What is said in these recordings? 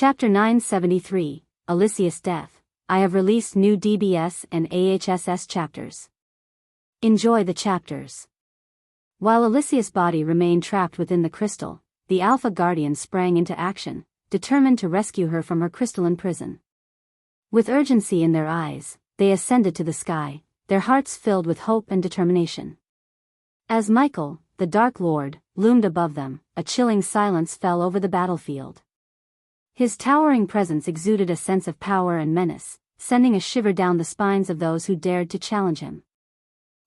Chapter 973, Elysius' Death. I have released new DBS and AHSS chapters. Enjoy the chapters. While Elysius' body remained trapped within the crystal, the Alpha Guardians sprang into action, determined to rescue her from her crystalline prison. With urgency in their eyes, they ascended to the sky, their hearts filled with hope and determination. As Michael, the Dark Lord, loomed above them, a chilling silence fell over the battlefield. His towering presence exuded a sense of power and menace, sending a shiver down the spines of those who dared to challenge him.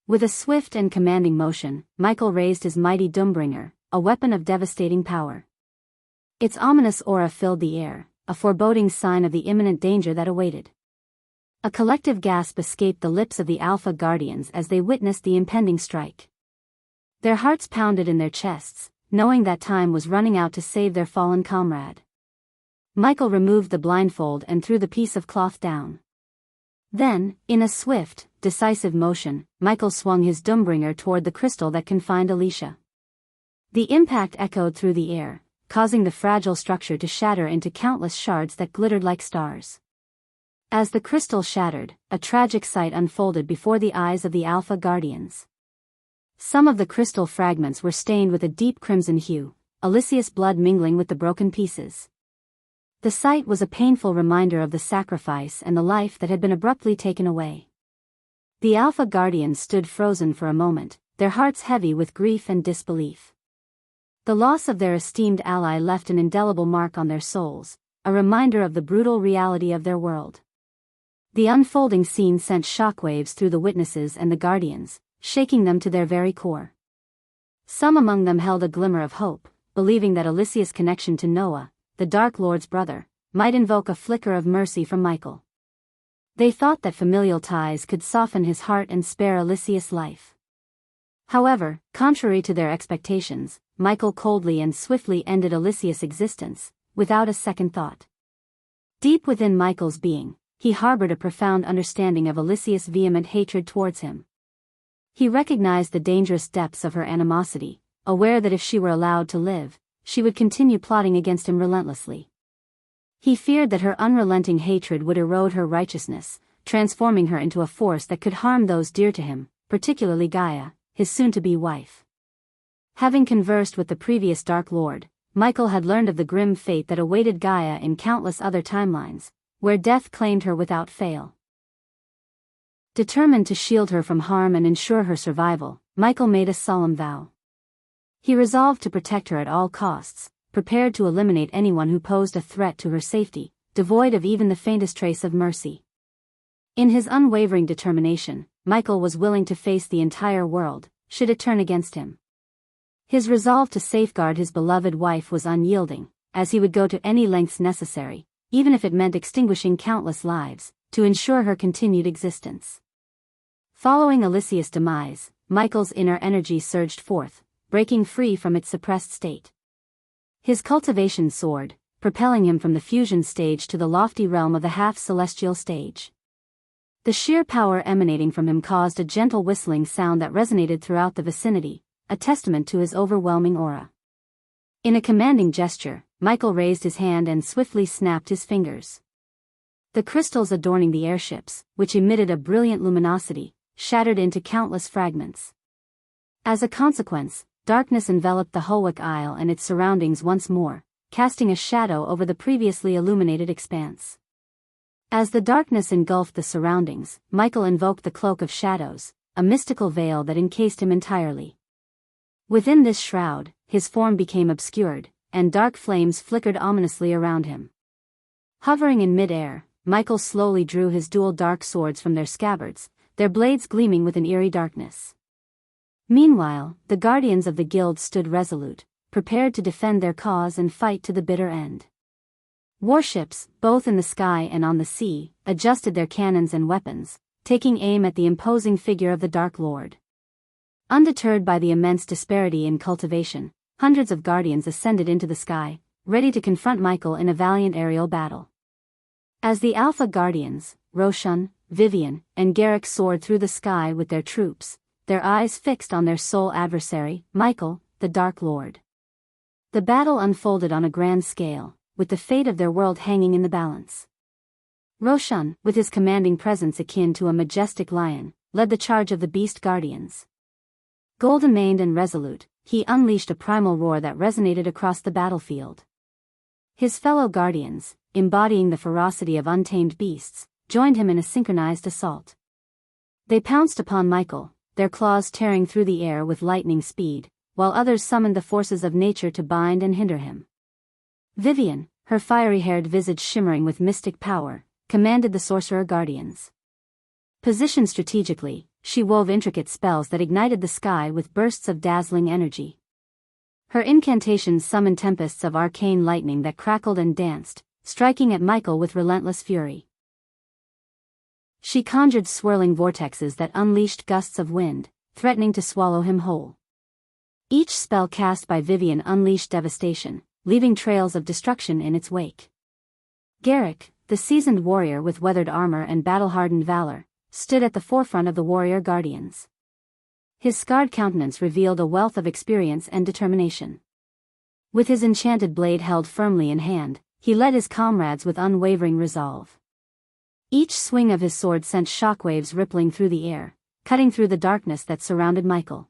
With a swift and commanding motion, Michael raised his mighty Doombringer, a weapon of devastating power. Its ominous aura filled the air, a foreboding sign of the imminent danger that awaited. A collective gasp escaped the lips of the Alpha Guardians as they witnessed the impending strike. Their hearts pounded in their chests, knowing that time was running out to save their fallen comrade. Michael removed the blindfold and threw the piece of cloth down. Then, in a swift, decisive motion, Michael swung his Doombringer toward the crystal that confined Alicia. The impact echoed through the air, causing the fragile structure to shatter into countless shards that glittered like stars. As the crystal shattered, a tragic sight unfolded before the eyes of the Alpha Guardians. Some of the crystal fragments were stained with a deep crimson hue, Elysius' blood mingling with the broken pieces. The sight was a painful reminder of the sacrifice and the life that had been abruptly taken away. The Alpha Guardians stood frozen for a moment, their hearts heavy with grief and disbelief. The loss of their esteemed ally left an indelible mark on their souls, a reminder of the brutal reality of their world. The unfolding scene sent shockwaves through the witnesses and the Guardians, shaking them to their very core. Some among them held a glimmer of hope, believing that Elysius' connection to Noah, the Dark Lord's brother, might invoke a flicker of mercy from Michael. They thought that familial ties could soften his heart and spare Elysius' life. However, contrary to their expectations, Michael coldly and swiftly ended Elysius' existence, without a second thought. Deep within Michael's being, he harbored a profound understanding of Elysius' vehement hatred towards him. He recognized the dangerous depths of her animosity, aware that if she were allowed to live, she would continue plotting against him relentlessly. He feared that her unrelenting hatred would erode her righteousness, transforming her into a force that could harm those dear to him, particularly Gaia, his soon-to-be wife. Having conversed with the previous Dark Lord, Michael had learned of the grim fate that awaited Gaia in countless other timelines, where death claimed her without fail. Determined to shield her from harm and ensure her survival, Michael made a solemn vow. He resolved to protect her at all costs, prepared to eliminate anyone who posed a threat to her safety, devoid of even the faintest trace of mercy. In his unwavering determination, Michael was willing to face the entire world, should it turn against him. His resolve to safeguard his beloved wife was unyielding, as he would go to any lengths necessary, even if it meant extinguishing countless lives, to ensure her continued existence. Following Elysius' demise, Michael's inner energy surged forth, breaking free from its suppressed state. His cultivation soared, propelling him from the fusion stage to the lofty realm of the half-celestial stage. The sheer power emanating from him caused a gentle whistling sound that resonated throughout the vicinity, a testament to his overwhelming aura. In a commanding gesture, Michael raised his hand and swiftly snapped his fingers. The crystals adorning the airships, which emitted a brilliant luminosity, shattered into countless fragments. As a consequence, darkness enveloped the Holwick Isle and its surroundings once more, casting a shadow over the previously illuminated expanse. As the darkness engulfed the surroundings, Michael invoked the Cloak of Shadows, a mystical veil that encased him entirely. Within this shroud, his form became obscured, and dark flames flickered ominously around him. Hovering in mid-air, Michael slowly drew his dual dark swords from their scabbards, their blades gleaming with an eerie darkness. Meanwhile, the guardians of the guild stood resolute, prepared to defend their cause and fight to the bitter end. Warships, both in the sky and on the sea, adjusted their cannons and weapons, taking aim at the imposing figure of the Dark Lord. Undeterred by the immense disparity in cultivation, hundreds of guardians ascended into the sky, ready to confront Michael in a valiant aerial battle. As the Alpha Guardians, Roshan, Vivian, and Garrick soared through the sky with their troops, their eyes fixed on their sole adversary, Michael, the Dark Lord. The battle unfolded on a grand scale, with the fate of their world hanging in the balance. Roshan, with his commanding presence akin to a majestic lion, led the charge of the beast guardians. Golden-maned and resolute, he unleashed a primal roar that resonated across the battlefield. His fellow guardians, embodying the ferocity of untamed beasts, joined him in a synchronized assault. They pounced upon Michael, their claws tearing through the air with lightning speed, while others summoned the forces of nature to bind and hinder him. Vivian, her fiery-haired visage shimmering with mystic power, commanded the sorcerer guardians. Positioned strategically, she wove intricate spells that ignited the sky with bursts of dazzling energy. Her incantations summoned tempests of arcane lightning that crackled and danced, striking at Michael with relentless fury. She conjured swirling vortexes that unleashed gusts of wind, threatening to swallow him whole. Each spell cast by Vivian unleashed devastation, leaving trails of destruction in its wake. Garrick, the seasoned warrior with weathered armor and battle-hardened valor, stood at the forefront of the warrior guardians. His scarred countenance revealed a wealth of experience and determination. With his enchanted blade held firmly in hand, he led his comrades with unwavering resolve. Each swing of his sword sent shockwaves rippling through the air, cutting through the darkness that surrounded Michael.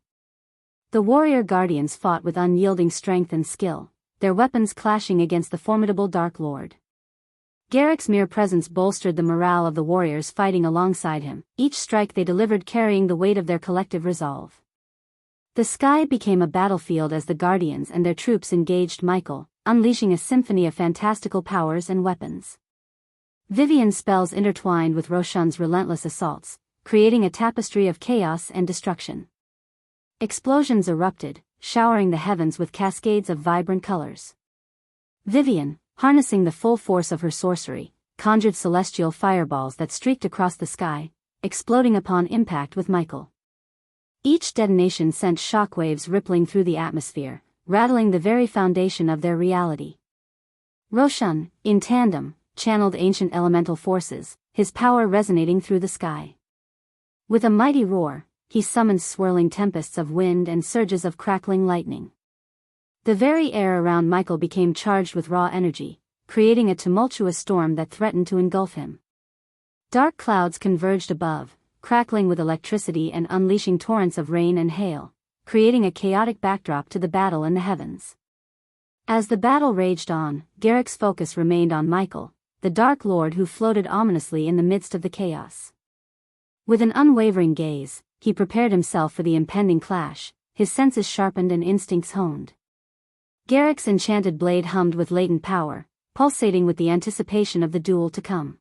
The warrior guardians fought with unyielding strength and skill, their weapons clashing against the formidable Dark Lord. Garrick's mere presence bolstered the morale of the warriors fighting alongside him, each strike they delivered carrying the weight of their collective resolve. The sky became a battlefield as the guardians and their troops engaged Michael, unleashing a symphony of fantastical powers and weapons. Vivian's spells intertwined with Roshan's relentless assaults, creating a tapestry of chaos and destruction. Explosions erupted, showering the heavens with cascades of vibrant colors. Vivian, harnessing the full force of her sorcery, conjured celestial fireballs that streaked across the sky, exploding upon impact with Michael. Each detonation sent shockwaves rippling through the atmosphere, rattling the very foundation of their reality. Roshan, in tandem, channeled ancient elemental forces, his power resonating through the sky. With a mighty roar, he summoned swirling tempests of wind and surges of crackling lightning. The very air around Michael became charged with raw energy, creating a tumultuous storm that threatened to engulf him. Dark clouds converged above, crackling with electricity and unleashing torrents of rain and hail, creating a chaotic backdrop to the battle in the heavens. As the battle raged on, Garrick's focus remained on Michael, the Dark Lord who floated ominously in the midst of the chaos. With an unwavering gaze, he prepared himself for the impending clash, his senses sharpened and instincts honed. Garrick's enchanted blade hummed with latent power, pulsating with the anticipation of the duel to come.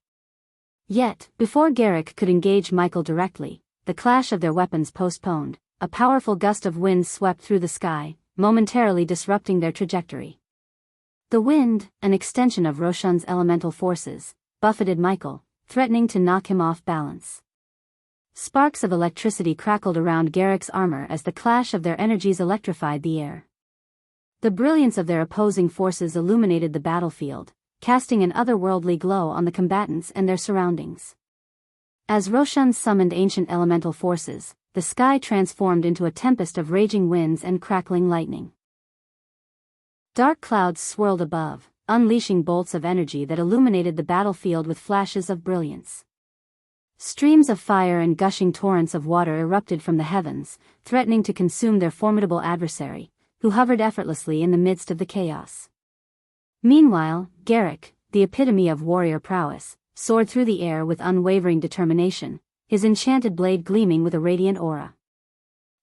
Yet, before Garrick could engage Michael directly, the clash of their weapons postponed, a powerful gust of wind swept through the sky, momentarily disrupting their trajectory. The wind, an extension of Roshan's elemental forces, buffeted Michael, threatening to knock him off balance. Sparks of electricity crackled around Garrick's armor as the clash of their energies electrified the air. The brilliance of their opposing forces illuminated the battlefield, casting an otherworldly glow on the combatants and their surroundings. As Roshan summoned ancient elemental forces, the sky transformed into a tempest of raging winds and crackling lightning. Dark clouds swirled above, unleashing bolts of energy that illuminated the battlefield with flashes of brilliance. Streams of fire and gushing torrents of water erupted from the heavens, threatening to consume their formidable adversary, who hovered effortlessly in the midst of the chaos. Meanwhile, Garrick, the epitome of warrior prowess, soared through the air with unwavering determination, his enchanted blade gleaming with a radiant aura.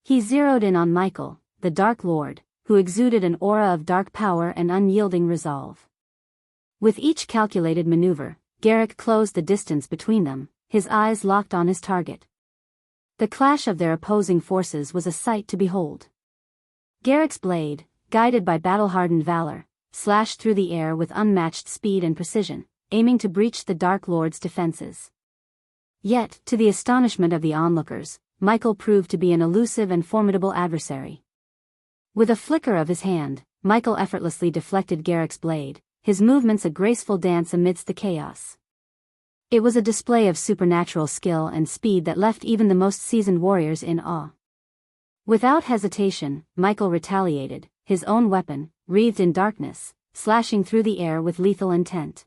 He zeroed in on Michael, the Dark Lord, who exuded an aura of dark power and unyielding resolve. With each calculated maneuver, Garrick closed the distance between them, his eyes locked on his target. The clash of their opposing forces was a sight to behold. Garrick's blade, guided by battle-hardened valor, slashed through the air with unmatched speed and precision, aiming to breach the Dark Lord's defenses. Yet, to the astonishment of the onlookers, Michael proved to be an elusive and formidable adversary. With a flicker of his hand, Michael effortlessly deflected Garrick's blade, his movements a graceful dance amidst the chaos. It was a display of supernatural skill and speed that left even the most seasoned warriors in awe. Without hesitation, Michael retaliated, his own weapon, wreathed in darkness, slashing through the air with lethal intent.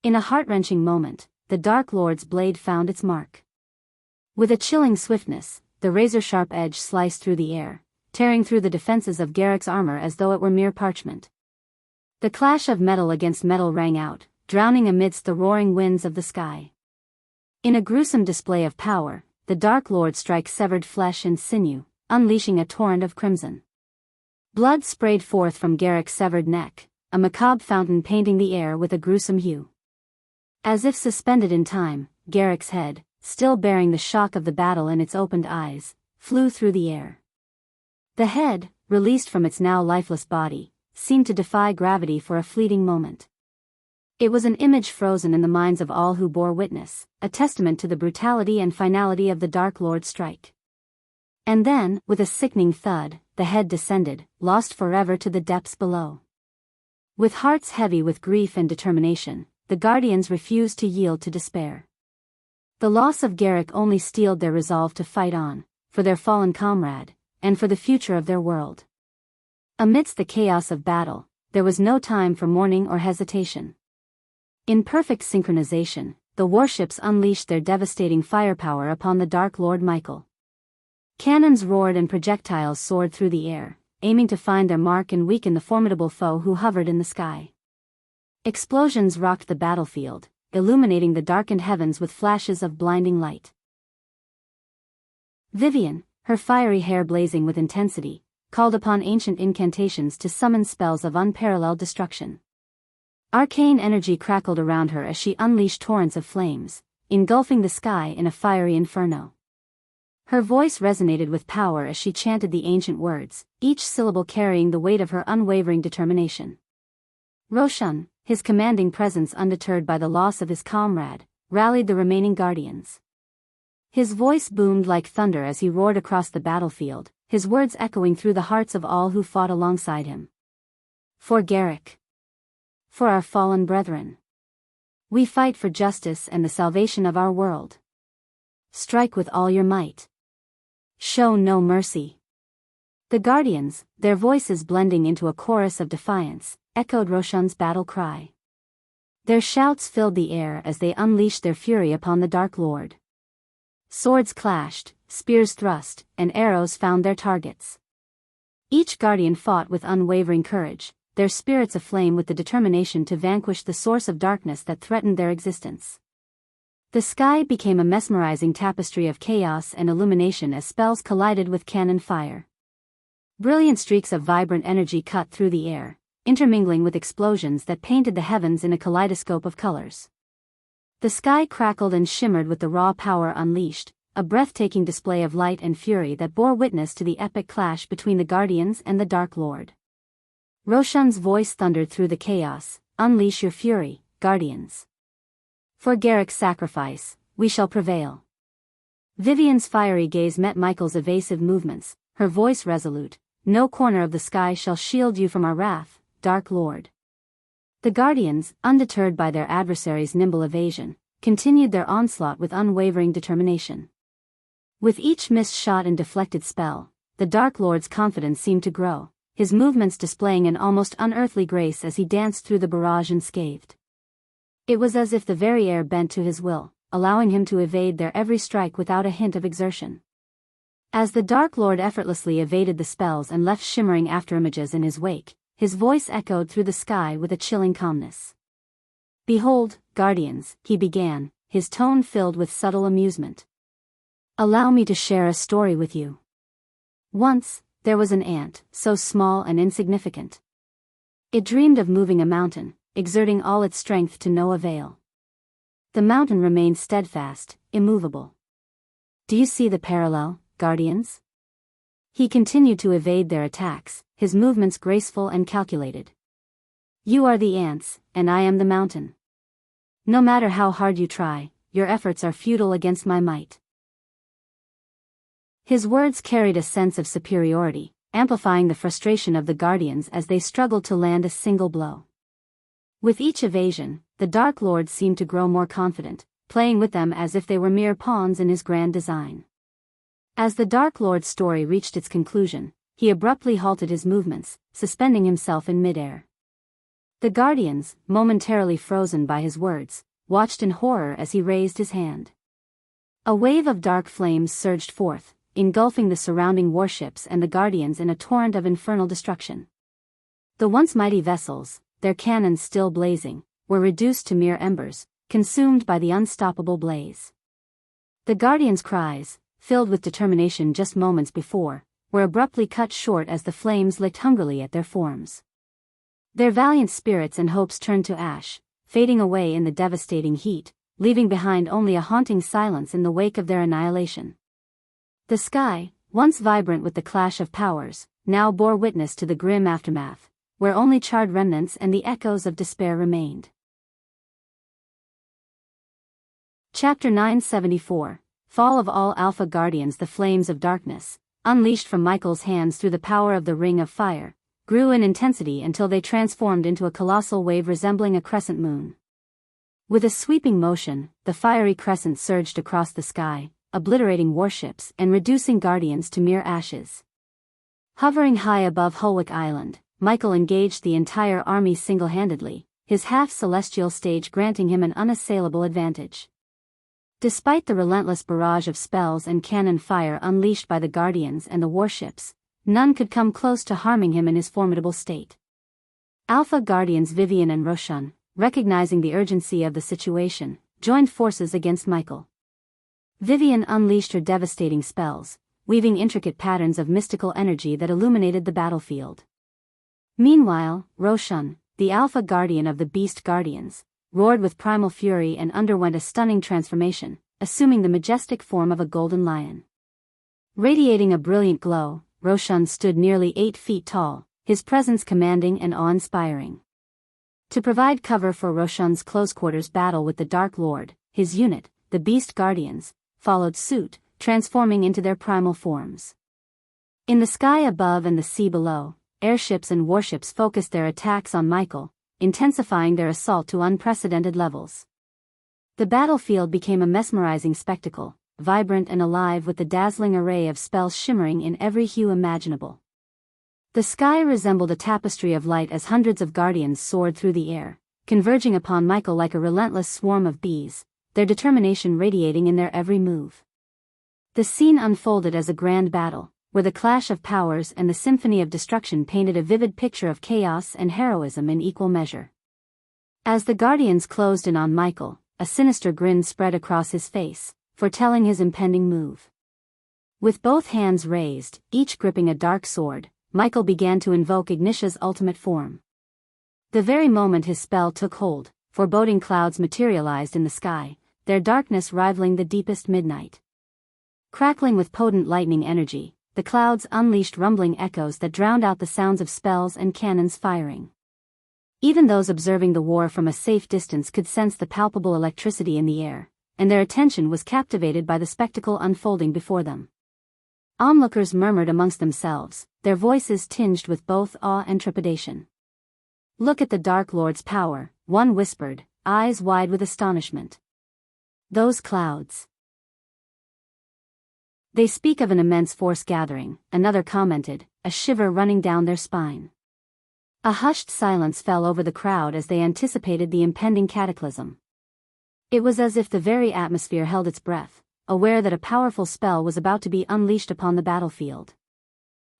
In a heart-wrenching moment, the Dark Lord's blade found its mark. With a chilling swiftness, the razor-sharp edge sliced through the air, tearing through the defenses of Garrick's armor as though it were mere parchment. The clash of metal against metal rang out, drowning amidst the roaring winds of the sky. In a gruesome display of power, the Dark Lord strike severed flesh and sinew, unleashing a torrent of crimson. Blood sprayed forth from Garrick's severed neck, a macabre fountain painting the air with a gruesome hue. As if suspended in time, Garrick's head, still bearing the shock of the battle in its opened eyes, flew through the air. The head, released from its now lifeless body, seemed to defy gravity for a fleeting moment. It was an image frozen in the minds of all who bore witness, a testament to the brutality and finality of the Dark Lord's strike. And then, with a sickening thud, the head descended, lost forever to the depths below. With hearts heavy with grief and determination, the Guardians refused to yield to despair. The loss of Garrick only steeled their resolve to fight on, for their fallen comrade, and for the future of their world. Amidst the chaos of battle, there was no time for mourning or hesitation. In perfect synchronization, the warships unleashed their devastating firepower upon the Dark Lord Michael. Cannons roared and projectiles soared through the air, aiming to find their mark and weaken the formidable foe who hovered in the sky. Explosions rocked the battlefield, illuminating the darkened heavens with flashes of blinding light. Vivian, her fiery hair blazing with intensity, called upon ancient incantations to summon spells of unparalleled destruction. Arcane energy crackled around her as she unleashed torrents of flames, engulfing the sky in a fiery inferno. Her voice resonated with power as she chanted the ancient words, each syllable carrying the weight of her unwavering determination. Roshan, his commanding presence undeterred by the loss of his comrade, rallied the remaining Guardians. His voice boomed like thunder as he roared across the battlefield, his words echoing through the hearts of all who fought alongside him. For Garrick. For our fallen brethren. We fight for justice and the salvation of our world. Strike with all your might. Show no mercy. The Guardians, their voices blending into a chorus of defiance, echoed Roshan's battle cry. Their shouts filled the air as they unleashed their fury upon the Dark Lord. Swords clashed, spears thrust, and arrows found their targets. Each Guardian fought with unwavering courage, their spirits aflame with the determination to vanquish the source of darkness that threatened their existence. The sky became a mesmerizing tapestry of chaos and illumination as spells collided with cannon fire. Brilliant streaks of vibrant energy cut through the air, intermingling with explosions that painted the heavens in a kaleidoscope of colors. The sky crackled and shimmered with the raw power unleashed, a breathtaking display of light and fury that bore witness to the epic clash between the Guardians and the Dark Lord. Roshan's voice thundered through the chaos, "Unleash your fury, Guardians. For Garrick's sacrifice, we shall prevail." Vivian's fiery gaze met Michael's evasive movements, her voice resolute, "No corner of the sky shall shield you from our wrath, Dark Lord." The Guardians, undeterred by their adversaries' nimble evasion, continued their onslaught with unwavering determination. With each missed shot and deflected spell, the Dark Lord's confidence seemed to grow, his movements displaying an almost unearthly grace as he danced through the barrage unscathed. It was as if the very air bent to his will, allowing him to evade their every strike without a hint of exertion. As the Dark Lord effortlessly evaded the spells and left shimmering afterimages in his wake, his voice echoed through the sky with a chilling calmness. "Behold, Guardians," he began, his tone filled with subtle amusement. "Allow me to share a story with you. Once, there was an ant, so small and insignificant. It dreamed of moving a mountain, exerting all its strength to no avail. The mountain remained steadfast, immovable. Do you see the parallel, Guardians?" He continued to evade their attacks, his movements graceful and calculated. "You are the ants, and I am the mountain. No matter how hard you try, your efforts are futile against my might." His words carried a sense of superiority, amplifying the frustration of the Guardians as they struggled to land a single blow. With each evasion, the Dark Lord seemed to grow more confident, playing with them as if they were mere pawns in his grand design. As the Dark Lord's story reached its conclusion, he abruptly halted his movements, suspending himself in midair. The guardians, momentarily frozen by his words, watched in horror as he raised his hand. A wave of dark flames surged forth, engulfing the surrounding warships and the guardians in a torrent of infernal destruction. The once mighty vessels, their cannons still blazing, were reduced to mere embers, consumed by the unstoppable blaze. The guardians' cries, filled with determination just moments before, were abruptly cut short as the flames licked hungrily at their forms. Their valiant spirits and hopes turned to ash, fading away in the devastating heat, leaving behind only a haunting silence in the wake of their annihilation. The sky, once vibrant with the clash of powers, now bore witness to the grim aftermath, where only charred remnants and the echoes of despair remained. Chapter 974, Fall of All Alpha Guardians. The flames of darkness, unleashed from Michael's hands through the power of the Ring of Fire, grew in intensity until they transformed into a colossal wave resembling a crescent moon. With a sweeping motion, the fiery crescent surged across the sky, obliterating warships and reducing guardians to mere ashes. Hovering high above Hulwick Island, Michael engaged the entire army single-handedly, his half-celestial stage granting him an unassailable advantage. Despite the relentless barrage of spells and cannon fire unleashed by the guardians and the warships, none could come close to harming him in his formidable state. Alpha Guardians Vivian and Roshan, recognizing the urgency of the situation, joined forces against Michael. Vivian unleashed her devastating spells, weaving intricate patterns of mystical energy that illuminated the battlefield. Meanwhile, Roshan, the Alpha Guardian of the Beast Guardians, roared with primal fury and underwent a stunning transformation, assuming the majestic form of a golden lion. Radiating a brilliant glow, Roshan stood nearly 8 feet tall, his presence commanding and awe-inspiring. To provide cover for Roshan's close-quarters battle with the Dark Lord, his unit, the Beast Guardians, followed suit, transforming into their primal forms. In the sky above and the sea below, airships and warships focused their attacks on Michael, intensifying their assault to unprecedented levels. The battlefield became a mesmerizing spectacle, vibrant and alive with the dazzling array of spells shimmering in every hue imaginable. The sky resembled a tapestry of light as hundreds of guardians soared through the air, converging upon Michael like a relentless swarm of bees, their determination radiating in their every move. The scene unfolded as a grand battle, where the clash of powers and the symphony of destruction painted a vivid picture of chaos and heroism in equal measure. As the guardians closed in on Michael, a sinister grin spread across his face, foretelling his impending move. With both hands raised, each gripping a dark sword, Michael began to invoke Ignisha's ultimate form. The very moment his spell took hold, foreboding clouds materialized in the sky, their darkness rivaling the deepest midnight. Crackling with potent lightning energy, the clouds unleashed rumbling echoes that drowned out the sounds of spells and cannons firing. Even those observing the war from a safe distance could sense the palpable electricity in the air, and their attention was captivated by the spectacle unfolding before them. Onlookers murmured amongst themselves, their voices tinged with both awe and trepidation. "Look at the Dark Lord's power," one whispered, eyes wide with astonishment. "Those clouds. They speak of an immense force gathering," another commented, a shiver running down their spine. A hushed silence fell over the crowd as they anticipated the impending cataclysm. It was as if the very atmosphere held its breath, aware that a powerful spell was about to be unleashed upon the battlefield.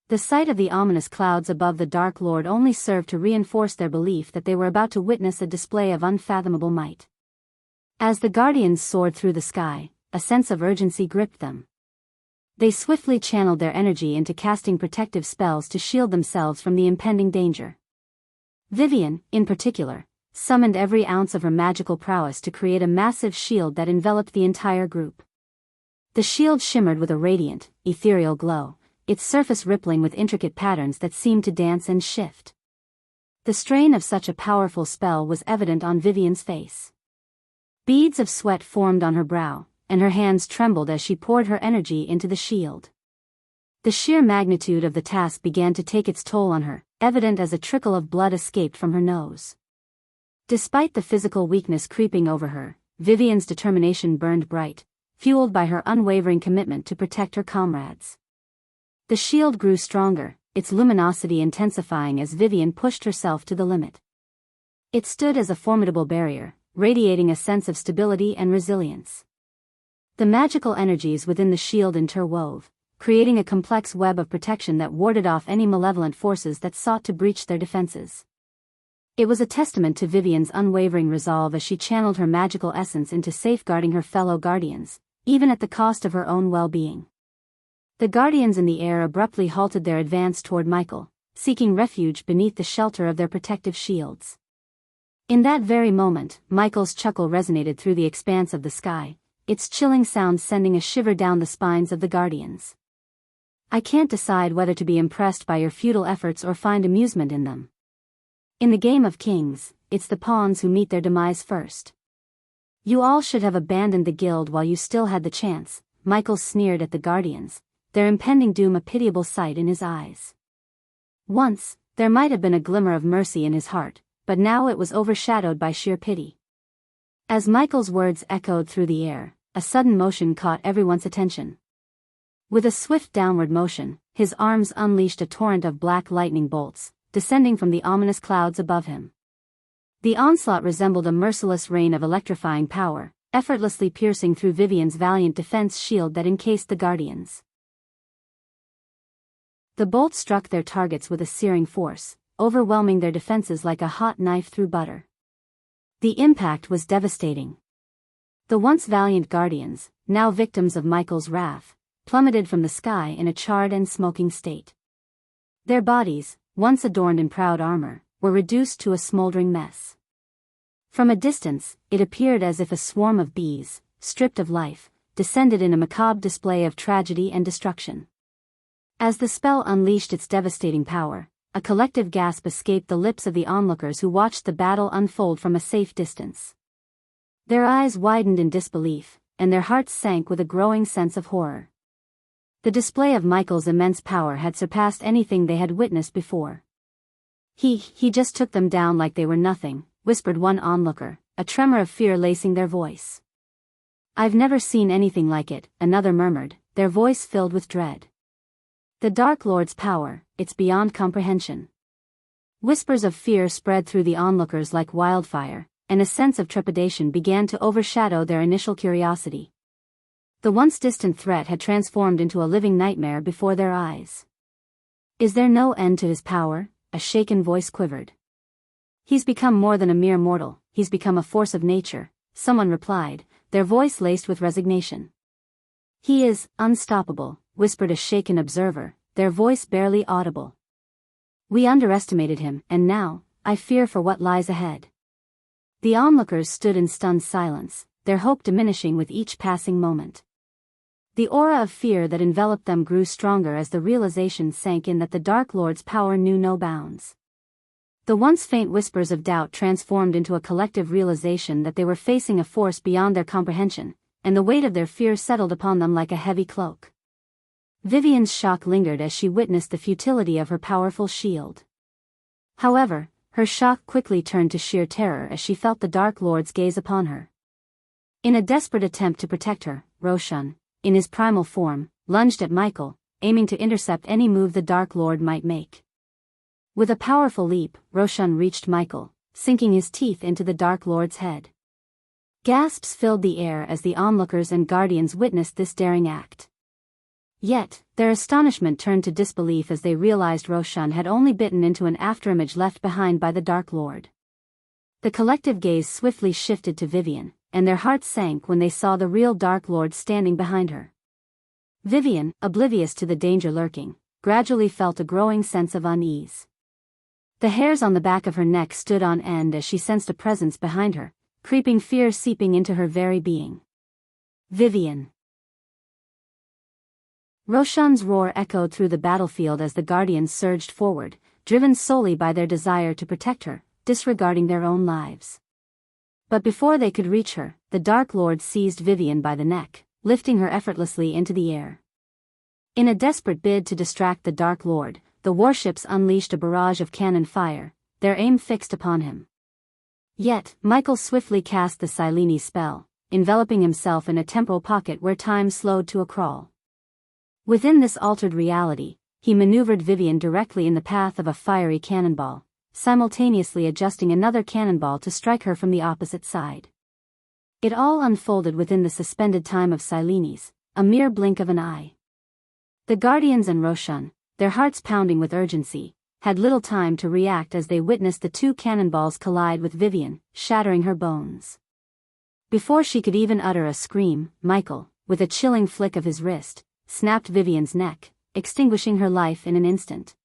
The sight of the ominous clouds above the Dark Lord only served to reinforce their belief that they were about to witness a display of unfathomable might. As the guardians soared through the sky, a sense of urgency gripped them. They swiftly channeled their energy into casting protective spells to shield themselves from the impending danger. Vivian, in particular, summoned every ounce of her magical prowess to create a massive shield that enveloped the entire group. The shield shimmered with a radiant, ethereal glow, its surface rippling with intricate patterns that seemed to dance and shift. The strain of such a powerful spell was evident on Vivian's face. Beads of sweat formed on her brow, and her hands trembled as she poured her energy into the shield. The sheer magnitude of the task began to take its toll on her, evident as a trickle of blood escaped from her nose. Despite the physical weakness creeping over her, Vivian's determination burned bright, fueled by her unwavering commitment to protect her comrades. The shield grew stronger, its luminosity intensifying as Vivian pushed herself to the limit. It stood as a formidable barrier, radiating a sense of stability and resilience. The magical energies within the shield interwove, creating a complex web of protection that warded off any malevolent forces that sought to breach their defenses. It was a testament to Vivian's unwavering resolve as she channeled her magical essence into safeguarding her fellow guardians, even at the cost of her own well-being. The guardians in the air abruptly halted their advance toward Michael, seeking refuge beneath the shelter of their protective shields. In that very moment, Michael's chuckle resonated through the expanse of the sky, its chilling sound sending a shiver down the spines of the guardians. I can't decide whether to be impressed by your futile efforts or find amusement in them. In the game of kings, it's the pawns who meet their demise first. You all should have abandoned the guild while you still had the chance, Michael sneered at the guardians, their impending doom a pitiable sight in his eyes. Once, there might have been a glimmer of mercy in his heart, but now it was overshadowed by sheer pity. As Michael's words echoed through the air, a sudden motion caught everyone's attention. With a swift downward motion, his arms unleashed a torrent of black lightning bolts, descending from the ominous clouds above him. The onslaught resembled a merciless rain of electrifying power, effortlessly piercing through Vivian's valiant defense shield that encased the guardians. The bolts struck their targets with a searing force, overwhelming their defenses like a hot knife through butter. The impact was devastating. The once valiant guardians, now victims of Michael's wrath, plummeted from the sky in a charred and smoking state. Their bodies, once adorned in proud armor, were reduced to a smoldering mess. From a distance, it appeared as if a swarm of bees, stripped of life, descended in a macabre display of tragedy and destruction. As the spell unleashed its devastating power, a collective gasp escaped the lips of the onlookers who watched the battle unfold from a safe distance. Their eyes widened in disbelief, and their hearts sank with a growing sense of horror. The display of Michael's immense power had surpassed anything they had witnessed before. He just took them down like they were nothing, whispered one onlooker, a tremor of fear lacing their voice. I've never seen anything like it, another murmured, their voice filled with dread. The Dark Lord's power, it's beyond comprehension. Whispers of fear spread through the onlookers like wildfire, and a sense of trepidation began to overshadow their initial curiosity. The once distant threat had transformed into a living nightmare before their eyes. Is there no end to his power? A shaken voice quivered. He's become more than a mere mortal, he's become a force of nature, someone replied, their voice laced with resignation. He is unstoppable, whispered a shaken observer, their voice barely audible. We underestimated him, and now, I fear for what lies ahead. The onlookers stood in stunned silence, their hope diminishing with each passing moment. The aura of fear that enveloped them grew stronger as the realization sank in that the Dark Lord's power knew no bounds. The once faint whispers of doubt transformed into a collective realization that they were facing a force beyond their comprehension, and the weight of their fear settled upon them like a heavy cloak. Vivian's shock lingered as she witnessed the futility of her powerful shield. However, her shock quickly turned to sheer terror as she felt the Dark Lord's gaze upon her. In a desperate attempt to protect her, Roshan, in his primal form, lunged at Michael, aiming to intercept any move the Dark Lord might make. With a powerful leap, Roshan reached Michael, sinking his teeth into the Dark Lord's head. Gasps filled the air as the onlookers and guardians witnessed this daring act. Yet, their astonishment turned to disbelief as they realized Roshan had only bitten into an afterimage left behind by the Dark Lord. The collective gaze swiftly shifted to Vivian, and their hearts sank when they saw the real Dark Lord standing behind her. Vivian, oblivious to the danger lurking, gradually felt a growing sense of unease. The hairs on the back of her neck stood on end as she sensed a presence behind her, creeping fear seeping into her very being. Vivian. Roshan's roar echoed through the battlefield as the guardians surged forward, driven solely by their desire to protect her, disregarding their own lives. But before they could reach her, the Dark Lord seized Vivian by the neck, lifting her effortlessly into the air. In a desperate bid to distract the Dark Lord, the warships unleashed a barrage of cannon fire, their aim fixed upon him. Yet, Michael swiftly cast the Silene spell, enveloping himself in a temporal pocket where time slowed to a crawl. Within this altered reality, he maneuvered Vivian directly in the path of a fiery cannonball, simultaneously adjusting another cannonball to strike her from the opposite side. It all unfolded within the suspended time of Silenes, a mere blink of an eye. The Guardians and Roshan, their hearts pounding with urgency, had little time to react as they witnessed the two cannonballs collide with Vivian, shattering her bones. Before she could even utter a scream, Michael, with a chilling flick of his wrist, snapped Vivian's neck, extinguishing her life in an instant.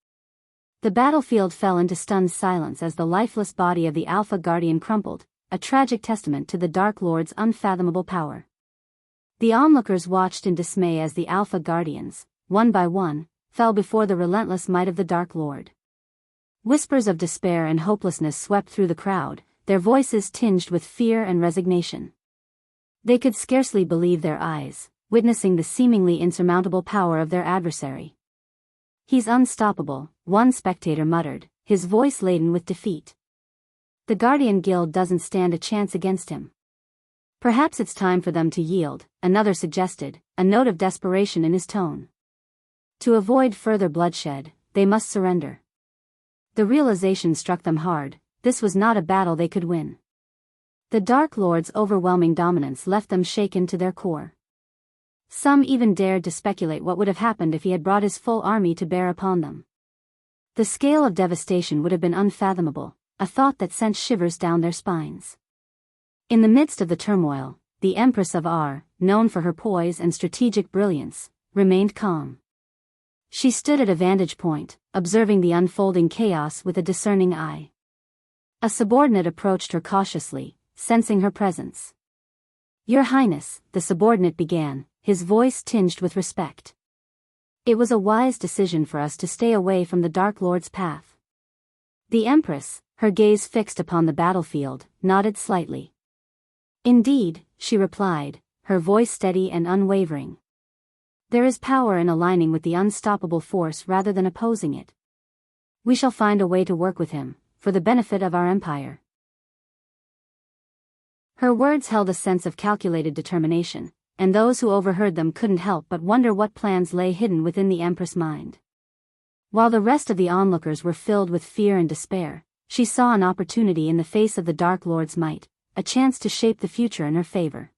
The battlefield fell into stunned silence as the lifeless body of the Alpha Guardian crumpled, a tragic testament to the Dark Lord's unfathomable power. The onlookers watched in dismay as the Alpha Guardians, one by one, fell before the relentless might of the Dark Lord. Whispers of despair and hopelessness swept through the crowd, their voices tinged with fear and resignation. They could scarcely believe their eyes, witnessing the seemingly insurmountable power of their adversary. "He's unstoppable," one spectator muttered, his voice laden with defeat. "The Guardian Guild doesn't stand a chance against him." "Perhaps it's time for them to yield," another suggested, a note of desperation in his tone. To avoid further bloodshed, they must surrender. The realization struck them hard, this was not a battle they could win. The Dark Lord's overwhelming dominance left them shaken to their core. Some even dared to speculate what would have happened if he had brought his full army to bear upon them. The scale of devastation would have been unfathomable, a thought that sent shivers down their spines. In the midst of the turmoil, the Empress of Ar, known for her poise and strategic brilliance, remained calm. She stood at a vantage point, observing the unfolding chaos with a discerning eye. A subordinate approached her cautiously, sensing her presence. "Your Highness," the subordinate began, his voice tinged with respect. "It was a wise decision for us to stay away from the Dark Lord's path." The Empress, her gaze fixed upon the battlefield, nodded slightly. "Indeed," she replied, her voice steady and unwavering. "There is power in aligning with the unstoppable force rather than opposing it. We shall find a way to work with him, for the benefit of our empire." Her words held a sense of calculated determination, and those who overheard them couldn't help but wonder what plans lay hidden within the Empress' mind. While the rest of the onlookers were filled with fear and despair, she saw an opportunity in the face of the Dark Lord's might, a chance to shape the future in her favor.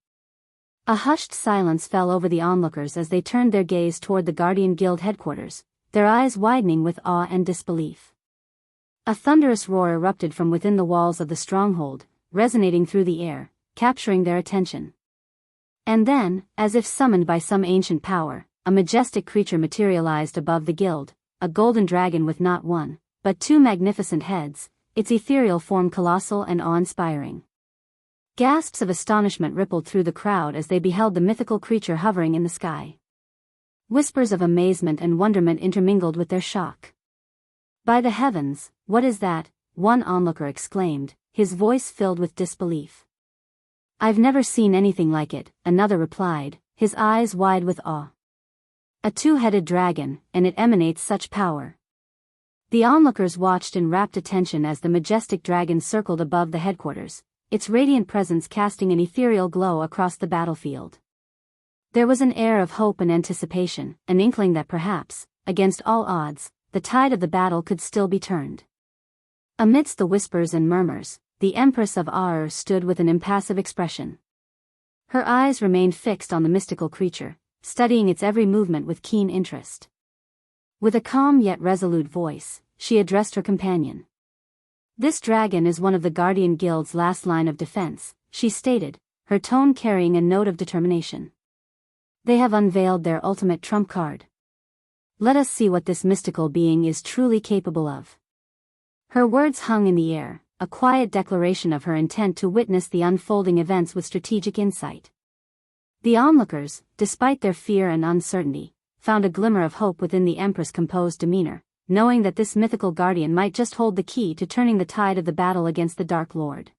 A hushed silence fell over the onlookers as they turned their gaze toward the Guardian Guild headquarters, their eyes widening with awe and disbelief. A thunderous roar erupted from within the walls of the stronghold, resonating through the air, capturing their attention. And then, as if summoned by some ancient power, a majestic creature materialized above the guild, a golden dragon with not one, but two magnificent heads, its ethereal form colossal and awe-inspiring. Gasps of astonishment rippled through the crowd as they beheld the mythical creature hovering in the sky. Whispers of amazement and wonderment intermingled with their shock. "By the heavens, what is that?" one onlooker exclaimed, his voice filled with disbelief. "I've never seen anything like it," another replied, his eyes wide with awe. "A two-headed dragon, and it emanates such power." The onlookers watched in rapt attention as the majestic dragon circled above the headquarters, its radiant presence casting an ethereal glow across the battlefield. There was an air of hope and anticipation, an inkling that perhaps, against all odds, the tide of the battle could still be turned. Amidst the whispers and murmurs, the Empress of Ar stood with an impassive expression. Her eyes remained fixed on the mystical creature, studying its every movement with keen interest. With a calm yet resolute voice, she addressed her companion. "This dragon is one of the Guardian Guild's last line of defense," she stated, her tone carrying a note of determination. "They have unveiled their ultimate trump card. Let us see what this mystical being is truly capable of." Her words hung in the air, a quiet declaration of her intent to witness the unfolding events with strategic insight. The onlookers, despite their fear and uncertainty, found a glimmer of hope within the Empress' composed demeanor, knowing that this mythical guardian might just hold the key to turning the tide of the battle against the Dark Lord.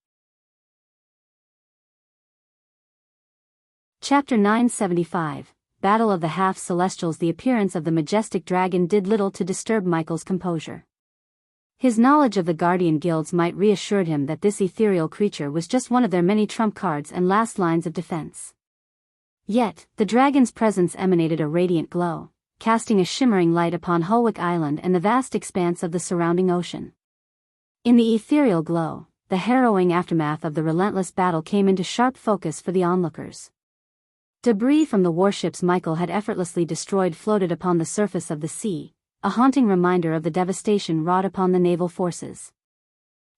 Chapter 975, Battle of the Half-Celestials. The appearance of the majestic dragon did little to disturb Michael's composure. His knowledge of the Guardian Guild's might reassured him that this ethereal creature was just one of their many trump cards and last lines of defense. Yet, the dragon's presence emanated a radiant glow, casting a shimmering light upon Holwick Island and the vast expanse of the surrounding ocean. In the ethereal glow, the harrowing aftermath of the relentless battle came into sharp focus for the onlookers. Debris from the warships Michael had effortlessly destroyed floated upon the surface of the sea, a haunting reminder of the devastation wrought upon the naval forces.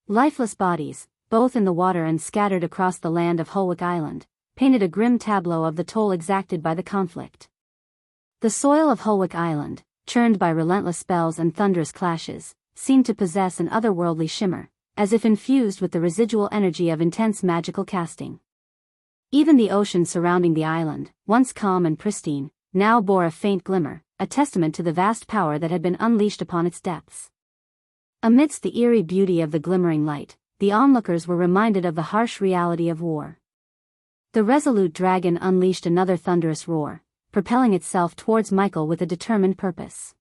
Lifeless bodies, both in the water and scattered across the land of Holwick Island, painted a grim tableau of the toll exacted by the conflict. The soil of Holwick Island, churned by relentless spells and thunderous clashes, seemed to possess an otherworldly shimmer, as if infused with the residual energy of intense magical casting. Even the ocean surrounding the island, once calm and pristine, now bore a faint glimmer, a testament to the vast power that had been unleashed upon its depths. Amidst the eerie beauty of the glimmering light, the onlookers were reminded of the harsh reality of war. The resolute dragon unleashed another thunderous roar, propelling itself towards Michael with a determined purpose.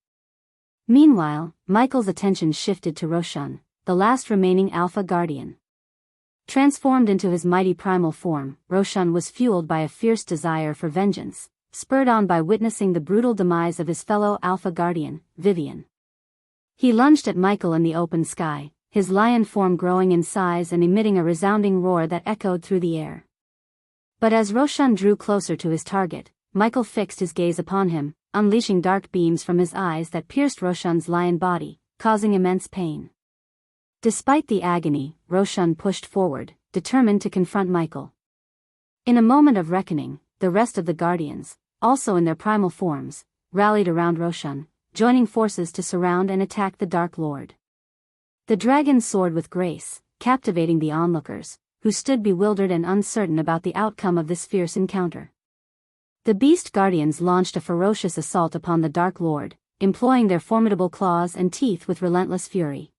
Meanwhile, Michael's attention shifted to Roshan, the last remaining Alpha Guardian. Transformed into his mighty primal form, Roshan was fueled by a fierce desire for vengeance, spurred on by witnessing the brutal demise of his fellow Alpha Guardian, Vivian. He lunged at Michael in the open sky, his lion form growing in size and emitting a resounding roar that echoed through the air. But as Roshan drew closer to his target, Michael fixed his gaze upon him, unleashing dark beams from his eyes that pierced Roshan's lion body, causing immense pain. Despite the agony, Roshan pushed forward, determined to confront Michael. In a moment of reckoning, the rest of the Guardians, also in their primal forms, rallied around Roshan, joining forces to surround and attack the Dark Lord. The dragon soared with grace, captivating the onlookers, who stood bewildered and uncertain about the outcome of this fierce encounter. The Beast Guardians launched a ferocious assault upon the Dark Lord, employing their formidable claws and teeth with relentless fury.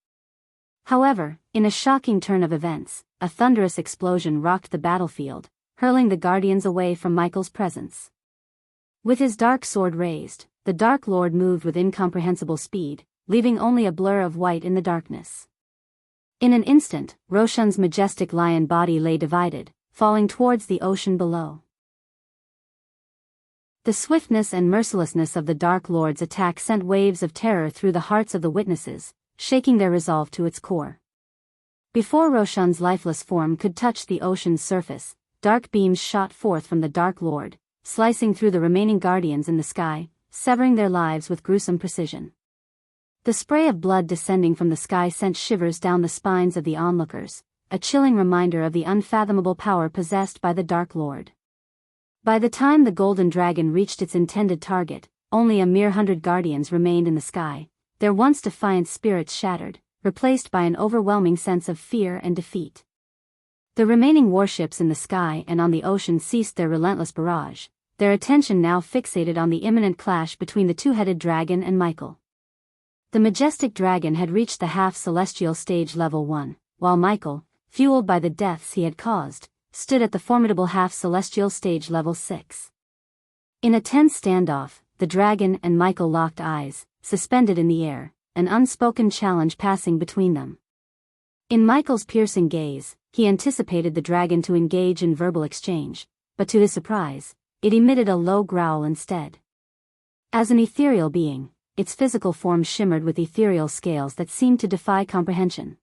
However, in a shocking turn of events, a thunderous explosion rocked the battlefield, hurling the Guardians away from Michael's presence. With his dark sword raised, the Dark Lord moved with incomprehensible speed, leaving only a blur of white in the darkness. In an instant, Roshan's majestic lion body lay divided, falling towards the ocean below. The swiftness and mercilessness of the Dark Lord's attack sent waves of terror through the hearts of the witnesses, shaking their resolve to its core. Before Roshan's lifeless form could touch the ocean's surface, dark beams shot forth from the Dark Lord, slicing through the remaining Guardians in the sky, severing their lives with gruesome precision. The spray of blood descending from the sky sent shivers down the spines of the onlookers, a chilling reminder of the unfathomable power possessed by the Dark Lord. By the time the Golden Dragon reached its intended target, only a mere 100 Guardians remained in the sky, their once defiant spirits shattered, replaced by an overwhelming sense of fear and defeat. The remaining warships in the sky and on the ocean ceased their relentless barrage, their attention now fixated on the imminent clash between the two-headed dragon and Michael. The majestic dragon had reached the half-celestial stage level 1, while Michael, fueled by the deaths he had caused, stood at the formidable half-celestial stage level 6. In a tense standoff, the dragon and Michael locked eyes, suspended in the air, an unspoken challenge passing between them. In Michael's piercing gaze, he anticipated the dragon to engage in verbal exchange, but to his surprise, it emitted a low growl instead. As an ethereal being, its physical form shimmered with ethereal scales that seemed to defy comprehension.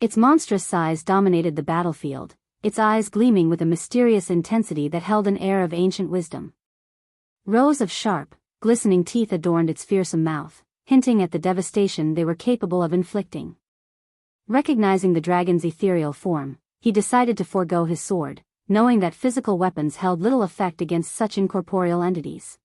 Its monstrous size dominated the battlefield, its eyes gleaming with a mysterious intensity that held an air of ancient wisdom. Rows of sharp, glistening teeth adorned its fearsome mouth, hinting at the devastation they were capable of inflicting. Recognizing the dragon's ethereal form, he decided to forego his sword, knowing that physical weapons held little effect against such incorporeal entities.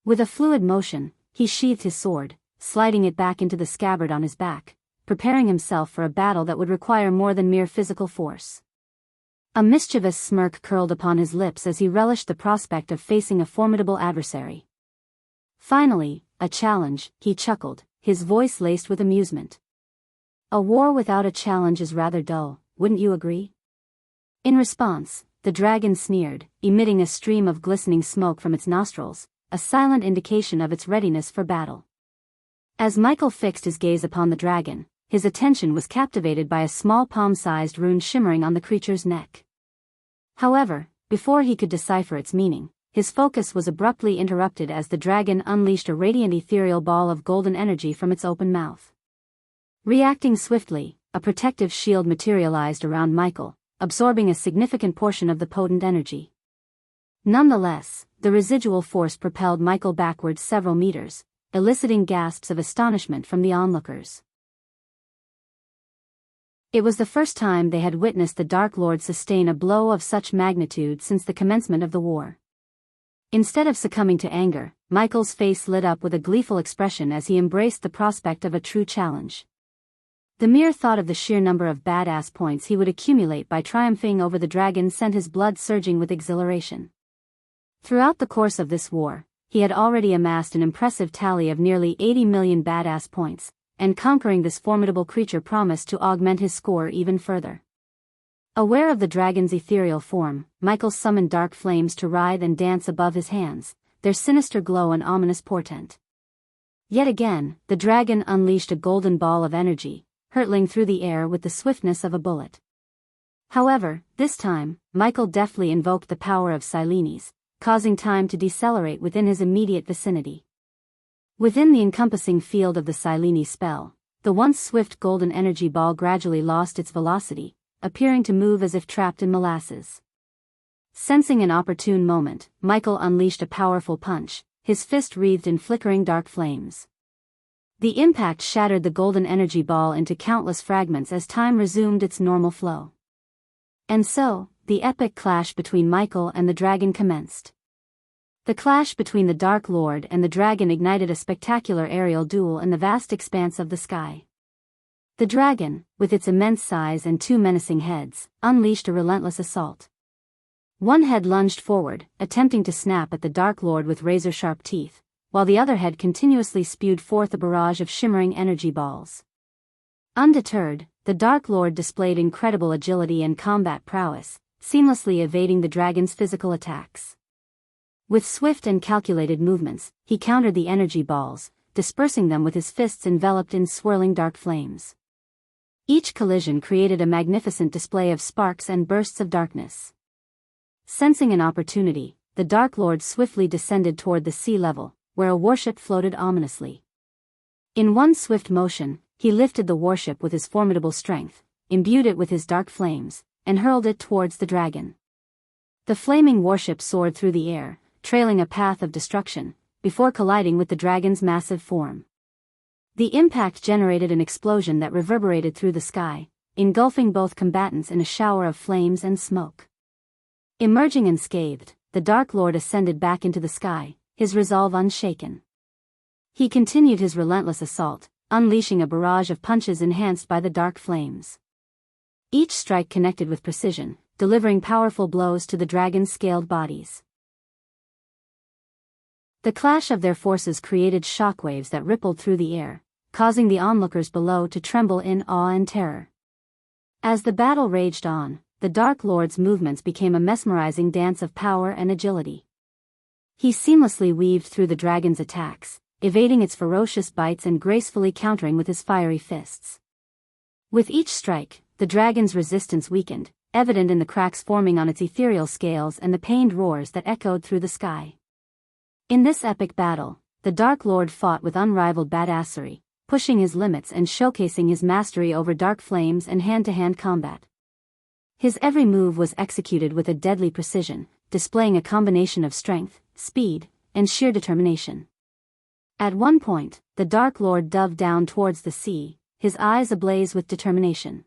With a fluid motion, he sheathed his sword, sliding it back into the scabbard on his back, preparing himself for a battle that would require more than mere physical force. A mischievous smirk curled upon his lips as he relished the prospect of facing a formidable adversary. Finally, a challenge, he chuckled, his voice laced with amusement. A war without a challenge is rather dull, wouldn't you agree? In response, the dragon sneered, emitting a stream of glistening smoke from its nostrils, a silent indication of its readiness for battle. As Michael fixed his gaze upon the dragon, his attention was captivated by a small palm-sized rune shimmering on the creature's neck. However, before he could decipher its meaning, his focus was abruptly interrupted as the dragon unleashed a radiant ethereal ball of golden energy from its open mouth. Reacting swiftly, a protective shield materialized around Michael, absorbing a significant portion of the potent energy. Nonetheless, the residual force propelled Michael backwards several meters, eliciting gasps of astonishment from the onlookers. It was the first time they had witnessed the Dark Lord sustain a blow of such magnitude since the commencement of the war. Instead of succumbing to anger, Michael's face lit up with a gleeful expression as he embraced the prospect of a true challenge. The mere thought of the sheer number of badass points he would accumulate by triumphing over the dragon sent his blood surging with exhilaration. Throughout the course of this war, he had already amassed an impressive tally of nearly 80 million badass points, and conquering this formidable creature promised to augment his score even further. Aware of the dragon's ethereal form, Michael summoned dark flames to writhe and dance above his hands, their sinister glow an ominous portent. Yet again, the dragon unleashed a golden ball of energy, hurtling through the air with the swiftness of a bullet. However, this time, Michael deftly invoked the power of Silenes, causing time to decelerate within his immediate vicinity. Within the encompassing field of the Silenes spell, the once swift golden energy ball gradually lost its velocity, appearing to move as if trapped in molasses. Sensing an opportune moment, Michael unleashed a powerful punch, his fist wreathed in flickering dark flames. The impact shattered the golden energy ball into countless fragments as time resumed its normal flow. And so, the epic clash between Michael and the dragon commenced. The clash between the Dark Lord and the dragon ignited a spectacular aerial duel in the vast expanse of the sky. The dragon, with its immense size and two menacing heads, unleashed a relentless assault. One head lunged forward, attempting to snap at the Dark Lord with razor-sharp teeth, while the other head continuously spewed forth a barrage of shimmering energy balls. Undeterred, the Dark Lord displayed incredible agility and combat prowess, seamlessly evading the dragon's physical attacks. With swift and calculated movements, he countered the energy balls, dispersing them with his fists enveloped in swirling dark flames. Each collision created a magnificent display of sparks and bursts of darkness. Sensing an opportunity, the Dark Lord swiftly descended toward the sea level, where a warship floated ominously. In one swift motion, he lifted the warship with his formidable strength, imbued it with his dark flames, and hurled it towards the dragon. The flaming warship soared through the air, trailing a path of destruction, before colliding with the dragon's massive form. The impact generated an explosion that reverberated through the sky, engulfing both combatants in a shower of flames and smoke. Emerging unscathed, the Dark Lord ascended back into the sky, his resolve unshaken. He continued his relentless assault, unleashing a barrage of punches enhanced by the dark flames. Each strike connected with precision, delivering powerful blows to the dragon's scaled bodies. The clash of their forces created shockwaves that rippled through the air, causing the onlookers below to tremble in awe and terror. As the battle raged on, the Dark Lord's movements became a mesmerizing dance of power and agility. He seamlessly weaved through the dragon's attacks, evading its ferocious bites and gracefully countering with his fiery fists. With each strike, the dragon's resistance weakened, evident in the cracks forming on its ethereal scales and the pained roars that echoed through the sky. In this epic battle, the Dark Lord fought with unrivaled badassery, pushing his limits and showcasing his mastery over dark flames and hand-to-hand combat. His every move was executed with a deadly precision, displaying a combination of strength, speed, and sheer determination. At one point, the Dark Lord dove down towards the sea, his eyes ablaze with determination.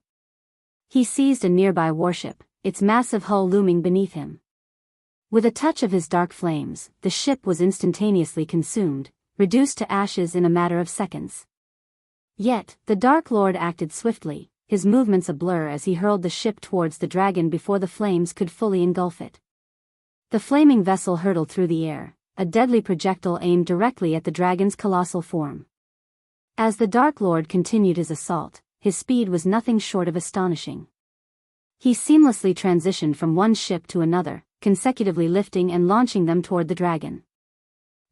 He seized a nearby warship, its massive hull looming beneath him. With a touch of his dark flames, the ship was instantaneously consumed, reduced to ashes in a matter of seconds. Yet, the Dark Lord acted swiftly, his movements a blur as he hurled the ship towards the dragon before the flames could fully engulf it. The flaming vessel hurtled through the air, a deadly projectile aimed directly at the dragon's colossal form. As the Dark Lord continued his assault, his speed was nothing short of astonishing. He seamlessly transitioned from one ship to another, consecutively lifting and launching them toward the dragon.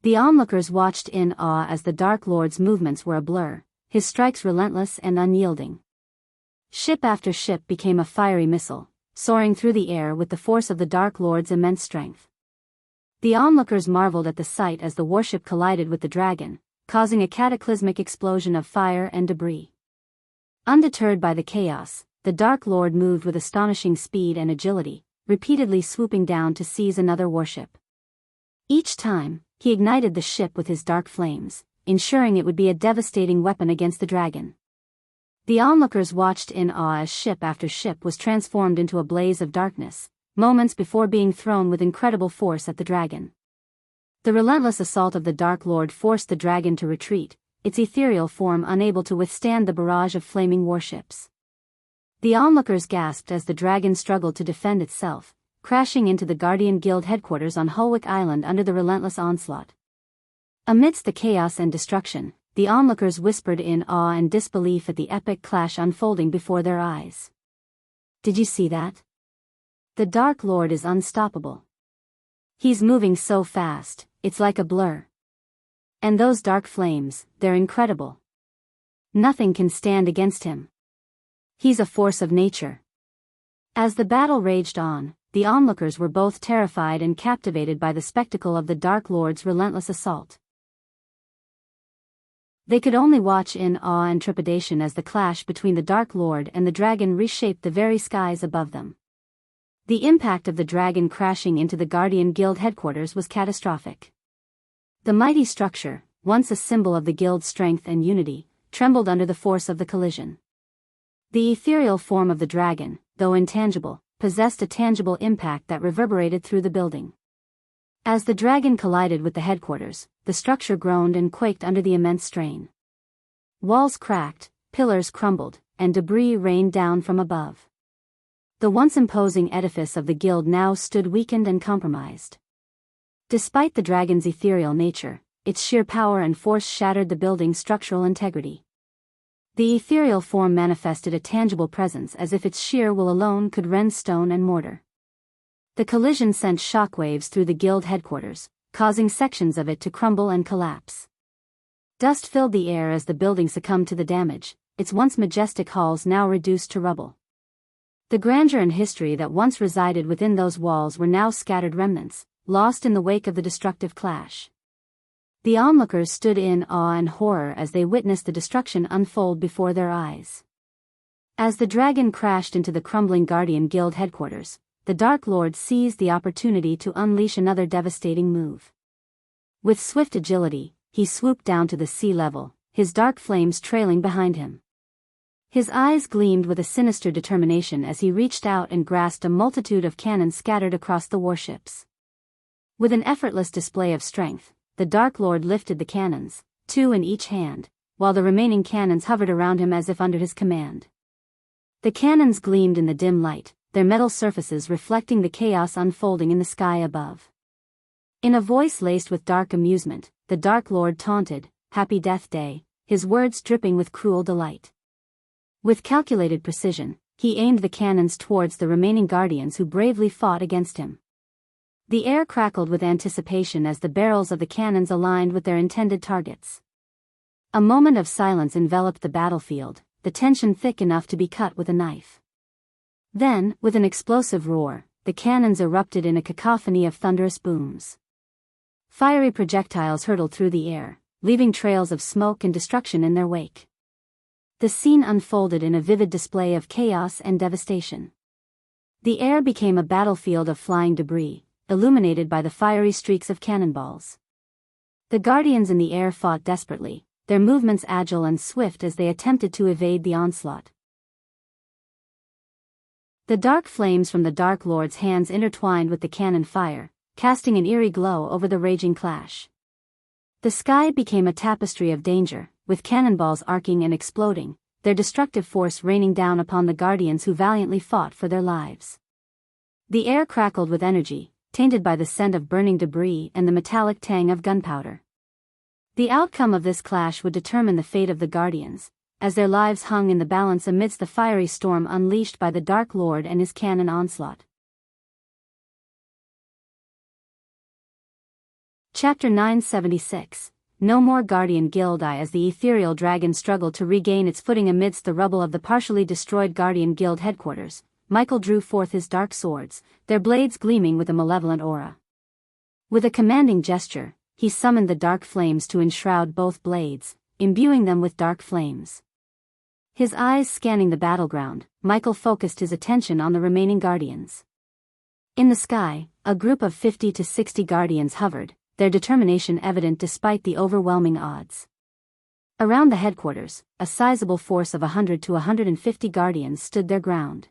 The onlookers watched in awe as the Dark Lord's movements were a blur, his strikes relentless and unyielding. Ship after ship became a fiery missile, soaring through the air with the force of the Dark Lord's immense strength. The onlookers marveled at the sight as the warship collided with the dragon, causing a cataclysmic explosion of fire and debris. Undeterred by the chaos, the Dark Lord moved with astonishing speed and agility, repeatedly swooping down to seize another warship. Each time, he ignited the ship with his dark flames, ensuring it would be a devastating weapon against the dragon. The onlookers watched in awe as ship after ship was transformed into a blaze of darkness, moments before being thrown with incredible force at the dragon. The relentless assault of the Dark Lord forced the dragon to retreat, its ethereal form unable to withstand the barrage of flaming warships. The onlookers gasped as the dragon struggled to defend itself, crashing into the Guardian Guild headquarters on Holwick Island under the relentless onslaught. Amidst the chaos and destruction, the onlookers whispered in awe and disbelief at the epic clash unfolding before their eyes. "Did you see that? The Dark Lord is unstoppable. He's moving so fast, it's like a blur. And those dark flames, they're incredible. Nothing can stand against him. He's a force of nature." As the battle raged on, the onlookers were both terrified and captivated by the spectacle of the Dark Lord's relentless assault. They could only watch in awe and trepidation as the clash between the Dark Lord and the dragon reshaped the very skies above them. The impact of the dragon crashing into the Guardian Guild headquarters was catastrophic. The mighty structure, once a symbol of the guild's strength and unity, trembled under the force of the collision. The ethereal form of the dragon, though intangible, possessed a tangible impact that reverberated through the building. As the dragon collided with the headquarters, the structure groaned and quaked under the immense strain. Walls cracked, pillars crumbled, and debris rained down from above. The once imposing edifice of the guild now stood weakened and compromised. Despite the dragon's ethereal nature, its sheer power and force shattered the building's structural integrity. The ethereal form manifested a tangible presence as if its sheer will alone could rend stone and mortar. The collision sent shockwaves through the guild headquarters, causing sections of it to crumble and collapse. Dust filled the air as the building succumbed to the damage, its once majestic halls now reduced to rubble. The grandeur and history that once resided within those walls were now scattered remnants, lost in the wake of the destructive clash. The onlookers stood in awe and horror as they witnessed the destruction unfold before their eyes. As the dragon crashed into the crumbling Guardian Guild headquarters, the Dark Lord seized the opportunity to unleash another devastating move. With swift agility, he swooped down to the sea level, his dark flames trailing behind him. His eyes gleamed with a sinister determination as he reached out and grasped a multitude of cannons scattered across the warships. With an effortless display of strength, the Dark Lord lifted the cannons, 2 in each hand, while the remaining cannons hovered around him as if under his command. The cannons gleamed in the dim light, their metal surfaces reflecting the chaos unfolding in the sky above. In a voice laced with dark amusement, the Dark Lord taunted, "Happy Death Day," his words dripping with cruel delight. With calculated precision, he aimed the cannons towards the remaining guardians who bravely fought against him. The air crackled with anticipation as the barrels of the cannons aligned with their intended targets. A moment of silence enveloped the battlefield, the tension thick enough to be cut with a knife. Then, with an explosive roar, the cannons erupted in a cacophony of thunderous booms. Fiery projectiles hurtled through the air, leaving trails of smoke and destruction in their wake. The scene unfolded in a vivid display of chaos and devastation. The air became a battlefield of flying debris, illuminated by the fiery streaks of cannonballs. The guardians in the air fought desperately, their movements agile and swift as they attempted to evade the onslaught. The dark flames from the Dark Lord's hands intertwined with the cannon fire, casting an eerie glow over the raging clash. The sky became a tapestry of danger, with cannonballs arcing and exploding, their destructive force raining down upon the guardians who valiantly fought for their lives. The air crackled with energy, tainted by the scent of burning debris and the metallic tang of gunpowder. The outcome of this clash would determine the fate of the guardians, as their lives hung in the balance amidst the fiery storm unleashed by the Dark Lord and his cannon onslaught. Chapter 976. No more Guardian Guild. As the ethereal dragon struggled to regain its footing amidst the rubble of the partially destroyed Guardian Guild headquarters, Michael drew forth his dark swords, their blades gleaming with a malevolent aura. With a commanding gesture, he summoned the dark flames to enshroud both blades, imbuing them with dark flames. His eyes scanning the battleground, Michael focused his attention on the remaining guardians. In the sky, a group of 50 to 60 guardians hovered, their determination evident despite the overwhelming odds. Around the headquarters, a sizable force of 100 to 150 guardians stood their ground.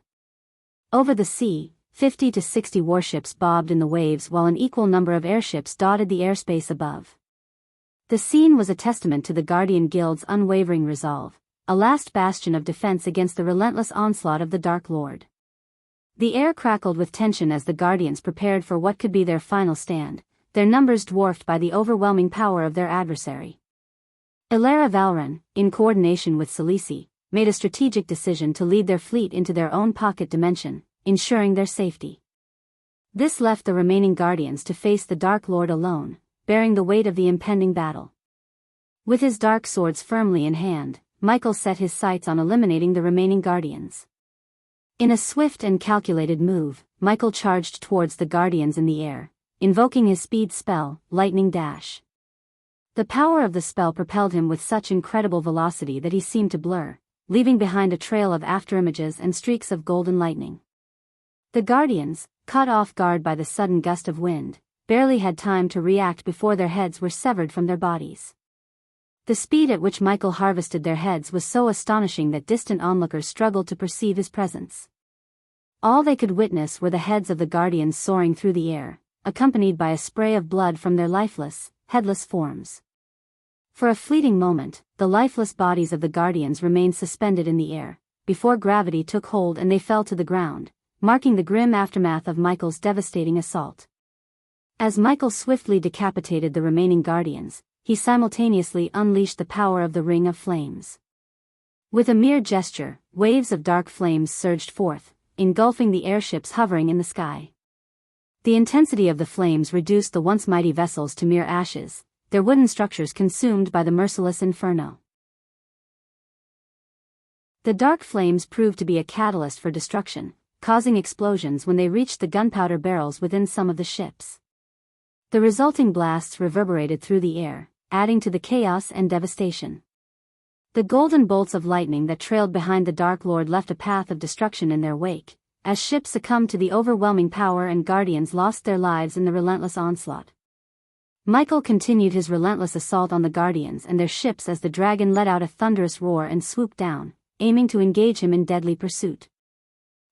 Over the sea, 50 to 60 warships bobbed in the waves while an equal number of airships dotted the airspace above. The scene was a testament to the Guardian Guild's unwavering resolve, a last bastion of defense against the relentless onslaught of the Dark Lord. The air crackled with tension as the Guardians prepared for what could be their final stand, their numbers dwarfed by the overwhelming power of their adversary. Ilara Valren, in coordination with Selisi, made a strategic decision to lead their fleet into their own pocket dimension, ensuring their safety. This left the remaining Guardians to face the Dark Lord alone, bearing the weight of the impending battle. With his dark swords firmly in hand, Michael set his sights on eliminating the remaining Guardians. In a swift and calculated move, Michael charged towards the Guardians in the air, invoking his speed spell, Lightning Dash. The power of the spell propelled him with such incredible velocity that he seemed to blur, leaving behind a trail of afterimages and streaks of golden lightning. The Guardians, caught off guard by the sudden gust of wind, barely had time to react before their heads were severed from their bodies. The speed at which Michael harvested their heads was so astonishing that distant onlookers struggled to perceive his presence. All they could witness were the heads of the Guardians soaring through the air, accompanied by a spray of blood from their lifeless, headless forms. For a fleeting moment, the lifeless bodies of the Guardians remained suspended in the air, before gravity took hold and they fell to the ground, marking the grim aftermath of Michael's devastating assault. As Michael swiftly decapitated the remaining Guardians, he simultaneously unleashed the power of the Ring of Flames. With a mere gesture, waves of dark flames surged forth, engulfing the airships hovering in the sky. The intensity of the flames reduced the once mighty vessels to mere ashes, their wooden structures consumed by the merciless inferno. The dark flames proved to be a catalyst for destruction, causing explosions when they reached the gunpowder barrels within some of the ships. The resulting blasts reverberated through the air, adding to the chaos and devastation. The golden bolts of lightning that trailed behind the Dark Lord left a path of destruction in their wake, as ships succumbed to the overwhelming power and Guardians lost their lives in the relentless onslaught. Michael continued his relentless assault on the Guardians and their ships as the dragon let out a thunderous roar and swooped down, aiming to engage him in deadly pursuit.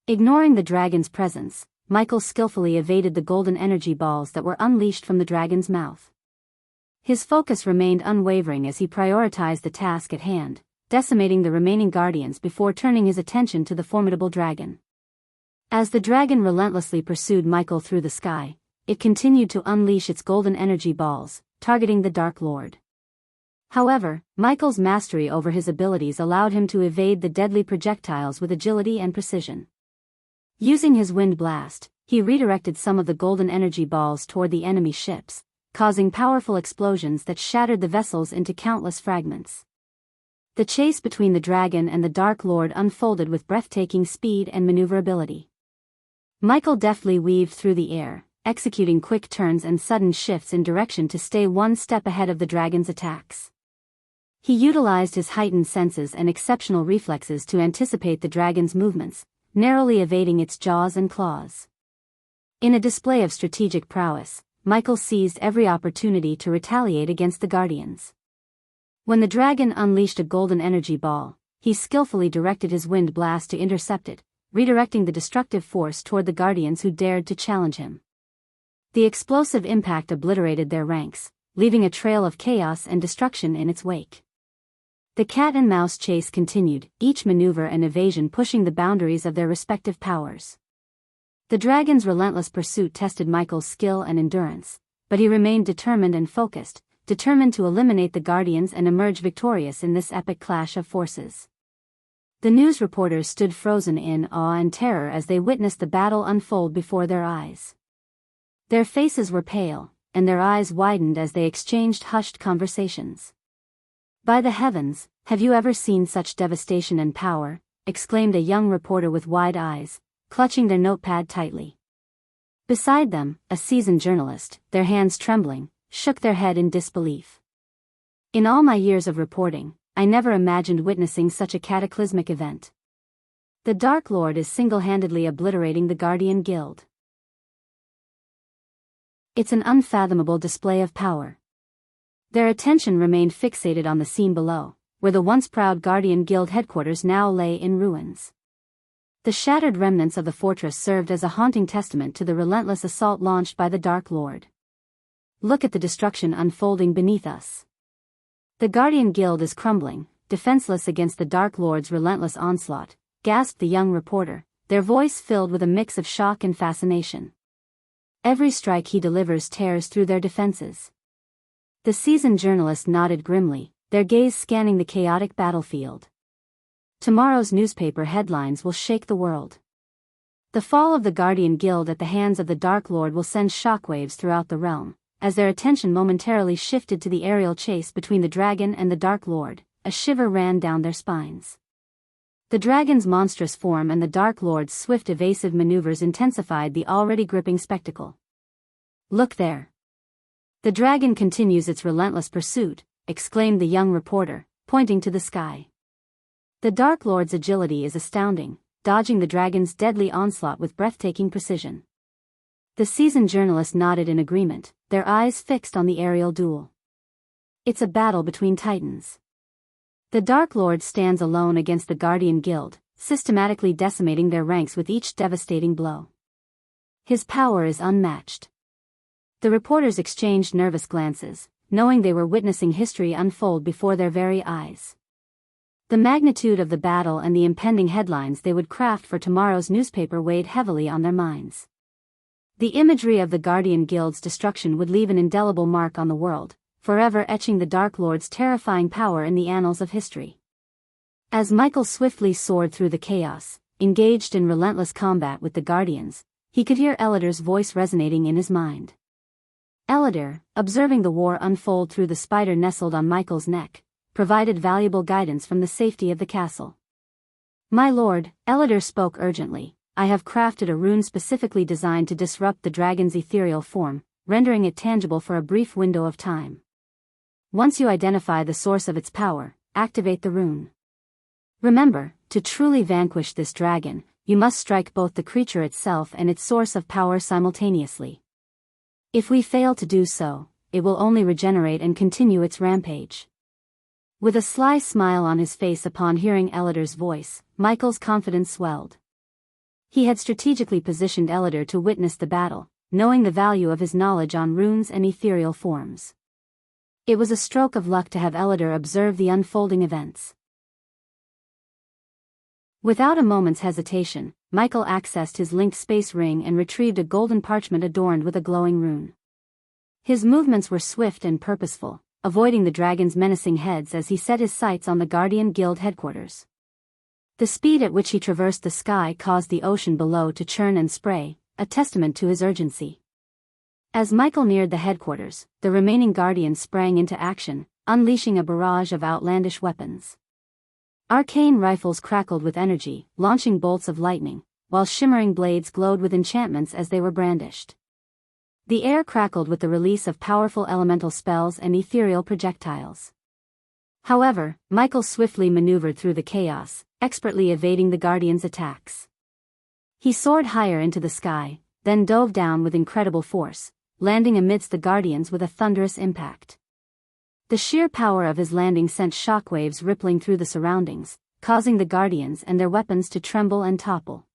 Ignoring the dragon's presence, Michael skillfully evaded the golden energy balls that were unleashed from the dragon's mouth. His focus remained unwavering as he prioritized the task at hand, decimating the remaining Guardians before turning his attention to the formidable dragon. As the dragon relentlessly pursued Michael through the sky, it continued to unleash its golden energy balls, targeting the Dark Lord. However, Michael's mastery over his abilities allowed him to evade the deadly projectiles with agility and precision. Using his wind blast, he redirected some of the golden energy balls toward the enemy ships, causing powerful explosions that shattered the vessels into countless fragments. The chase between the dragon and the Dark Lord unfolded with breathtaking speed and maneuverability. Michael deftly weaved through the air, executing quick turns and sudden shifts in direction to stay one step ahead of the dragon's attacks. He utilized his heightened senses and exceptional reflexes to anticipate the dragon's movements, narrowly evading its jaws and claws. In a display of strategic prowess, Michael seized every opportunity to retaliate against the Guardians. When the dragon unleashed a golden energy ball, he skillfully directed his wind blast to intercept it, redirecting the destructive force toward the Guardians who dared to challenge him. The explosive impact obliterated their ranks, leaving a trail of chaos and destruction in its wake. The cat-and-mouse chase continued, each maneuver and evasion pushing the boundaries of their respective powers. The dragon's relentless pursuit tested Michael's skill and endurance, but he remained determined and focused, determined to eliminate the Guardians and emerge victorious in this epic clash of forces. The news reporters stood frozen in awe and terror as they witnessed the battle unfold before their eyes. Their faces were pale, and their eyes widened as they exchanged hushed conversations. "By the heavens, have you ever seen such devastation and power?" exclaimed a young reporter with wide eyes, clutching their notepad tightly. Beside them, a seasoned journalist, their hands trembling, shook their head in disbelief. "In all my years of reporting, I never imagined witnessing such a cataclysmic event. The Dark Lord is single-handedly obliterating the Guardian Guild. It's an unfathomable display of power. Their attention remained fixated on the scene below, where the once proud Guardian Guild headquarters now lay in ruins. The shattered remnants of the fortress served as a haunting testament to the relentless assault launched by the Dark Lord. Look at the destruction unfolding beneath us. The Guardian Guild is crumbling, defenseless against the Dark Lord's relentless onslaught, gasped the young reporter, their voice filled with a mix of shock and fascination. Every strike he delivers tears through their defenses. The seasoned journalist nodded grimly, their gaze scanning the chaotic battlefield. Tomorrow's newspaper headlines will shake the world. The fall of the Guardian Guild at the hands of the Dark Lord will send shockwaves throughout the realm. As their attention momentarily shifted to the aerial chase between the dragon and the Dark Lord, a shiver ran down their spines. The dragon's monstrous form and the Dark Lord's swift evasive maneuvers intensified the already gripping spectacle. Look there. The dragon continues its relentless pursuit, exclaimed the young reporter, pointing to the sky. The Dark Lord's agility is astounding, dodging the dragon's deadly onslaught with breathtaking precision. The seasoned journalist nodded in agreement, their eyes fixed on the aerial duel. It's a battle between titans. The Dark Lord stands alone against the Guardian Guild, systematically decimating their ranks with each devastating blow. His power is unmatched. The reporters exchanged nervous glances, knowing they were witnessing history unfold before their very eyes. The magnitude of the battle and the impending headlines they would craft for tomorrow's newspaper weighed heavily on their minds. The imagery of the Guardian Guild's destruction would leave an indelible mark on the world, forever etching the Dark Lord's terrifying power in the annals of history. As Michael swiftly soared through the chaos, engaged in relentless combat with the Guardians, he could hear Ellider's voice resonating in his mind. Ellider, observing the war unfold through the spider nestled on Michael's neck, provided valuable guidance from the safety of the castle. My lord, Ellider spoke urgently, I have crafted a rune specifically designed to disrupt the dragon's ethereal form, rendering it tangible for a brief window of time. Once you identify the source of its power, activate the rune. Remember, to truly vanquish this dragon, you must strike both the creature itself and its source of power simultaneously. If we fail to do so, it will only regenerate and continue its rampage. With a sly smile on his face upon hearing Ellider's voice, Michael's confidence swelled. He had strategically positioned Ellider to witness the battle, knowing the value of his knowledge on runes and ethereal forms. It was a stroke of luck to have Ellider observe the unfolding events. Without a moment's hesitation, Michael accessed his linked space ring and retrieved a golden parchment adorned with a glowing rune. His movements were swift and purposeful, avoiding the dragon's menacing heads as he set his sights on the Guardian Guild headquarters. The speed at which he traversed the sky caused the ocean below to churn and spray, a testament to his urgency. As Michael neared the headquarters, the remaining Guardians sprang into action, unleashing a barrage of outlandish weapons. Arcane rifles crackled with energy, launching bolts of lightning, while shimmering blades glowed with enchantments as they were brandished. The air crackled with the release of powerful elemental spells and ethereal projectiles. However, Michael swiftly maneuvered through the chaos, expertly evading the Guardians' attacks. He soared higher into the sky, then dove down with incredible force, landing amidst the Guardians with a thunderous impact. The sheer power of his landing sent shockwaves rippling through the surroundings, causing the Guardians and their weapons to tremble and topple.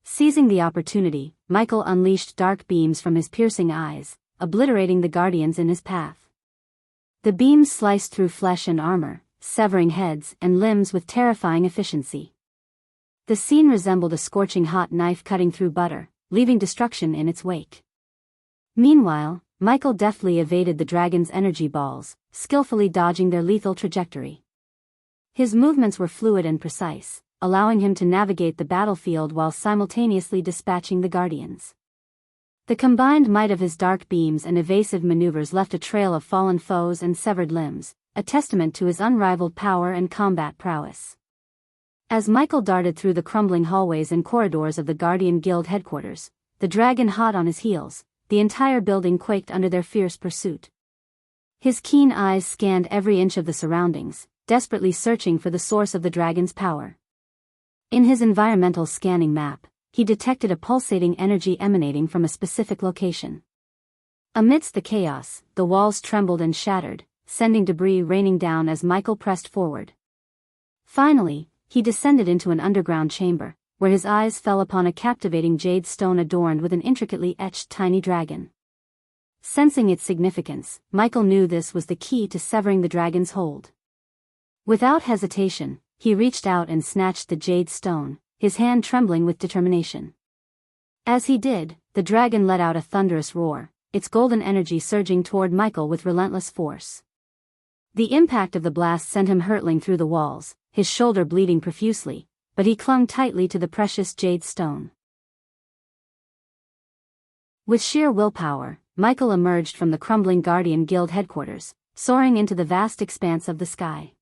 Seizing the opportunity, Michael unleashed dark beams from his piercing eyes, obliterating the Guardians in his path. The beams sliced through flesh and armor, severing heads and limbs with terrifying efficiency. The scene resembled a scorching hot knife cutting through butter, leaving destruction in its wake. Meanwhile, Michael deftly evaded the dragon's energy balls, skillfully dodging their lethal trajectory. His movements were fluid and precise, allowing him to navigate the battlefield while simultaneously dispatching the Guardians. The combined might of his dark beams and evasive maneuvers left a trail of fallen foes and severed limbs, a testament to his unrivaled power and combat prowess. As Michael darted through the crumbling hallways and corridors of the Guardian Guild headquarters, the dragon hot on his heels, the entire building quaked under their fierce pursuit. His keen eyes scanned every inch of the surroundings, desperately searching for the source of the dragon's power. In his environmental scanning map, he detected a pulsating energy emanating from a specific location. Amidst the chaos, the walls trembled and shattered, sending debris raining down as Michael pressed forward. Finally, he descended into an underground chamber, where his eyes fell upon a captivating jade stone adorned with an intricately etched tiny dragon. Sensing its significance, Michael knew this was the key to severing the dragon's hold. Without hesitation, he reached out and snatched the jade stone, his hand trembling with determination. As he did, the dragon let out a thunderous roar, its golden energy surging toward Michael with relentless force. The impact of the blast sent him hurtling through the walls, his shoulder bleeding profusely, but he clung tightly to the precious jade stone. With sheer willpower, Michael emerged from the crumbling Guardian Guild headquarters, soaring into the vast expanse of the sky.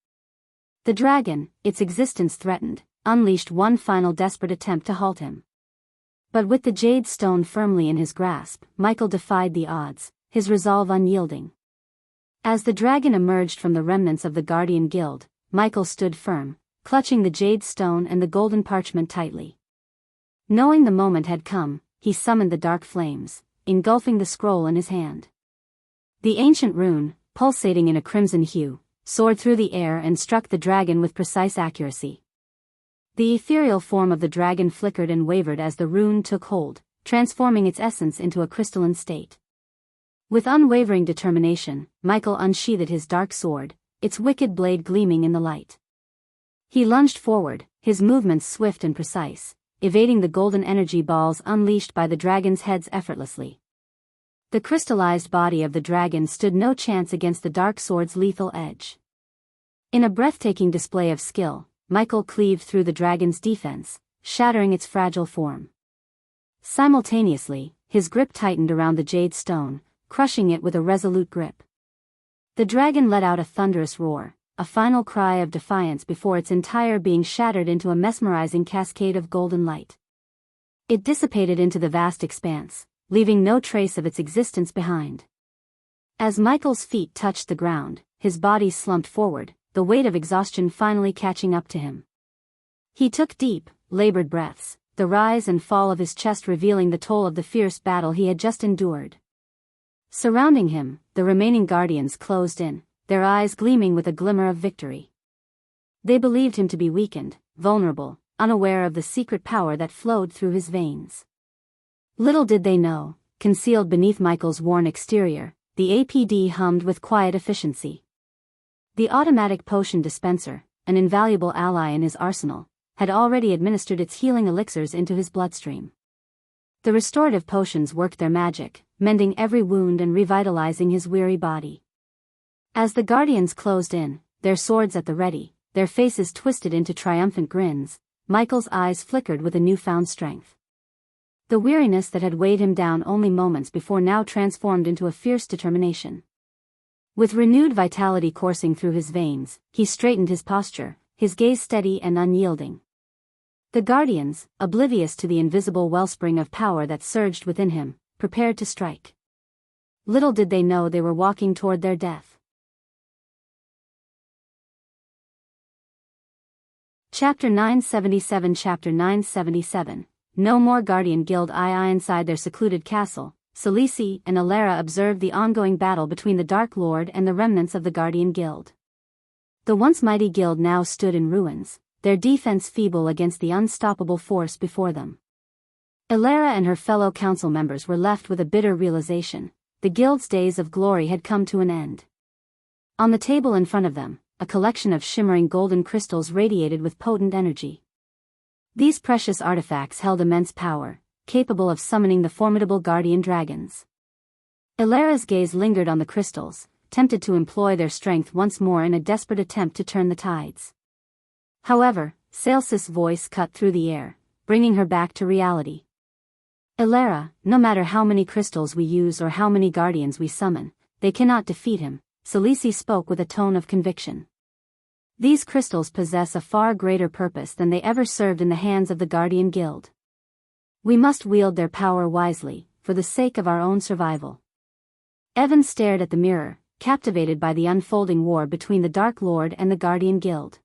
The dragon, its existence threatened, unleashed one final desperate attempt to halt him. But with the jade stone firmly in his grasp, Michael defied the odds, his resolve unyielding. As the dragon emerged from the remnants of the Guardian Guild, Michael stood firm, clutching the jade stone and the golden parchment tightly. Knowing the moment had come, he summoned the dark flames, engulfing the scroll in his hand. The ancient rune, pulsating in a crimson hue, soared through the air and struck the dragon with precise accuracy. The ethereal form of the dragon flickered and wavered as the rune took hold, transforming its essence into a crystalline state. With unwavering determination, Michael unsheathed his dark sword, its wicked blade gleaming in the light. He lunged forward, his movements swift and precise, evading the golden energy balls unleashed by the dragon's heads effortlessly. The crystallized body of the dragon stood no chance against the dark sword's lethal edge. In a breathtaking display of skill, Michael cleaved through the dragon's defense, shattering its fragile form. Simultaneously, his grip tightened around the jade stone, crushing it with a resolute grip. The dragon let out a thunderous roar, a final cry of defiance before its entire being shattered into a mesmerizing cascade of golden light. It dissipated into the vast expanse, leaving no trace of its existence behind. As Michael's feet touched the ground, his body slumped forward, the weight of exhaustion finally catching up to him. He took deep, labored breaths, the rise and fall of his chest revealing the toll of the fierce battle he had just endured. Surrounding him, the remaining guardians closed in, their eyes gleaming with a glimmer of victory. They believed him to be weakened, vulnerable, unaware of the secret power that flowed through his veins. Little did they know, concealed beneath Michael's worn exterior, the APD hummed with quiet efficiency. The automatic potion dispenser, an invaluable ally in his arsenal, had already administered its healing elixirs into his bloodstream. The restorative potions worked their magic, mending every wound and revitalizing his weary body. As the guardians closed in, their swords at the ready, their faces twisted into triumphant grins, Michael's eyes flickered with a newfound strength. The weariness that had weighed him down only moments before now transformed into a fierce determination. With renewed vitality coursing through his veins, he straightened his posture, his gaze steady and unyielding. The guardians, oblivious to the invisible wellspring of power that surged within him, prepared to strike. Little did they know they were walking toward their death. Chapter 977 Chapter 977 No more Guardian Guild II. Inside their secluded castle, Celici and Alara observed the ongoing battle between the Dark Lord and the remnants of the Guardian Guild. The once mighty guild now stood in ruins, their defense feeble against the unstoppable force before them. Alara and her fellow council members were left with a bitter realization: the guild's days of glory had come to an end. On the table in front of them, a collection of shimmering golden crystals radiated with potent energy. These precious artifacts held immense power, capable of summoning the formidable guardian dragons. Alara's gaze lingered on the crystals, tempted to employ their strength once more in a desperate attempt to turn the tides. However, Celsis' voice cut through the air, bringing her back to reality. Alara, no matter how many crystals we use or how many guardians we summon, they cannot defeat him, Celici spoke with a tone of conviction. These crystals possess a far greater purpose than they ever served in the hands of the Guardian Guild. We must wield their power wisely, for the sake of our own survival. Evan stared at the mirror, captivated by the unfolding war between the Dark Lord and the Guardian Guild.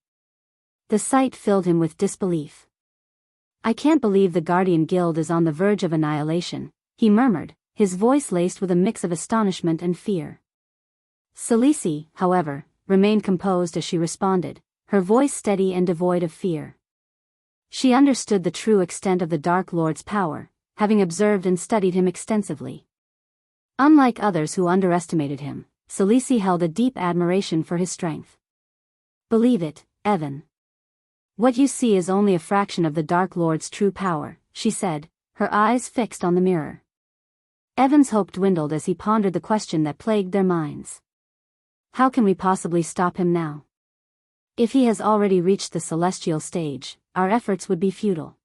The sight filled him with disbelief. "I can't believe the Guardian Guild is on the verge of annihilation," he murmured, his voice laced with a mix of astonishment and fear. Selisi, however, remained composed as she responded, her voice steady and devoid of fear. She understood the true extent of the Dark Lord's power, having observed and studied him extensively. Unlike others who underestimated him, Selisi held a deep admiration for his strength. "Believe it, Evan. What you see is only a fraction of the Dark Lord's true power," she said, her eyes fixed on the mirror. Evan's hope dwindled as he pondered the question that plagued their minds. How can we possibly stop him now? If he has already reached the celestial stage, our efforts would be futile.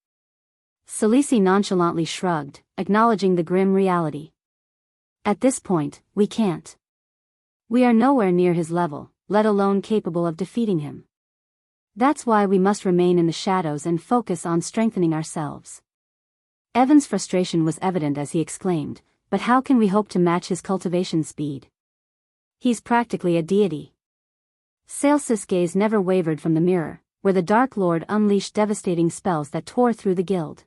Selisi nonchalantly shrugged, acknowledging the grim reality. "At this point, we can't. We are nowhere near his level, let alone capable of defeating him. That's why we must remain in the shadows and focus on strengthening ourselves." Evan's frustration was evident as he exclaimed, "But how can we hope to match his cultivation speed? He's practically a deity." Celsi's gaze never wavered from the mirror, where the Dark Lord unleashed devastating spells that tore through the guild.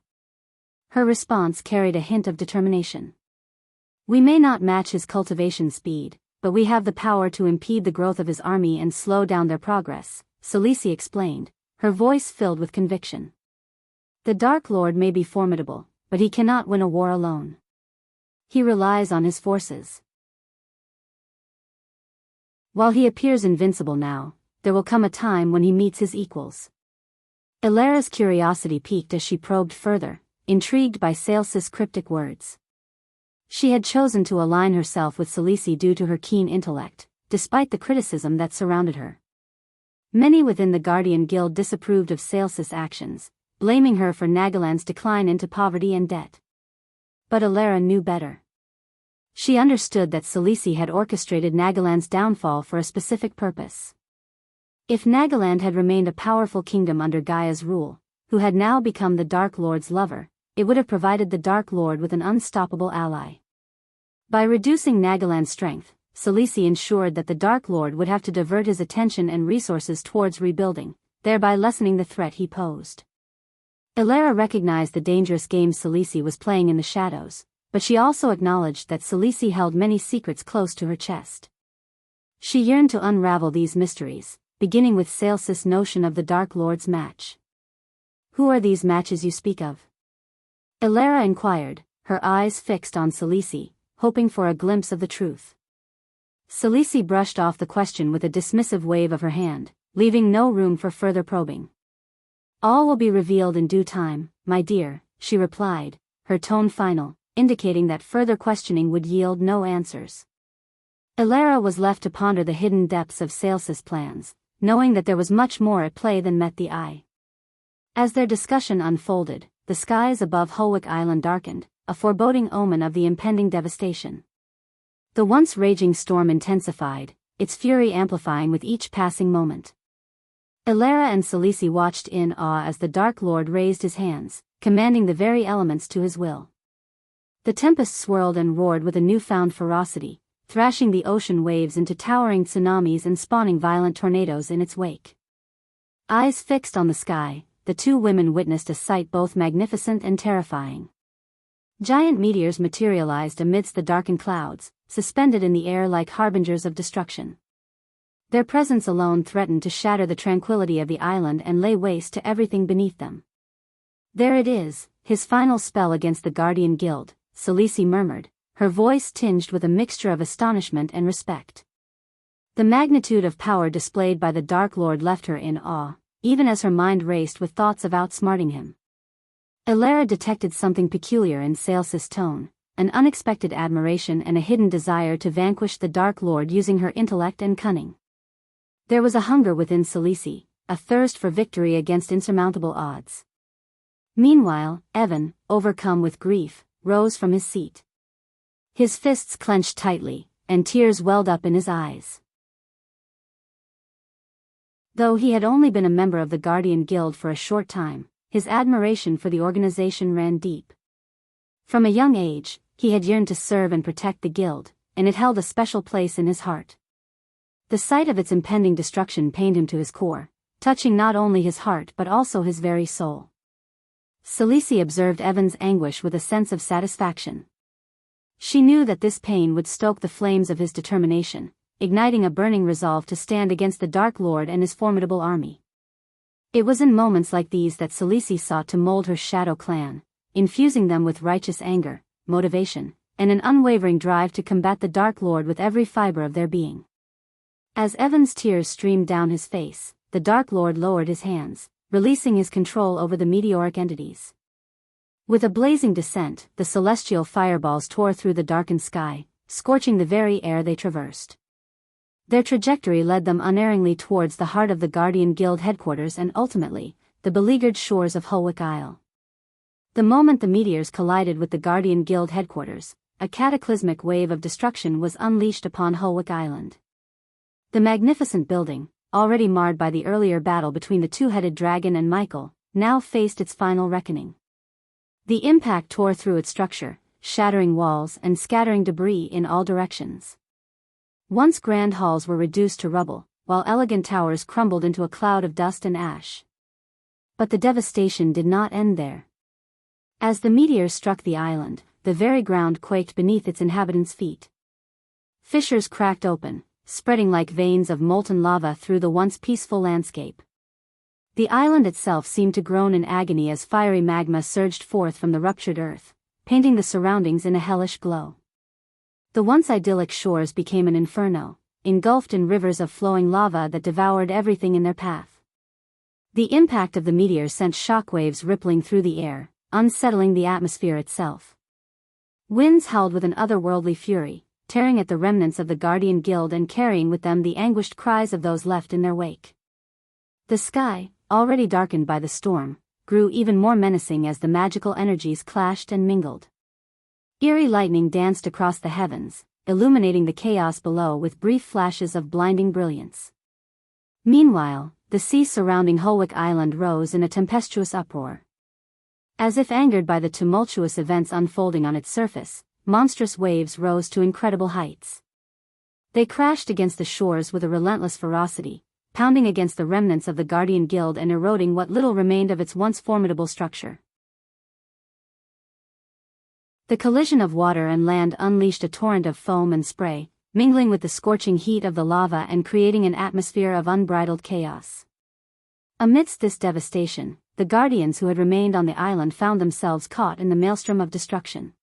Her response carried a hint of determination. "We may not match his cultivation speed, but we have the power to impede the growth of his army and slow down their progress," Selisi explained, her voice filled with conviction. "The Dark Lord may be formidable, but he cannot win a war alone. He relies on his forces. While he appears invincible now, there will come a time when he meets his equals." Elara's curiosity piqued as she probed further, intrigued by Celsi's cryptic words. She had chosen to align herself with Selisi due to her keen intellect, despite the criticism that surrounded her. Many within the Guardian Guild disapproved of Celsi's actions, blaming her for Nagaland's decline into poverty and debt. But Elara knew better. She understood that Selisi had orchestrated Nagaland's downfall for a specific purpose. If Nagaland had remained a powerful kingdom under Gaia's rule, who had now become the Dark Lord's lover, it would have provided the Dark Lord with an unstoppable ally. By reducing Nagaland's strength, Selisi ensured that the Dark Lord would have to divert his attention and resources towards rebuilding, thereby lessening the threat he posed. Elara recognized the dangerous game Selisi was playing in the shadows, but she also acknowledged that Selisi held many secrets close to her chest. She yearned to unravel these mysteries, beginning with Celsi's notion of the Dark Lord's match. "Who are these matches you speak of?" Elara inquired, her eyes fixed on Selisi, hoping for a glimpse of the truth. Selisi brushed off the question with a dismissive wave of her hand, leaving no room for further probing. "All will be revealed in due time, my dear," she replied, her tone final, indicating that further questioning would yield no answers. Elara was left to ponder the hidden depths of Celsi's plans, knowing that there was much more at play than met the eye. As their discussion unfolded, the skies above Holwick Island darkened, a foreboding omen of the impending devastation. The once raging storm intensified, its fury amplifying with each passing moment. Elara and Selisi watched in awe as the Dark Lord raised his hands, commanding the very elements to his will. The tempest swirled and roared with a newfound ferocity, thrashing the ocean waves into towering tsunamis and spawning violent tornadoes in its wake. Eyes fixed on the sky, the two women witnessed a sight both magnificent and terrifying. Giant meteors materialized amidst the darkened clouds, suspended in the air like harbingers of destruction. Their presence alone threatened to shatter the tranquility of the island and lay waste to everything beneath them. "There it is, his final spell against the Guardian Guild," Selisi murmured, her voice tinged with a mixture of astonishment and respect. The magnitude of power displayed by the Dark Lord left her in awe, even as her mind raced with thoughts of outsmarting him. Elara detected something peculiar in Celsi's tone, an unexpected admiration and a hidden desire to vanquish the Dark Lord using her intellect and cunning. There was a hunger within Selisi, a thirst for victory against insurmountable odds. Meanwhile, Evan, overcome with grief, rose from his seat. His fists clenched tightly, and tears welled up in his eyes. Though he had only been a member of the Guardian Guild for a short time, his admiration for the organization ran deep. From a young age, he had yearned to serve and protect the guild, and it held a special place in his heart. The sight of its impending destruction pained him to his core, touching not only his heart but also his very soul. Celice observed Evan's anguish with a sense of satisfaction. She knew that this pain would stoke the flames of his determination, igniting a burning resolve to stand against the Dark Lord and his formidable army. It was in moments like these that Celice sought to mold her Shadow Clan, infusing them with righteous anger, motivation, and an unwavering drive to combat the Dark Lord with every fiber of their being. As Evan's tears streamed down his face, the Dark Lord lowered his hands, releasing his control over the meteoric entities. With a blazing descent, the celestial fireballs tore through the darkened sky, scorching the very air they traversed. Their trajectory led them unerringly towards the heart of the Guardian Guild headquarters and ultimately, the beleaguered shores of Holwick Isle. The moment the meteors collided with the Guardian Guild headquarters, a cataclysmic wave of destruction was unleashed upon Holwick Island. The magnificent building, already marred by the earlier battle between the two-headed dragon and Michael, now faced its final reckoning. The impact tore through its structure, shattering walls and scattering debris in all directions. Once grand halls were reduced to rubble, while elegant towers crumbled into a cloud of dust and ash. But the devastation did not end there. As the meteors struck the island, the very ground quaked beneath its inhabitants' feet. Fissures cracked open, spreading like veins of molten lava through the once peaceful landscape. The island itself seemed to groan in agony as fiery magma surged forth from the ruptured earth, painting the surroundings in a hellish glow. The once idyllic shores became an inferno, engulfed in rivers of flowing lava that devoured everything in their path. The impact of the meteor sent shockwaves rippling through the air, unsettling the atmosphere itself. Winds howled with an otherworldly fury, tearing at the remnants of the Guardian Guild and carrying with them the anguished cries of those left in their wake. The sky, already darkened by the storm, grew even more menacing as the magical energies clashed and mingled. Eerie lightning danced across the heavens, illuminating the chaos below with brief flashes of blinding brilliance. Meanwhile, the sea surrounding Holwick Island rose in a tempestuous uproar. As if angered by the tumultuous events unfolding on its surface, monstrous waves rose to incredible heights. They crashed against the shores with a relentless ferocity, pounding against the remnants of the Guardian Guild and eroding what little remained of its once formidable structure. The collision of water and land unleashed a torrent of foam and spray, mingling with the scorching heat of the lava and creating an atmosphere of unbridled chaos. Amidst this devastation, the Guardians who had remained on the island found themselves caught in the maelstrom of destruction.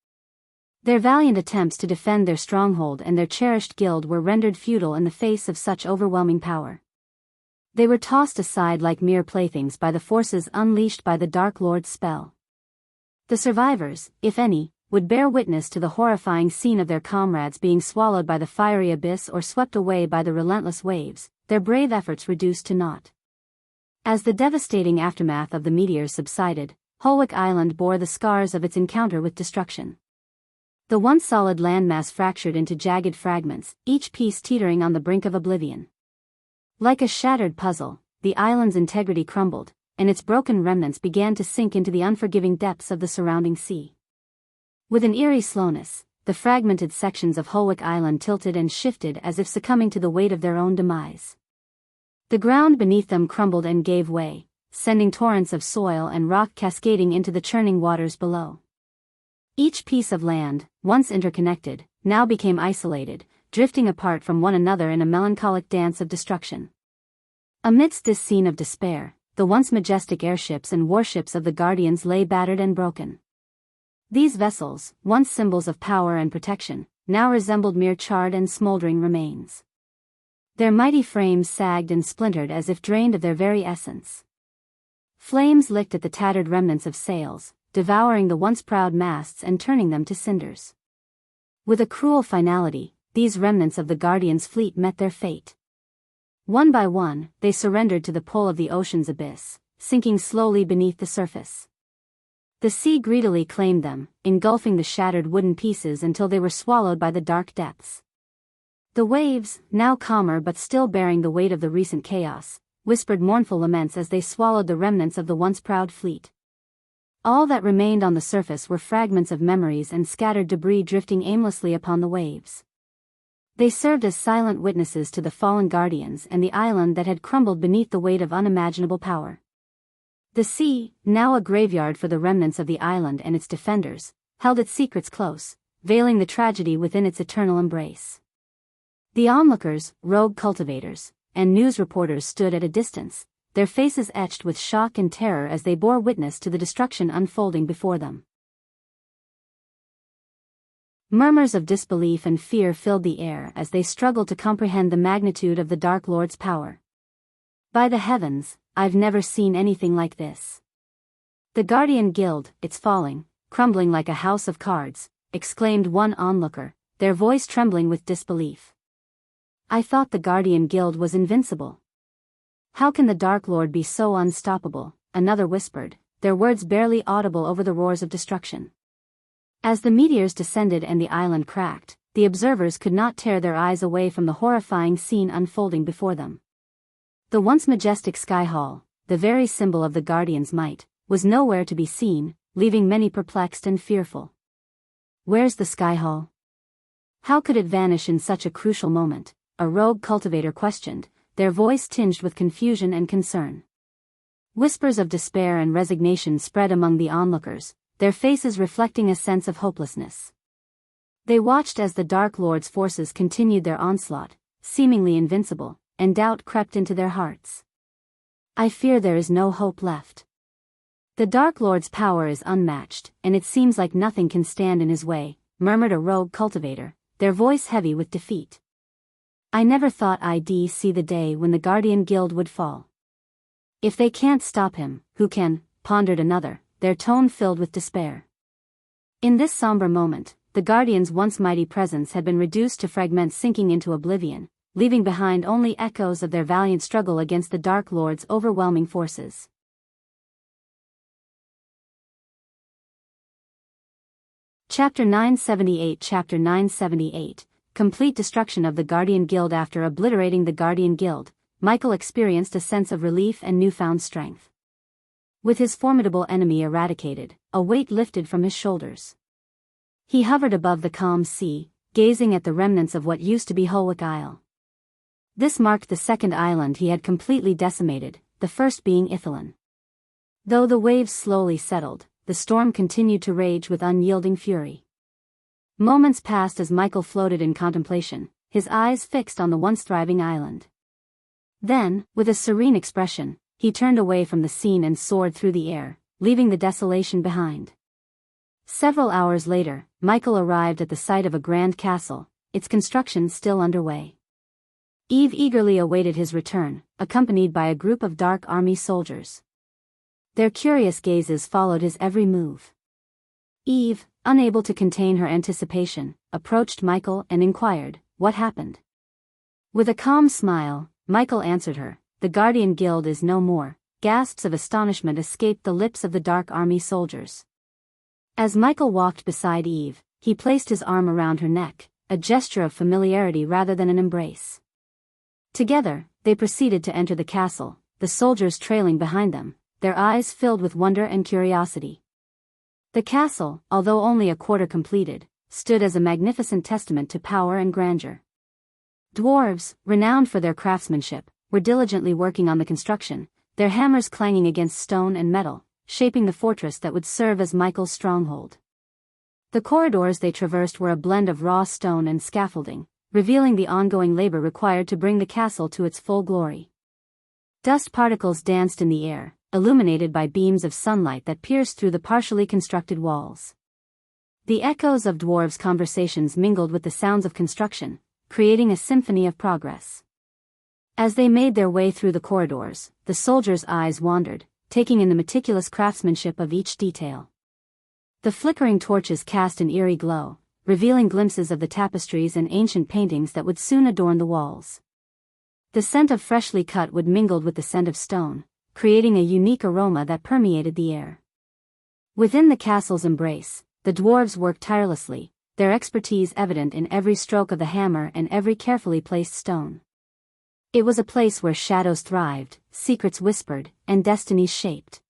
Their valiant attempts to defend their stronghold and their cherished guild were rendered futile in the face of such overwhelming power. They were tossed aside like mere playthings by the forces unleashed by the Dark Lord's spell. The survivors, if any, would bear witness to the horrifying scene of their comrades being swallowed by the fiery abyss or swept away by the relentless waves, their brave efforts reduced to naught. As the devastating aftermath of the meteors subsided, Holwick Island bore the scars of its encounter with destruction. The once solid landmass fractured into jagged fragments, each piece teetering on the brink of oblivion. Like a shattered puzzle, the island's integrity crumbled, and its broken remnants began to sink into the unforgiving depths of the surrounding sea. With an eerie slowness, the fragmented sections of Holwick Island tilted and shifted as if succumbing to the weight of their own demise. The ground beneath them crumbled and gave way, sending torrents of soil and rock cascading into the churning waters below. Each piece of land, once interconnected, now became isolated, drifting apart from one another in a melancholic dance of destruction. Amidst this scene of despair, the once majestic airships and warships of the Guardians lay battered and broken. These vessels, once symbols of power and protection, now resembled mere charred and smoldering remains. Their mighty frames sagged and splintered as if drained of their very essence. Flames licked at the tattered remnants of sails, devouring the once proud masts and turning them to cinders. With a cruel finality, these remnants of the Guardian's fleet met their fate. One by one, they surrendered to the pull of the ocean's abyss, sinking slowly beneath the surface. The sea greedily claimed them, engulfing the shattered wooden pieces until they were swallowed by the dark depths. The waves, now calmer but still bearing the weight of the recent chaos, whispered mournful laments as they swallowed the remnants of the once proud fleet. All that remained on the surface were fragments of memories and scattered debris drifting aimlessly upon the waves. They served as silent witnesses to the fallen guardians and the island that had crumbled beneath the weight of unimaginable power. The sea, now a graveyard for the remnants of the island and its defenders, held its secrets close, veiling the tragedy within its eternal embrace. The onlookers, rogue cultivators, and news reporters stood at a distance, their faces etched with shock and terror as they bore witness to the destruction unfolding before them. Murmurs of disbelief and fear filled the air as they struggled to comprehend the magnitude of the Dark Lord's power. "By the heavens, I've never seen anything like this. The Guardian Guild, it's falling, crumbling like a house of cards," exclaimed one onlooker, their voice trembling with disbelief. "I thought the Guardian Guild was invincible. How can the Dark Lord be so unstoppable?" another whispered, their words barely audible over the roars of destruction. As the meteors descended and the island cracked, the observers could not tear their eyes away from the horrifying scene unfolding before them. The once majestic Sky Hall, the very symbol of the Guardian's might, was nowhere to be seen, leaving many perplexed and fearful. "Where's the Sky Hall? How could it vanish in such a crucial moment?" a rogue cultivator questioned, their voice tinged with confusion and concern. Whispers of despair and resignation spread among the onlookers, their faces reflecting a sense of hopelessness. They watched as the Dark Lord's forces continued their onslaught, seemingly invincible, and doubt crept into their hearts. "I fear there is no hope left. The Dark Lord's power is unmatched, and it seems like nothing can stand in his way," murmured a rogue cultivator, their voice heavy with defeat. "I never thought I'd see the day when the Guardian Guild would fall. If they can't stop him, who can?" pondered another, their tone filled with despair. In this somber moment, the Guardian's once mighty presence had been reduced to fragments sinking into oblivion, leaving behind only echoes of their valiant struggle against the Dark Lord's overwhelming forces. Chapter 978 Chapter 978, Complete Destruction of the Guardian Guild. After obliterating the Guardian Guild, Michael experienced a sense of relief and newfound strength. With his formidable enemy eradicated, a weight lifted from his shoulders. He hovered above the calm sea, gazing at the remnants of what used to be Holwick Isle. This marked the second island he had completely decimated, the first being Ithelin. Though the waves slowly settled, the storm continued to rage with unyielding fury. Moments passed as Michael floated in contemplation, his eyes fixed on the once thriving island. Then, with a serene expression, he turned away from the scene and soared through the air, leaving the desolation behind. Several hours later, Michael arrived at the site of a grand castle, its construction still underway. Eve eagerly awaited his return, accompanied by a group of Dark Army soldiers. Their curious gazes followed his every move. Eve, unable to contain her anticipation, approached Michael and inquired, "What happened?" With a calm smile, Michael answered her, "The Guardian Guild is no more." Gasps of astonishment escaped the lips of the Dark Army soldiers. As Michael walked beside Eve, he placed his arm around her neck, a gesture of familiarity rather than an embrace. Together, they proceeded to enter the castle, the soldiers trailing behind them, their eyes filled with wonder and curiosity. The castle, although only a quarter completed, stood as a magnificent testament to power and grandeur. Dwarves, renowned for their craftsmanship, were diligently working on the construction, their hammers clanging against stone and metal, shaping the fortress that would serve as Michael's stronghold. The corridors they traversed were a blend of raw stone and scaffolding, revealing the ongoing labor required to bring the castle to its full glory. Dust particles danced in the air, illuminated by beams of sunlight that pierced through the partially constructed walls. The echoes of dwarves' conversations mingled with the sounds of construction, creating a symphony of progress. As they made their way through the corridors, the soldiers' eyes wandered, taking in the meticulous craftsmanship of each detail. The flickering torches cast an eerie glow, revealing glimpses of the tapestries and ancient paintings that would soon adorn the walls. The scent of freshly cut wood mingled with the scent of stone, creating a unique aroma that permeated the air. Within the castle's embrace, the dwarves worked tirelessly, their expertise evident in every stroke of the hammer and every carefully placed stone. It was a place where shadows thrived, secrets whispered, and destinies shaped.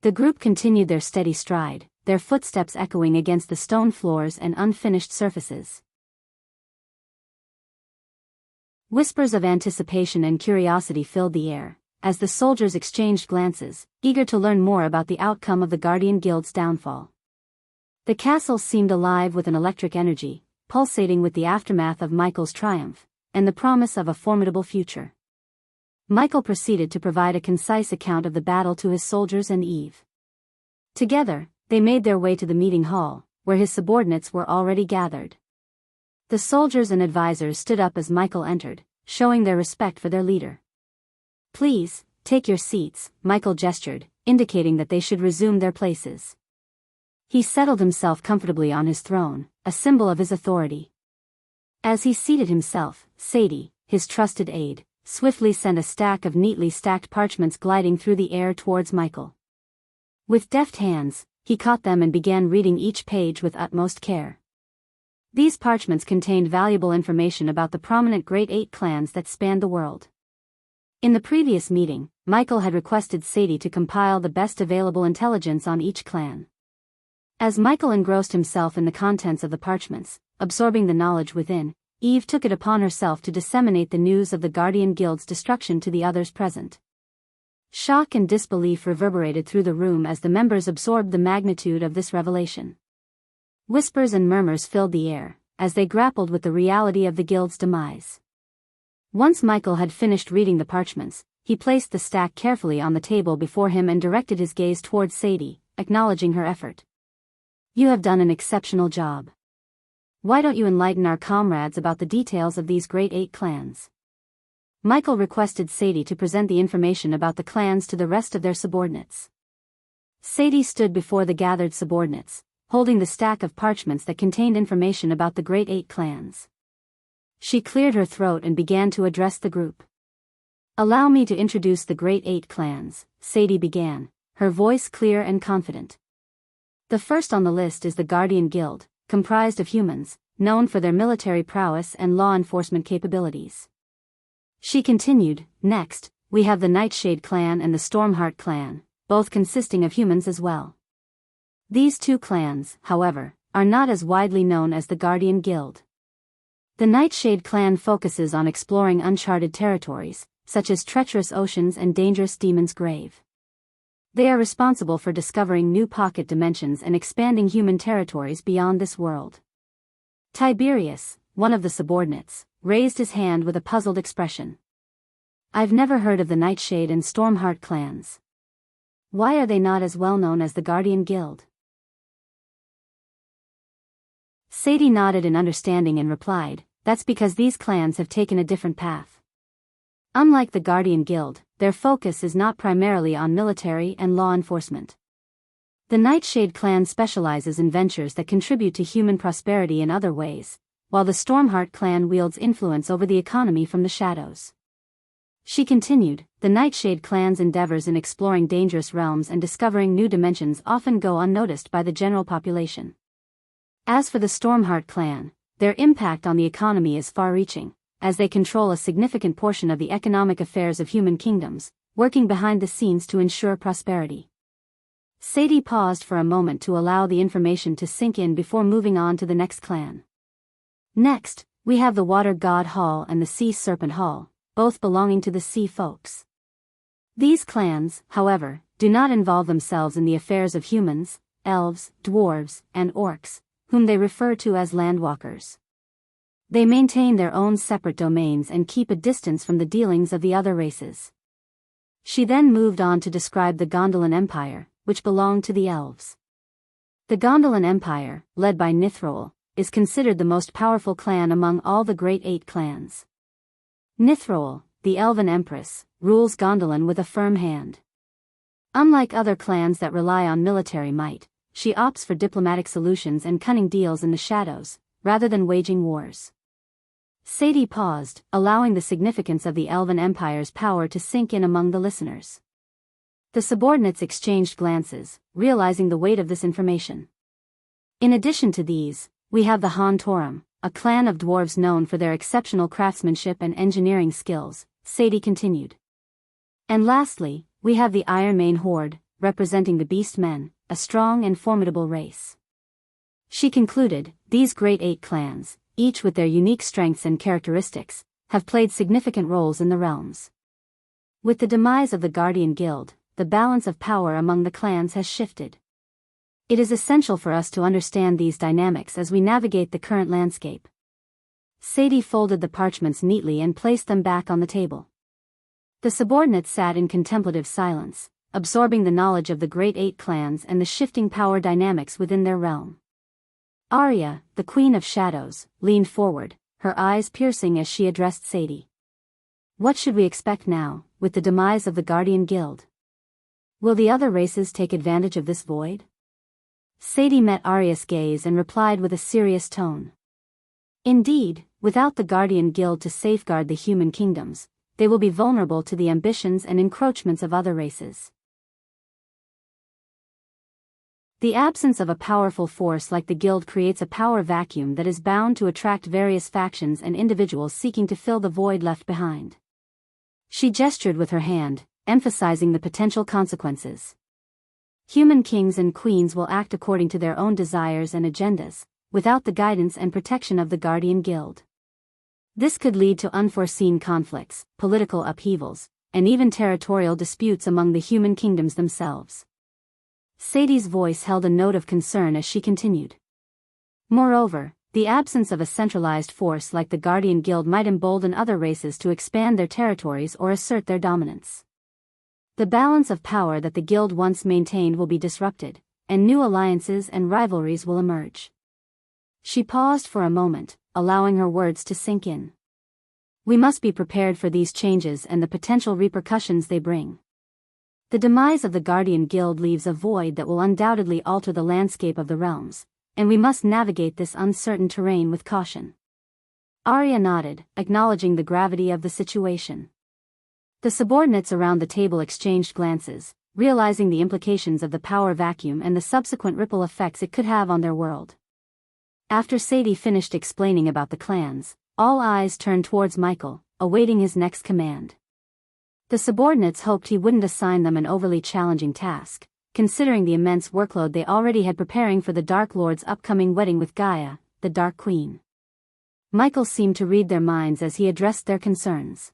The group continued their steady stride, their footsteps echoing against the stone floors and unfinished surfaces. Whispers of anticipation and curiosity filled the air, as the soldiers exchanged glances, eager to learn more about the outcome of the Guardian Guild's downfall. The castle seemed alive with an electric energy, pulsating with the aftermath of Michael's triumph, and the promise of a formidable future. Michael proceeded to provide a concise account of the battle to his soldiers and Eve. Together, they made their way to the meeting hall, where his subordinates were already gathered. The soldiers and advisors stood up as Michael entered, showing their respect for their leader. "Please, take your seats," Michael gestured, indicating that they should resume their places. He settled himself comfortably on his throne, a symbol of his authority. As he seated himself, Sadie, his trusted aide, swiftly sent a stack of neatly stacked parchments gliding through the air towards Michael. With deft hands, he caught them and began reading each page with utmost care. These parchments contained valuable information about the prominent Great Eight clans that spanned the world. In the previous meeting, Michael had requested Sadie to compile the best available intelligence on each clan. As Michael engrossed himself in the contents of the parchments, absorbing the knowledge within, Eve took it upon herself to disseminate the news of the Guardian Guild's destruction to the others present. Shock and disbelief reverberated through the room as the members absorbed the magnitude of this revelation. Whispers and murmurs filled the air, as they grappled with the reality of the guild's demise. Once Michael had finished reading the parchments, he placed the stack carefully on the table before him and directed his gaze towards Sadie, acknowledging her effort. "You have done an exceptional job. Why don't you enlighten our comrades about the details of these Great Eight clans?" Michael requested Sadie to present the information about the clans to the rest of their subordinates. Sadie stood before the gathered subordinates, holding the stack of parchments that contained information about the Great Eight clans. She cleared her throat and began to address the group. "Allow me to introduce the Great Eight clans," Sadie began, her voice clear and confident. "The first on the list is the Guardian Guild, comprised of humans, known for their military prowess and law enforcement capabilities." She continued, "Next, we have the Nightshade clan and the Stormheart clan, both consisting of humans as well. These two clans, however, are not as widely known as the Guardian Guild. The Nightshade clan focuses on exploring uncharted territories, such as treacherous oceans and dangerous Demon's Grave. They are responsible for discovering new pocket dimensions and expanding human territories beyond this world." Tiberius, one of the subordinates, raised his hand with a puzzled expression. "I've never heard of the Nightshade and Stormheart clans. Why are they not as well known as the Guardian Guild?" Sadie nodded in understanding and replied, "That's because these clans have taken a different path. Unlike the Guardian Guild, their focus is not primarily on military and law enforcement. The Nightshade clan specializes in ventures that contribute to human prosperity in other ways, while the Stormheart clan wields influence over the economy from the shadows." She continued, "The Nightshade clan's endeavors in exploring dangerous realms and discovering new dimensions often go unnoticed by the general population. As for the Stormheart clan, their impact on the economy is far-reaching, as they control a significant portion of the economic affairs of human kingdoms, working behind the scenes to ensure prosperity." Sadie paused for a moment to allow the information to sink in before moving on to the next clan. "Next, we have the Water God Hall and the Sea Serpent Hall, both belonging to the Sea Folks. These clans, however, do not involve themselves in the affairs of humans, elves, dwarves, and orcs, whom they refer to as landwalkers. They maintain their own separate domains and keep a distance from the dealings of the other races." She then moved on to describe the Gondolin Empire, which belonged to the elves. The Gondolin Empire, led by Nithroel, is considered the most powerful clan among all the Great Eight clans. Nithroel, the Elven Empress, rules Gondolin with a firm hand. Unlike other clans that rely on military might, she opts for diplomatic solutions and cunning deals in the shadows, rather than waging wars. Sadie paused, allowing the significance of the Elven Empire's power to sink in among the listeners. The subordinates exchanged glances, realizing the weight of this information. "In addition to these, we have the Han Torum, a clan of dwarves known for their exceptional craftsmanship and engineering skills," Sadie continued. "And lastly, we have the Ironmane Horde, representing the Beast Men, a strong and formidable race." She concluded, "These Great Eight clans, each with their unique strengths and characteristics, have played significant roles in the realms. With the demise of the Guardian Guild, the balance of power among the clans has shifted. It is essential for us to understand these dynamics as we navigate the current landscape. Sadie folded the parchments neatly and placed them back on the table. The subordinates sat in contemplative silence, absorbing the knowledge of the Great Eight clans and the shifting power dynamics within their realm. Arya, the Queen of Shadows, leaned forward, her eyes piercing as she addressed Sadie. What should we expect now, with the demise of the Guardian Guild? Will the other races take advantage of this void? Sadie met Arya's gaze and replied with a serious tone. Indeed, without the Guardian Guild to safeguard the human kingdoms, they will be vulnerable to the ambitions and encroachments of other races. The absence of a powerful force like the Guild creates a power vacuum that is bound to attract various factions and individuals seeking to fill the void left behind. She gestured with her hand, emphasizing the potential consequences. Human kings and queens will act according to their own desires and agendas, without the guidance and protection of the Guardian Guild. This could lead to unforeseen conflicts, political upheavals, and even territorial disputes among the human kingdoms themselves. Sadie's voice held a note of concern as she continued. Moreover, the absence of a centralized force like the Guardian Guild might embolden other races to expand their territories or assert their dominance. The balance of power that the Guild once maintained will be disrupted, and new alliances and rivalries will emerge. She paused for a moment, allowing her words to sink in. We must be prepared for these changes and the potential repercussions they bring. The demise of the Guardian Guild leaves a void that will undoubtedly alter the landscape of the realms, and we must navigate this uncertain terrain with caution. Arya nodded, acknowledging the gravity of the situation. The subordinates around the table exchanged glances, realizing the implications of the power vacuum and the subsequent ripple effects it could have on their world. After Sadie finished explaining about the clans, all eyes turned towards Michael, awaiting his next command. The subordinates hoped he wouldn't assign them an overly challenging task, considering the immense workload they already had preparing for the Dark Lord's upcoming wedding with Gaia, the Dark Queen. Michael seemed to read their minds as he addressed their concerns.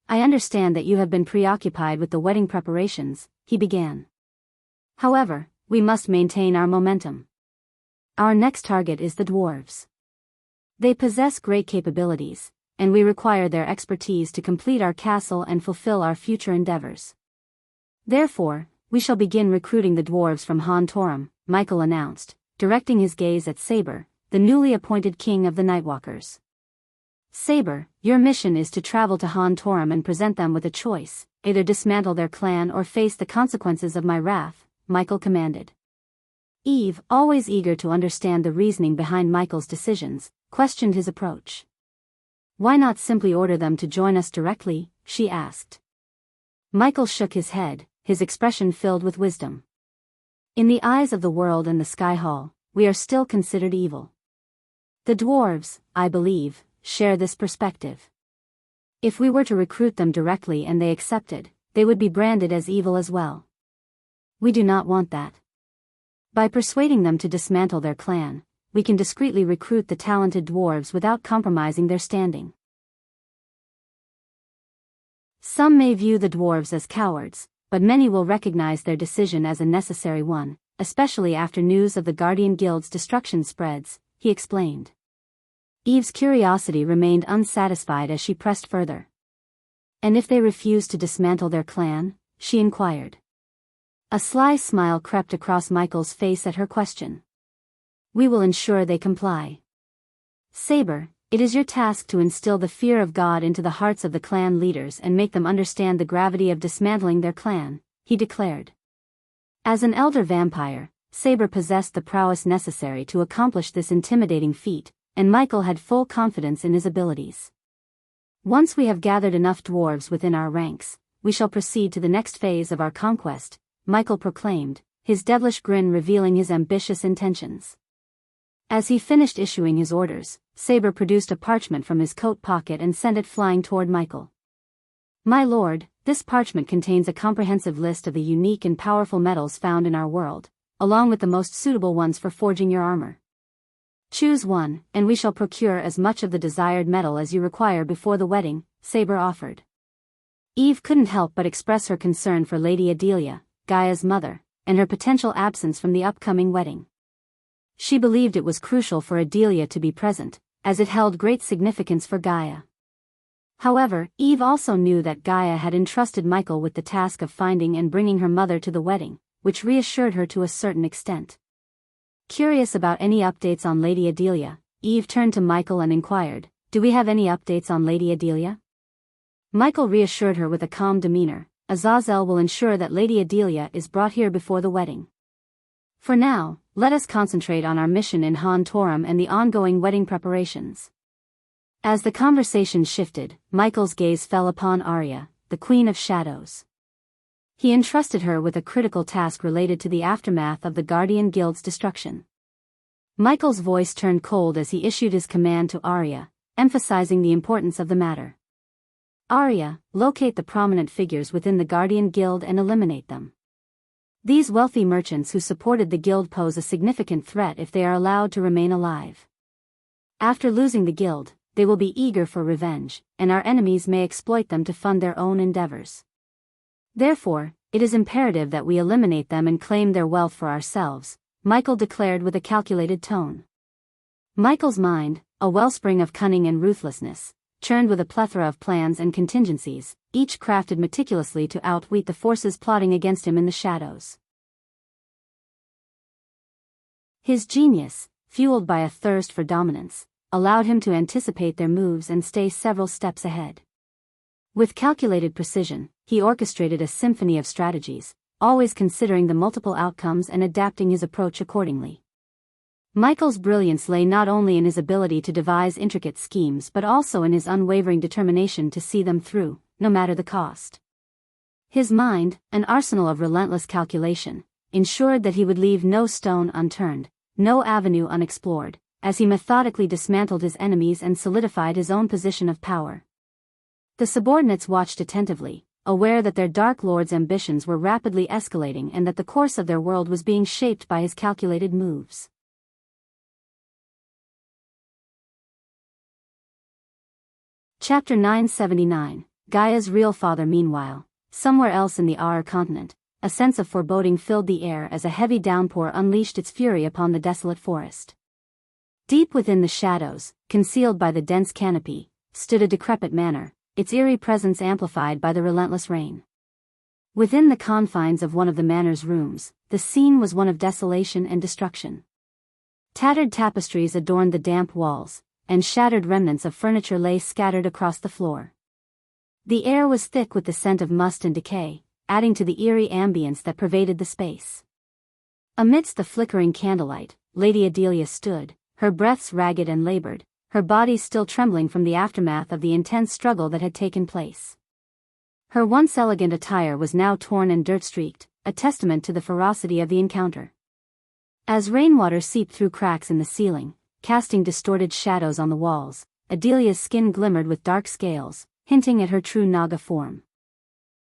I understand that you have been preoccupied with the wedding preparations, he began. However, we must maintain our momentum. Our next target is the dwarves. They possess great capabilities, and we require their expertise to complete our castle and fulfill our future endeavors. Therefore, we shall begin recruiting the dwarves from Han Torum, Michael announced, directing his gaze at Saber, the newly appointed king of the Nightwalkers. Saber, your mission is to travel to Han Torum and present them with a choice, either dismantle their clan or face the consequences of my wrath, Michael commanded. Eve, always eager to understand the reasoning behind Michael's decisions, questioned his approach. Why not simply order them to join us directly, she asked. Michael shook his head, his expression filled with wisdom. In the eyes of the world and the Sky Hall, we are still considered evil. The dwarves, I believe, share this perspective. If we were to recruit them directly and they accepted, they would be branded as evil as well. We do not want that. By persuading them to dismantle their clan, we can discreetly recruit the talented dwarves without compromising their standing. Some may view the dwarves as cowards, but many will recognize their decision as a necessary one, especially after news of the Guardian Guild's destruction spreads, he explained. Eve's curiosity remained unsatisfied as she pressed further. And if they refuse to dismantle their clan, she inquired. A sly smile crept across Michael's face at her question. We will ensure they comply. Saber, it is your task to instill the fear of God into the hearts of the clan leaders and make them understand the gravity of dismantling their clan, he declared. As an elder vampire, Saber possessed the prowess necessary to accomplish this intimidating feat, and Michael had full confidence in his abilities. Once we have gathered enough dwarves within our ranks, we shall proceed to the next phase of our conquest, Michael proclaimed, his devilish grin revealing his ambitious intentions. As he finished issuing his orders, Saber produced a parchment from his coat pocket and sent it flying toward Michael. My lord, this parchment contains a comprehensive list of the unique and powerful metals found in our world, along with the most suitable ones for forging your armor. Choose one, and we shall procure as much of the desired metal as you require before the wedding, Saber offered. Eve couldn't help but express her concern for Lady Adelia, Gaia's mother, and her potential absence from the upcoming wedding. She believed it was crucial for Adelia to be present, as it held great significance for Gaia. However, Eve also knew that Gaia had entrusted Michael with the task of finding and bringing her mother to the wedding, which reassured her to a certain extent. Curious about any updates on Lady Adelia, Eve turned to Michael and inquired, "Do we have any updates on Lady Adelia?" Michael reassured her with a calm demeanor, "Azazel will ensure that Lady Adelia is brought here before the wedding. For now, let us concentrate on our mission in Han Torum and the ongoing wedding preparations." As the conversation shifted, Michael's gaze fell upon Arya, the Queen of Shadows. He entrusted her with a critical task related to the aftermath of the Guardian Guild's destruction. Michael's voice turned cold as he issued his command to Arya, emphasizing the importance of the matter. "Arya, locate the prominent figures within the Guardian Guild and eliminate them. These wealthy merchants who supported the guild pose a significant threat if they are allowed to remain alive. After losing the guild, they will be eager for revenge, and our enemies may exploit them to fund their own endeavors. Therefore, it is imperative that we eliminate them and claim their wealth for ourselves," Michael declared with a calculated tone. Michael's mind, a wellspring of cunning and ruthlessness, churned with a plethora of plans and contingencies, each crafted meticulously to outwit the forces plotting against him in the shadows. His genius, fueled by a thirst for dominance, allowed him to anticipate their moves and stay several steps ahead. With calculated precision, he orchestrated a symphony of strategies, always considering the multiple outcomes and adapting his approach accordingly. Michael's brilliance lay not only in his ability to devise intricate schemes but also in his unwavering determination to see them through, no matter the cost. His mind, an arsenal of relentless calculation, ensured that he would leave no stone unturned, no avenue unexplored, as he methodically dismantled his enemies and solidified his own position of power. The subordinates watched attentively, aware that their Dark Lord's ambitions were rapidly escalating and that the course of their world was being shaped by his calculated moves. Chapter 979, Gaia's real father. Meanwhile, somewhere else in the Aur continent, a sense of foreboding filled the air as a heavy downpour unleashed its fury upon the desolate forest. Deep within the shadows, concealed by the dense canopy, stood a decrepit manor, its eerie presence amplified by the relentless rain. Within the confines of one of the manor's rooms, the scene was one of desolation and destruction. Tattered tapestries adorned the damp walls, and shattered remnants of furniture lay scattered across the floor. The air was thick with the scent of must and decay, adding to the eerie ambience that pervaded the space. Amidst the flickering candlelight, Lady Adelia stood, her breaths ragged and labored, her body still trembling from the aftermath of the intense struggle that had taken place. Her once elegant attire was now torn and dirt-streaked, a testament to the ferocity of the encounter. As rainwater seeped through cracks in the ceiling, casting distorted shadows on the walls, Adelia's skin glimmered with dark scales, hinting at her true Naga form.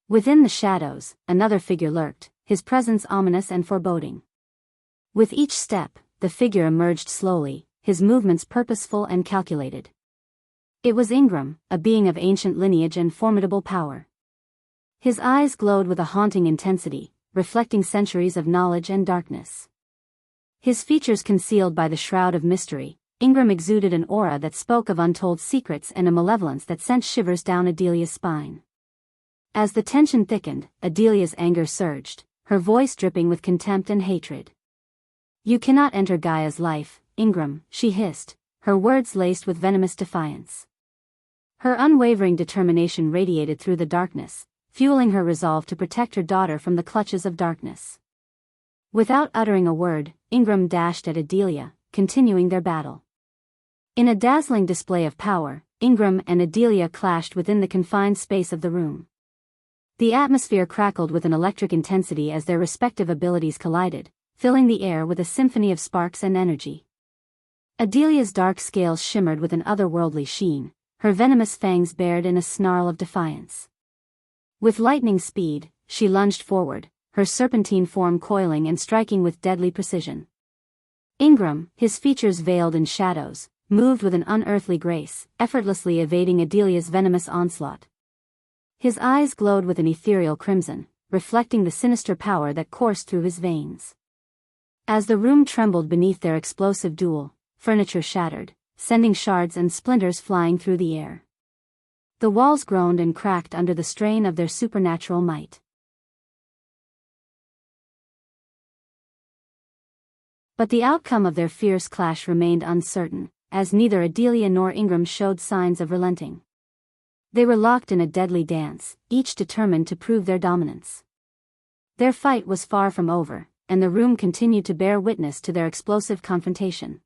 Within the shadows, another figure lurked, his presence ominous and foreboding. With each step, the figure emerged slowly, his movements purposeful and calculated. It was Ingram, a being of ancient lineage and formidable power. His eyes glowed with a haunting intensity, reflecting centuries of knowledge and darkness. His features concealed by the shroud of mystery, Ingram exuded an aura that spoke of untold secrets and a malevolence that sent shivers down Adelia's spine. As the tension thickened, Adelia's anger surged, her voice dripping with contempt and hatred. "You cannot enter Gaia's life, Ingram," she hissed, her words laced with venomous defiance. Her unwavering determination radiated through the darkness, fueling her resolve to protect her daughter from the clutches of darkness. Without uttering a word, Ingram dashed at Adelia, continuing their battle. In a dazzling display of power, Ingram and Adelia clashed within the confined space of the room. The atmosphere crackled with an electric intensity as their respective abilities collided, filling the air with a symphony of sparks and energy. Adelia's dark scales shimmered with an otherworldly sheen, her venomous fangs bared in a snarl of defiance. With lightning speed, she lunged forward, her serpentine form coiling and striking with deadly precision. Ingram, his features veiled in shadows, moved with an unearthly grace, effortlessly evading Adelia's venomous onslaught. His eyes glowed with an ethereal crimson, reflecting the sinister power that coursed through his veins. As the room trembled beneath their explosive duel, furniture shattered, sending shards and splinters flying through the air. The walls groaned and cracked under the strain of their supernatural might. But the outcome of their fierce clash remained uncertain, as neither Adelia nor Ingram showed signs of relenting. They were locked in a deadly dance, each determined to prove their dominance. Their fight was far from over, and the room continued to bear witness to their explosive confrontation.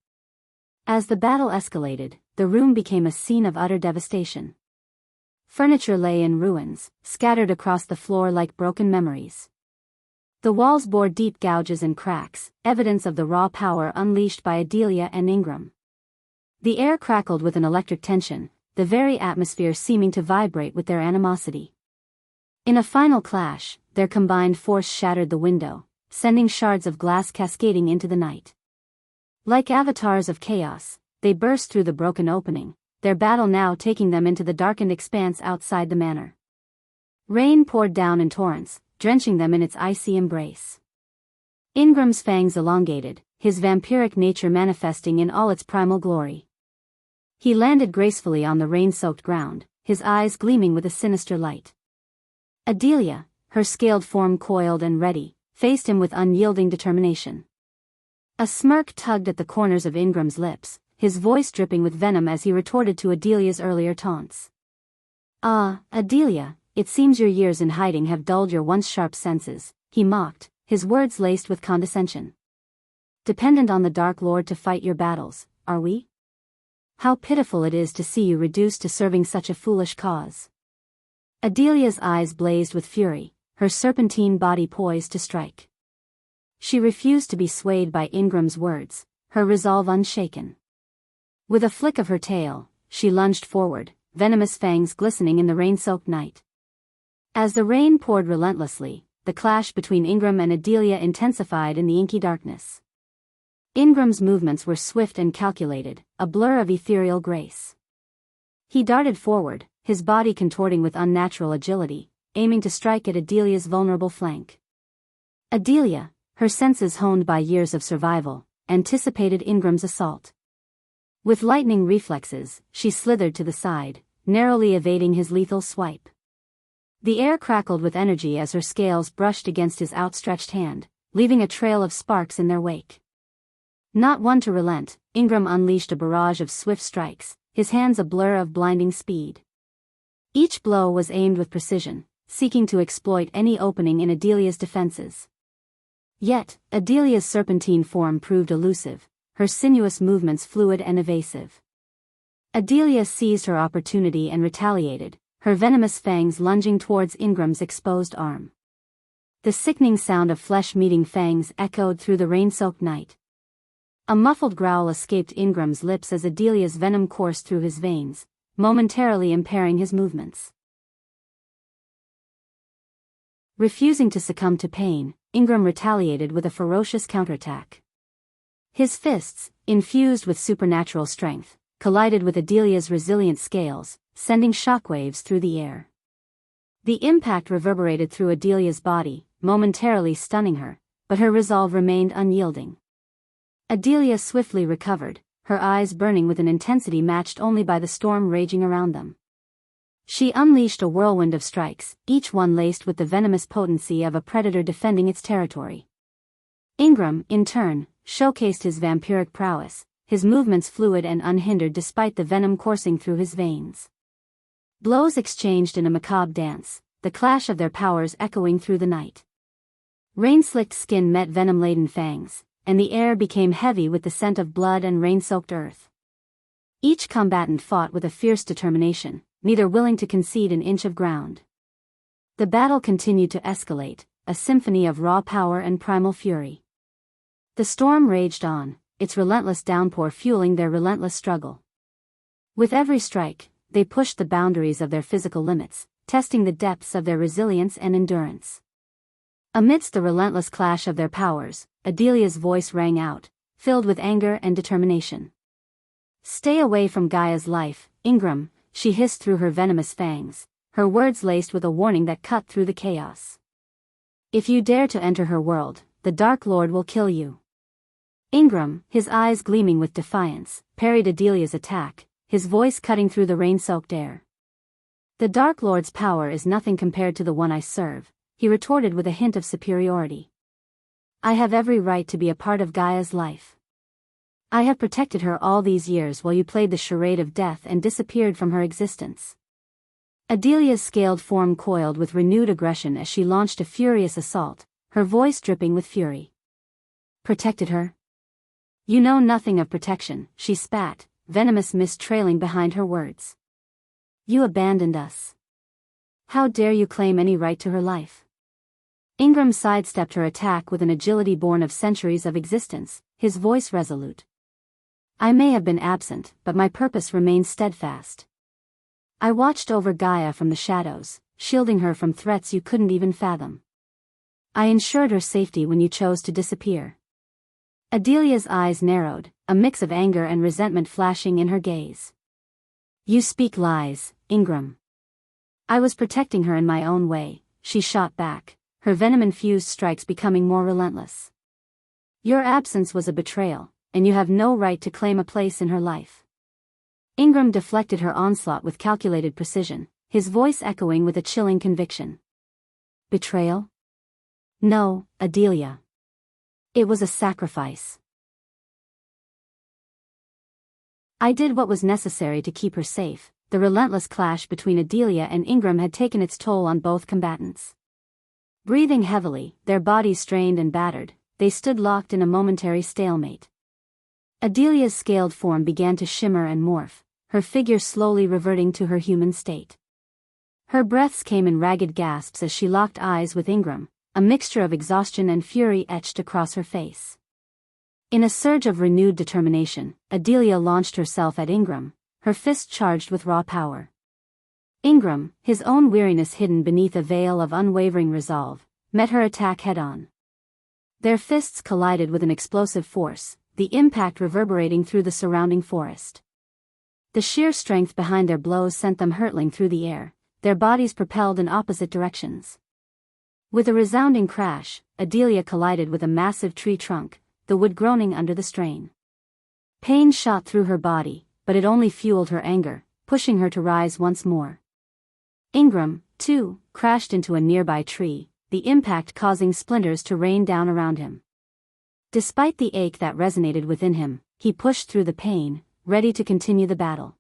As the battle escalated, the room became a scene of utter devastation. Furniture lay in ruins, scattered across the floor like broken memories. The walls bore deep gouges and cracks, evidence of the raw power unleashed by Adelia and Ingram. The air crackled with an electric tension, the very atmosphere seeming to vibrate with their animosity. In a final clash, their combined force shattered the window, sending shards of glass cascading into the night. Like avatars of chaos, they burst through the broken opening, their battle now taking them into the darkened expanse outside the manor. Rain poured down in torrents, drenching them in its icy embrace. Ingram's fangs elongated, his vampiric nature manifesting in all its primal glory. He landed gracefully on the rain-soaked ground, his eyes gleaming with a sinister light. Adelia, her scaled form coiled and ready, faced him with unyielding determination. A smirk tugged at the corners of Ingram's lips, his voice dripping with venom as he retorted to Adelia's earlier taunts. "Ah, Adelia, it seems your years in hiding have dulled your once sharp senses," he mocked, his words laced with condescension. "Dependent on the Dark Lord to fight your battles, are we? How pitiful it is to see you reduced to serving such a foolish cause." Adelia's eyes blazed with fury, her serpentine body poised to strike. She refused to be swayed by Ingram's words, her resolve unshaken. With a flick of her tail, she lunged forward, venomous fangs glistening in the rain-soaked night. As the rain poured relentlessly, the clash between Ingram and Adelia intensified in the inky darkness. Ingram's movements were swift and calculated, a blur of ethereal grace. He darted forward, his body contorting with unnatural agility, aiming to strike at Adelia's vulnerable flank. Adelia, her senses honed by years of survival, anticipated Ingram's assault. With lightning reflexes, she slithered to the side, narrowly evading his lethal swipe. The air crackled with energy as her scales brushed against his outstretched hand, leaving a trail of sparks in their wake. Not one to relent, Ingram unleashed a barrage of swift strikes, his hands a blur of blinding speed. Each blow was aimed with precision, seeking to exploit any opening in Adelia's defenses. Yet, Adelia's serpentine form proved elusive, her sinuous movements fluid and evasive. Adelia seized her opportunity and retaliated, her venomous fangs lunging towards Ingram's exposed arm. The sickening sound of flesh meeting fangs echoed through the rain-soaked night. A muffled growl escaped Ingram's lips as Adelia's venom coursed through his veins, momentarily impairing his movements. Refusing to succumb to pain, Ingram retaliated with a ferocious counterattack. His fists, infused with supernatural strength, collided with Adelia's resilient scales, sending shockwaves through the air. The impact reverberated through Adelia's body, momentarily stunning her, but her resolve remained unyielding. Adelia swiftly recovered, her eyes burning with an intensity matched only by the storm raging around them. She unleashed a whirlwind of strikes, each one laced with the venomous potency of a predator defending its territory. Ingram, in turn, showcased his vampiric prowess, his movements fluid and unhindered despite the venom coursing through his veins. Blows exchanged in a macabre dance, the clash of their powers echoing through the night. Rain-slicked skin met venom-laden fangs, and the air became heavy with the scent of blood and rain-soaked earth. Each combatant fought with a fierce determination, neither willing to concede an inch of ground. The battle continued to escalate, a symphony of raw power and primal fury. The storm raged on, its relentless downpour fueling their relentless struggle. With every strike, they pushed the boundaries of their physical limits, testing the depths of their resilience and endurance. Amidst the relentless clash of their powers, Adelia's voice rang out, filled with anger and determination. "Stay away from Gaia's life, Ingram," she hissed through her venomous fangs, her words laced with a warning that cut through the chaos. "If you dare to enter her world, the Dark Lord will kill you." Ingram, his eyes gleaming with defiance, parried Adelia's attack, his voice cutting through the rain-soaked air. "The Dark Lord's power is nothing compared to the one I serve," he retorted with a hint of superiority. "I have every right to be a part of Gaia's life. I have protected her all these years while you played the charade of death and disappeared from her existence." Adelia's scaled form coiled with renewed aggression as she launched a furious assault, her voice dripping with fury. "Protected her? You know nothing of protection," she spat, venomous mist trailing behind her words. "You abandoned us. How dare you claim any right to her life?" Ingram sidestepped her attack with an agility born of centuries of existence, his voice resolute. "I may have been absent, but my purpose remains steadfast. I watched over Gaia from the shadows, shielding her from threats you couldn't even fathom. I ensured her safety when you chose to disappear." Adelia's eyes narrowed, a mix of anger and resentment flashing in her gaze. "You speak lies, Ingram." "I was protecting her in my own way," she shot back, her venom-infused strikes becoming more relentless. "Your absence was a betrayal, and you have no right to claim a place in her life." Ingram deflected her onslaught with calculated precision, his voice echoing with a chilling conviction. "Betrayal? No, Adelia. It was a sacrifice. I did what was necessary to keep her safe." The relentless clash between Adelia and Ingram had taken its toll on both combatants. Breathing heavily, their bodies strained and battered, they stood locked in a momentary stalemate. Adelia's scaled form began to shimmer and morph, her figure slowly reverting to her human state. Her breaths came in ragged gasps as she locked eyes with Ingram, a mixture of exhaustion and fury etched across her face. In a surge of renewed determination, Adelia launched herself at Ingram, her fist charged with raw power. Ingram, his own weariness hidden beneath a veil of unwavering resolve, met her attack head-on. Their fists collided with an explosive force, the impact reverberating through the surrounding forest. The sheer strength behind their blows sent them hurtling through the air, their bodies propelled in opposite directions. With a resounding crash, Adelia collided with a massive tree trunk, the wood groaning under the strain. Pain shot through her body, but it only fueled her anger, pushing her to rise once more. Ingram, too, crashed into a nearby tree, the impact causing splinters to rain down around him. Despite the ache that resonated within him, he pushed through the pain, ready to continue the battle.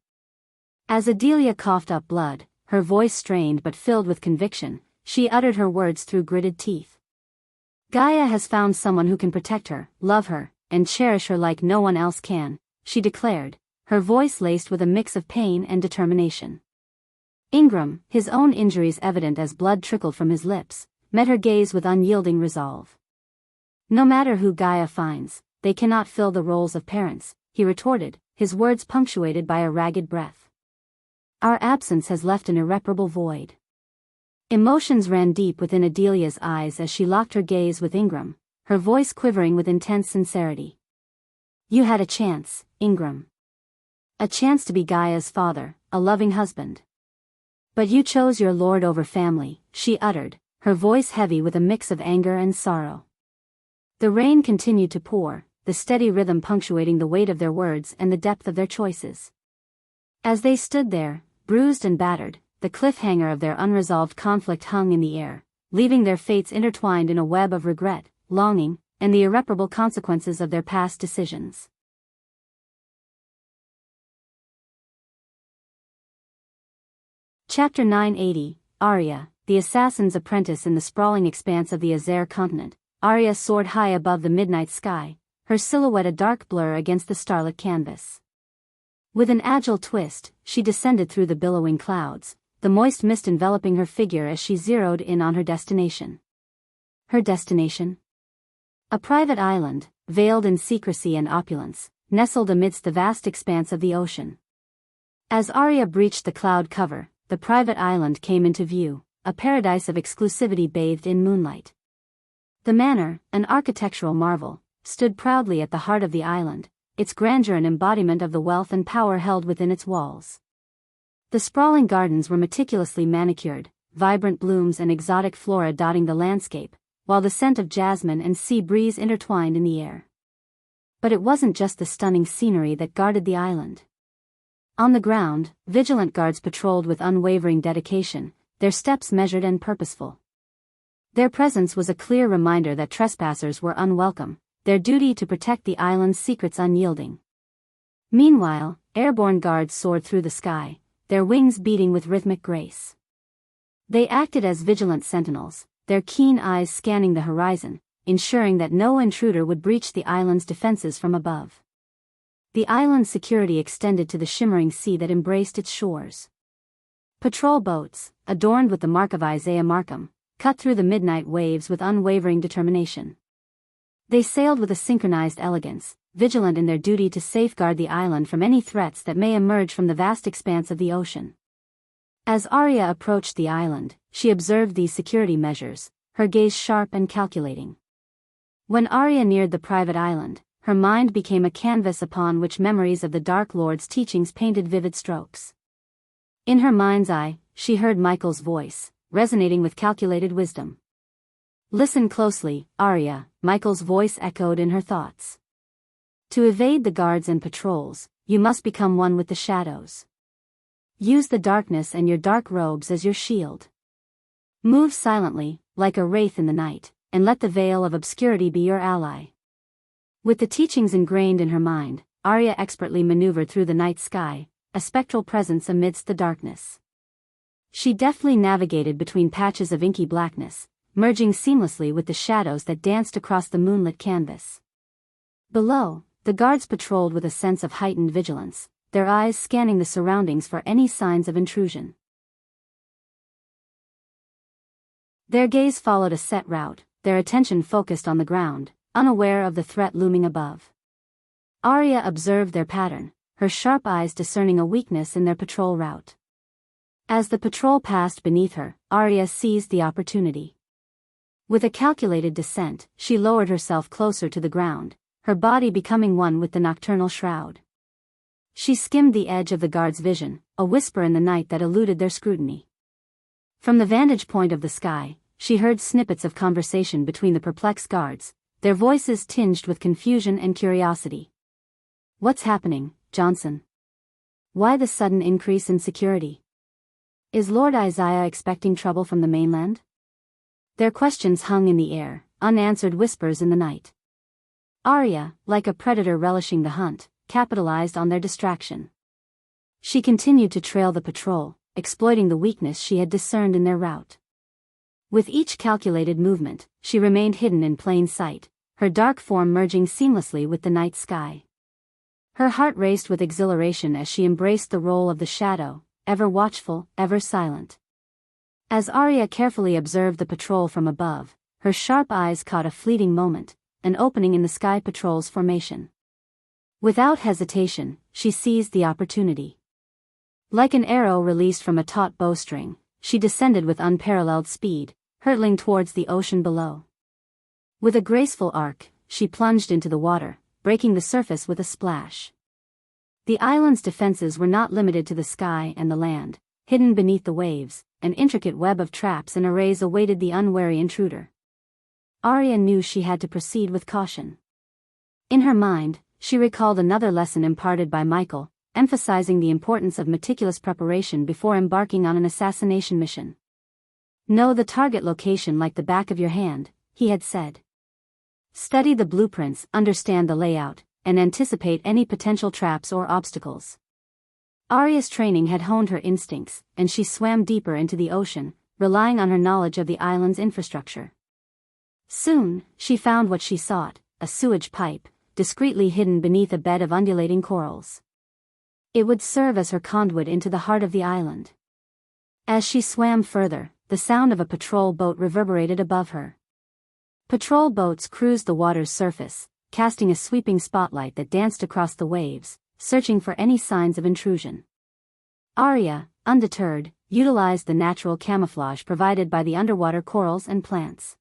As Adelia coughed up blood, her voice strained but filled with conviction, she uttered her words through gritted teeth. "Gaia has found someone who can protect her, love her, and cherish her like no one else can," she declared, her voice laced with a mix of pain and determination. Ingram, his own injuries evident as blood trickled from his lips, met her gaze with unyielding resolve. "No matter who Gaia finds, they cannot fill the roles of parents," he retorted, his words punctuated by a ragged breath. "Our absence has left an irreparable void." Emotions ran deep within Adelia's eyes as she locked her gaze with Ingram, her voice quivering with intense sincerity. "You had a chance, Ingram. A chance to be Gaia's father, a loving husband. But you chose your lord over family," she uttered, her voice heavy with a mix of anger and sorrow. The rain continued to pour, the steady rhythm punctuating the weight of their words and the depth of their choices. As they stood there, bruised and battered, the cliffhanger of their unresolved conflict hung in the air, leaving their fates intertwined in a web of regret, longing, and the irreparable consequences of their past decisions. Chapter 980, Arya, the assassin's apprentice. In the sprawling expanse of the Azer continent, Arya soared high above the midnight sky, her silhouette a dark blur against the starlit canvas. With an agile twist, she descended through the billowing clouds, the moist mist enveloping her figure as she zeroed in on her destination. Her destination? A private island, veiled in secrecy and opulence, nestled amidst the vast expanse of the ocean. As Arya breached the cloud cover, the private island came into view, a paradise of exclusivity bathed in moonlight. The manor, an architectural marvel, stood proudly at the heart of the island, its grandeur an embodiment of the wealth and power held within its walls. The sprawling gardens were meticulously manicured, vibrant blooms and exotic flora dotting the landscape, while the scent of jasmine and sea breeze intertwined in the air. But it wasn't just the stunning scenery that guarded the island. On the ground, vigilant guards patrolled with unwavering dedication, their steps measured and purposeful. Their presence was a clear reminder that trespassers were unwelcome, their duty to protect the island's secrets unyielding. Meanwhile, airborne guards soared through the sky, their wings beating with rhythmic grace. They acted as vigilant sentinels, their keen eyes scanning the horizon, ensuring that no intruder would breach the island's defenses from above. The island's security extended to the shimmering sea that embraced its shores. Patrol boats, adorned with the mark of Isaiah Markham, cut through the midnight waves with unwavering determination. They sailed with a synchronized elegance, vigilant in their duty to safeguard the island from any threats that may emerge from the vast expanse of the ocean. As Arya approached the island, she observed these security measures, her gaze sharp and calculating. When Arya neared the private island, her mind became a canvas upon which memories of the Dark Lord's teachings painted vivid strokes. In her mind's eye, she heard Michael's voice, resonating with calculated wisdom. "Listen closely, Arya," Michael's voice echoed in her thoughts. "To evade the guards and patrols, you must become one with the shadows. Use the darkness and your dark robes as your shield. Move silently, like a wraith in the night, and let the veil of obscurity be your ally." With the teachings ingrained in her mind, Arya expertly maneuvered through the night sky, a spectral presence amidst the darkness. She deftly navigated between patches of inky blackness, merging seamlessly with the shadows that danced across the moonlit canvas. Below, the guards patrolled with a sense of heightened vigilance, their eyes scanning the surroundings for any signs of intrusion. Their gaze followed a set route, their attention focused on the ground, unaware of the threat looming above. Arya observed their pattern, her sharp eyes discerning a weakness in their patrol route. As the patrol passed beneath her, Arya seized the opportunity. With a calculated descent, she lowered herself closer to the ground, her body becoming one with the nocturnal shroud. She skimmed the edge of the guard's vision, a whisper in the night that eluded their scrutiny. From the vantage point of the sky, she heard snippets of conversation between the perplexed guards, their voices tinged with confusion and curiosity. "What's happening, Johnson? Why the sudden increase in security? Is Lord Isaiah expecting trouble from the mainland?" Their questions hung in the air, unanswered whispers in the night. Arya, like a predator relishing the hunt, capitalized on their distraction. She continued to trail the patrol, exploiting the weakness she had discerned in their route. With each calculated movement, she remained hidden in plain sight, her dark form merging seamlessly with the night sky. Her heart raced with exhilaration as she embraced the role of the shadow, ever watchful, ever silent. As Arya carefully observed the patrol from above, her sharp eyes caught a fleeting moment, an opening in the sky patrol's formation. Without hesitation, she seized the opportunity. Like an arrow released from a taut bowstring, she descended with unparalleled speed, hurtling towards the ocean below. With a graceful arc, she plunged into the water, breaking the surface with a splash. The island's defenses were not limited to the sky and the land. Hidden beneath the waves, an intricate web of traps and arrays awaited the unwary intruder. Arya knew she had to proceed with caution. In her mind, she recalled another lesson imparted by Michael, emphasizing the importance of meticulous preparation before embarking on an assassination mission. "Know the target location like the back of your hand," he had said. "Study the blueprints, understand the layout, and anticipate any potential traps or obstacles." Arya's training had honed her instincts, and she swam deeper into the ocean, relying on her knowledge of the island's infrastructure. Soon, she found what she sought, a sewage pipe, discreetly hidden beneath a bed of undulating corals. It would serve as her conduit into the heart of the island. As she swam further, the sound of a patrol boat reverberated above her. Patrol boats cruised the water's surface, casting a sweeping spotlight that danced across the waves, searching for any signs of intrusion. Arya, undeterred, utilized the natural camouflage provided by the underwater corals and plants.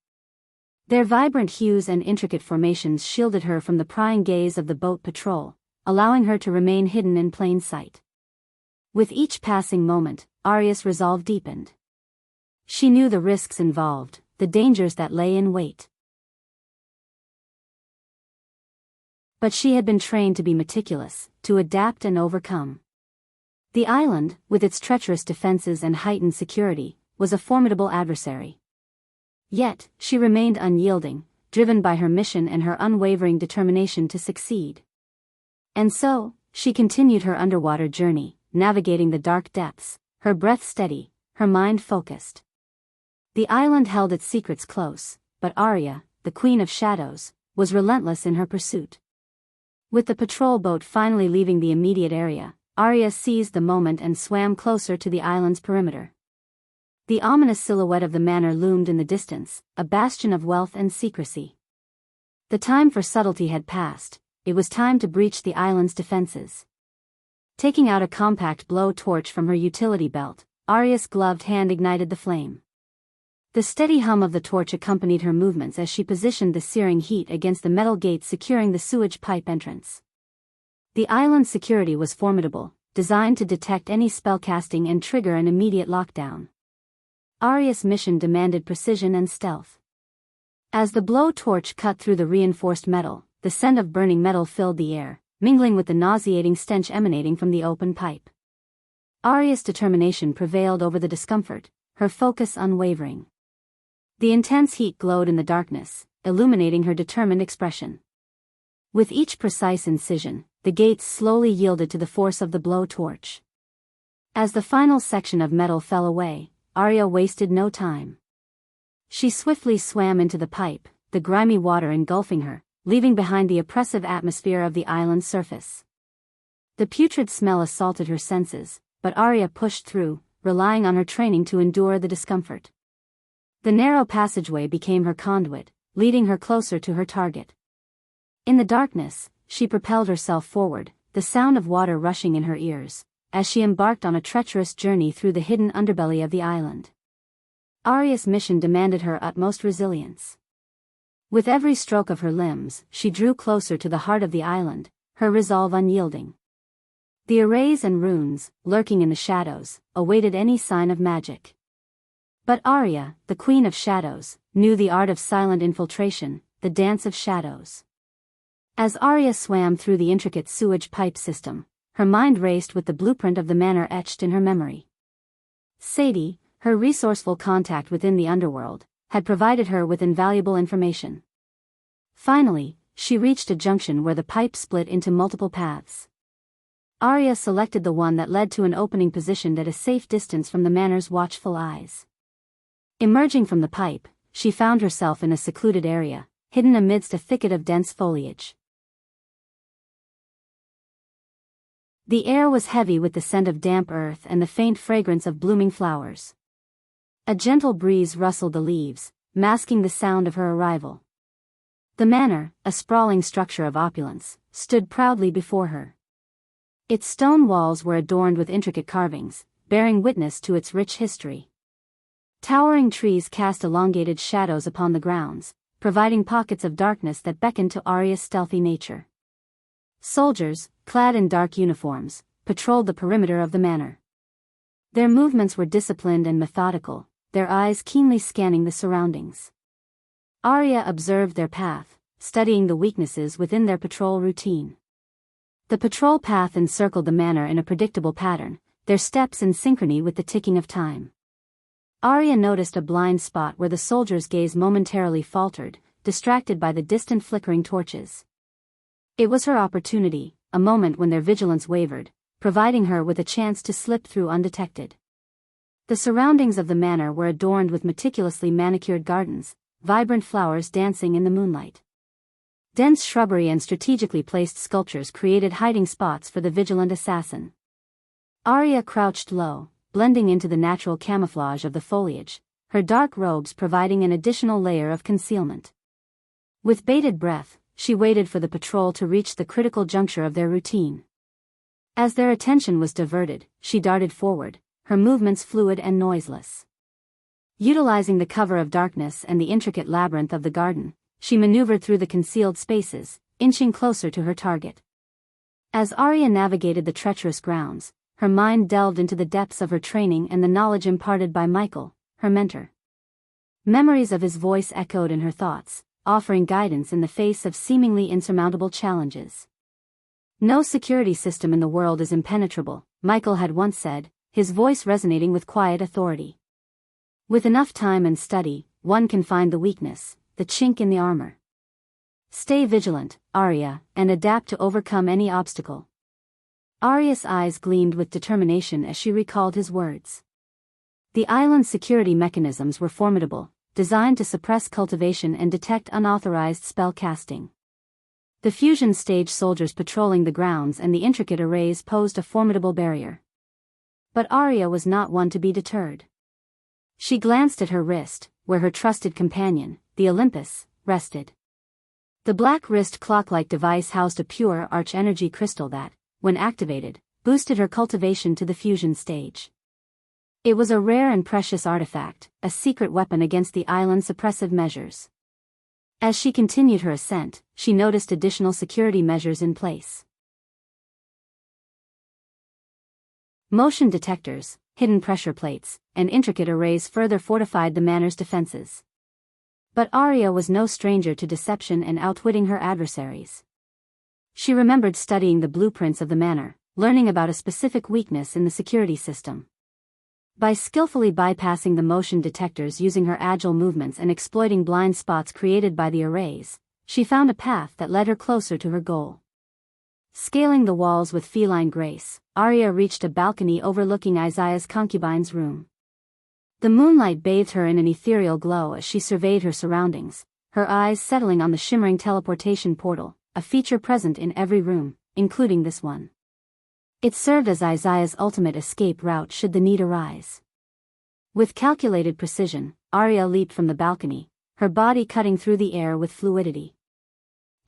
Their vibrant hues and intricate formations shielded her from the prying gaze of the boat patrol, allowing her to remain hidden in plain sight. With each passing moment, Aria's resolve deepened. She knew the risks involved, the dangers that lay in wait. But she had been trained to be meticulous, to adapt and overcome. The island, with its treacherous defenses and heightened security, was a formidable adversary. Yet, she remained unyielding, driven by her mission and her unwavering determination to succeed. And so, she continued her underwater journey, navigating the dark depths, her breath steady, her mind focused. The island held its secrets close, but Aria, the Queen of Shadows, was relentless in her pursuit. With the patrol boat finally leaving the immediate area, Aria seized the moment and swam closer to the island's perimeter. The ominous silhouette of the manor loomed in the distance, a bastion of wealth and secrecy. The time for subtlety had passed, it was time to breach the island's defenses. Taking out a compact blow torch from her utility belt, Aria's gloved hand ignited the flame. The steady hum of the torch accompanied her movements as she positioned the searing heat against the metal gates securing the sewage pipe entrance. The island's security was formidable, designed to detect any spellcasting and trigger an immediate lockdown. Aria's mission demanded precision and stealth. As the blow torch cut through the reinforced metal, the scent of burning metal filled the air, mingling with the nauseating stench emanating from the open pipe. Aria's determination prevailed over the discomfort, her focus unwavering. The intense heat glowed in the darkness, illuminating her determined expression. With each precise incision, the gates slowly yielded to the force of the blow torch. As the final section of metal fell away, Aria wasted no time. She swiftly swam into the pipe, the grimy water engulfing her, leaving behind the oppressive atmosphere of the island's surface. The putrid smell assaulted her senses, but Aria pushed through, relying on her training to endure the discomfort. The narrow passageway became her conduit, leading her closer to her target. In the darkness, she propelled herself forward, the sound of water rushing in her ears, as she embarked on a treacherous journey through the hidden underbelly of the island. Aria's mission demanded her utmost resilience. With every stroke of her limbs, she drew closer to the heart of the island, her resolve unyielding. The arrays and runes, lurking in the shadows, awaited any sign of magic. But Aria, the Queen of Shadows, knew the art of silent infiltration, the dance of shadows. As Aria swam through the intricate sewage pipe system, her mind raced with the blueprint of the manor etched in her memory. Sadie, her resourceful contact within the underworld, had provided her with invaluable information. Finally, she reached a junction where the pipe split into multiple paths. Aria selected the one that led to an opening positioned at a safe distance from the manor's watchful eyes. Emerging from the pipe, she found herself in a secluded area, hidden amidst a thicket of dense foliage. The air was heavy with the scent of damp earth and the faint fragrance of blooming flowers. A gentle breeze rustled the leaves, masking the sound of her arrival. The manor, a sprawling structure of opulence, stood proudly before her. Its stone walls were adorned with intricate carvings, bearing witness to its rich history. Towering trees cast elongated shadows upon the grounds, providing pockets of darkness that beckoned to Aria's stealthy nature. Soldiers, clad in dark uniforms, patrolled the perimeter of the manor. Their movements were disciplined and methodical, their eyes keenly scanning the surroundings. Aria observed their path, studying the weaknesses within their patrol routine. The patrol path encircled the manor in a predictable pattern, their steps in synchrony with the ticking of time. Aria noticed a blind spot where the soldier's gaze momentarily faltered, distracted by the distant flickering torches. It was her opportunity, a moment when their vigilance wavered, providing her with a chance to slip through undetected. The surroundings of the manor were adorned with meticulously manicured gardens, vibrant flowers dancing in the moonlight. Dense shrubbery and strategically placed sculptures created hiding spots for the vigilant assassin. Aria crouched low, blending into the natural camouflage of the foliage, her dark robes providing an additional layer of concealment. With bated breath, she waited for the patrol to reach the critical juncture of their routine. As their attention was diverted, she darted forward, her movements fluid and noiseless. Utilizing the cover of darkness and the intricate labyrinth of the garden, she maneuvered through the concealed spaces, inching closer to her target. As Arya navigated the treacherous grounds, her mind delved into the depths of her training and the knowledge imparted by Michael, her mentor. Memories of his voice echoed in her thoughts, offering guidance in the face of seemingly insurmountable challenges. "No security system in the world is impenetrable," Michael had once said, his voice resonating with quiet authority. "With enough time and study, one can find the weakness, the chink in the armor. Stay vigilant, Arya, and adapt to overcome any obstacle." Arya's eyes gleamed with determination as she recalled his words. The island's security mechanisms were formidable, designed to suppress cultivation and detect unauthorized spell casting. The fusion stage soldiers patrolling the grounds and the intricate arrays posed a formidable barrier. But Arya was not one to be deterred. She glanced at her wrist, where her trusted companion, the Olympus, rested. The black wrist clock-like device housed a pure arch-energy crystal that, when activated, boosted her cultivation to the fusion stage. It was a rare and precious artifact, a secret weapon against the island's suppressive measures. As she continued her ascent, she noticed additional security measures in place. Motion detectors, hidden pressure plates, and intricate arrays further fortified the manor's defenses. But Arya was no stranger to deception and outwitting her adversaries. She remembered studying the blueprints of the manor, learning about a specific weakness in the security system. By skillfully bypassing the motion detectors using her agile movements and exploiting blind spots created by the arrays, she found a path that led her closer to her goal. Scaling the walls with feline grace, Arya reached a balcony overlooking Isaiah's concubine's room. The moonlight bathed her in an ethereal glow as she surveyed her surroundings, her eyes settling on the shimmering teleportation portal, a feature present in every room, including this one. It served as Isaiah's ultimate escape route should the need arise. With calculated precision, Arya leaped from the balcony, her body cutting through the air with fluidity.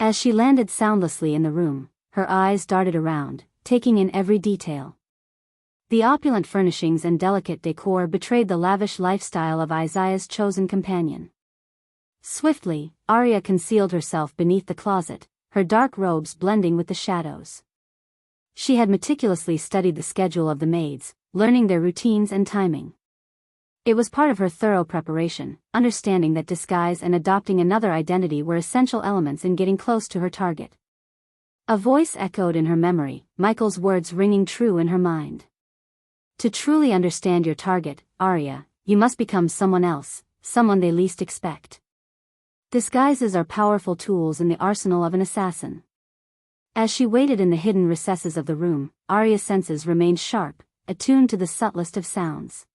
As she landed soundlessly in the room, her eyes darted around, taking in every detail. The opulent furnishings and delicate decor betrayed the lavish lifestyle of Isaiah's chosen companion. Swiftly, Arya concealed herself beneath the closet, her dark robes blending with the shadows. She had meticulously studied the schedule of the maids, learning their routines and timing. It was part of her thorough preparation, understanding that disguise and adopting another identity were essential elements in getting close to her target. A voice echoed in her memory, Michael's words ringing true in her mind. "To truly understand your target, Arya, you must become someone else, someone they least expect." Disguises are powerful tools in the arsenal of an assassin. As she waited in the hidden recesses of the room, Arya's senses remained sharp, attuned to the subtlest of sounds.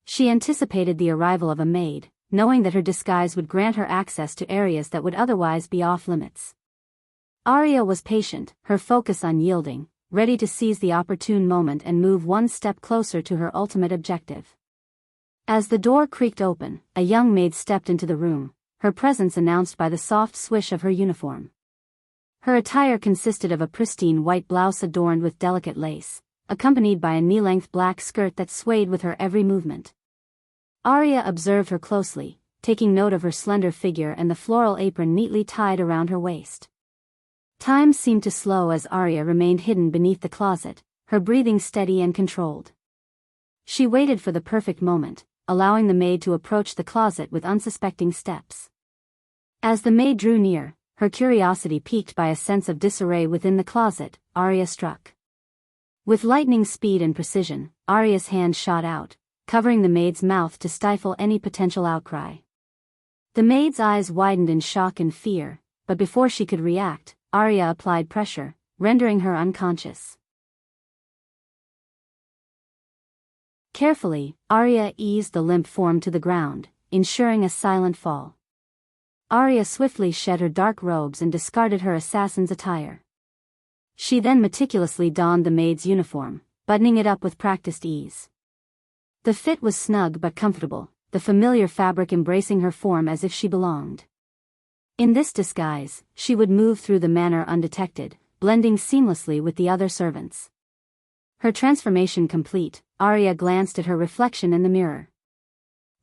She anticipated the arrival of a maid, knowing that her disguise would grant her access to areas that would otherwise be off-limits. Arya was patient, her focus unyielding, ready to seize the opportune moment and move one step closer to her ultimate objective. As the door creaked open, a young maid stepped into the room, her presence announced by the soft swish of her uniform. Her attire consisted of a pristine white blouse adorned with delicate lace, accompanied by a knee-length black skirt that swayed with her every movement. Arya observed her closely, taking note of her slender figure and the floral apron neatly tied around her waist. Time seemed to slow as Arya remained hidden beneath the closet, her breathing steady and controlled. She waited for the perfect moment, allowing the maid to approach the closet with unsuspecting steps. As the maid drew near, her curiosity piqued by a sense of disarray within the closet, Arya struck. With lightning speed and precision, Arya's hand shot out, covering the maid's mouth to stifle any potential outcry. The maid's eyes widened in shock and fear, but before she could react, Arya applied pressure, rendering her unconscious. Carefully, Arya eased the limp form to the ground, ensuring a silent fall. Arya swiftly shed her dark robes and discarded her assassin's attire. She then meticulously donned the maid's uniform, buttoning it up with practiced ease. The fit was snug but comfortable, the familiar fabric embracing her form as if she belonged. In this disguise, she would move through the manor undetected, blending seamlessly with the other servants. Her transformation complete, Arya glanced at her reflection in the mirror.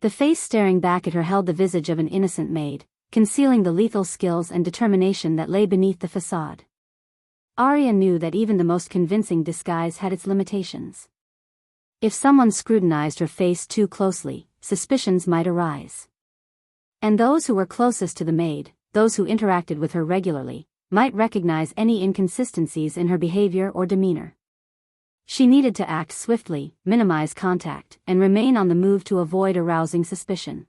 The face staring back at her held the visage of an innocent maid, concealing the lethal skills and determination that lay beneath the facade. Arya knew that even the most convincing disguise had its limitations. If someone scrutinized her face too closely, suspicions might arise. And those who were closest to the maid, those who interacted with her regularly, might recognize any inconsistencies in her behavior or demeanor. She needed to act swiftly, minimize contact, and remain on the move to avoid arousing suspicion.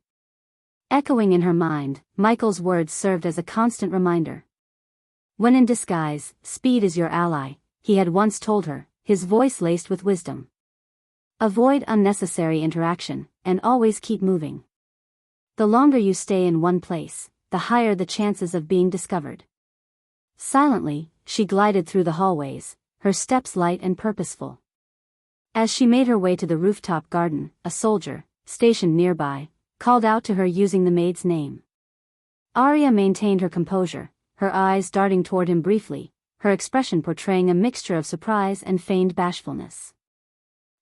Echoing in her mind, Michael's words served as a constant reminder. When in disguise, speed is your ally, he had once told her, his voice laced with wisdom. Avoid unnecessary interaction, and always keep moving. The longer you stay in one place, the higher the chances of being discovered. Silently, she glided through the hallways, her steps light and purposeful. As she made her way to the rooftop garden, a soldier, stationed nearby, called out to her using the maid's name. Arya maintained her composure, her eyes darting toward him briefly, her expression portraying a mixture of surprise and feigned bashfulness.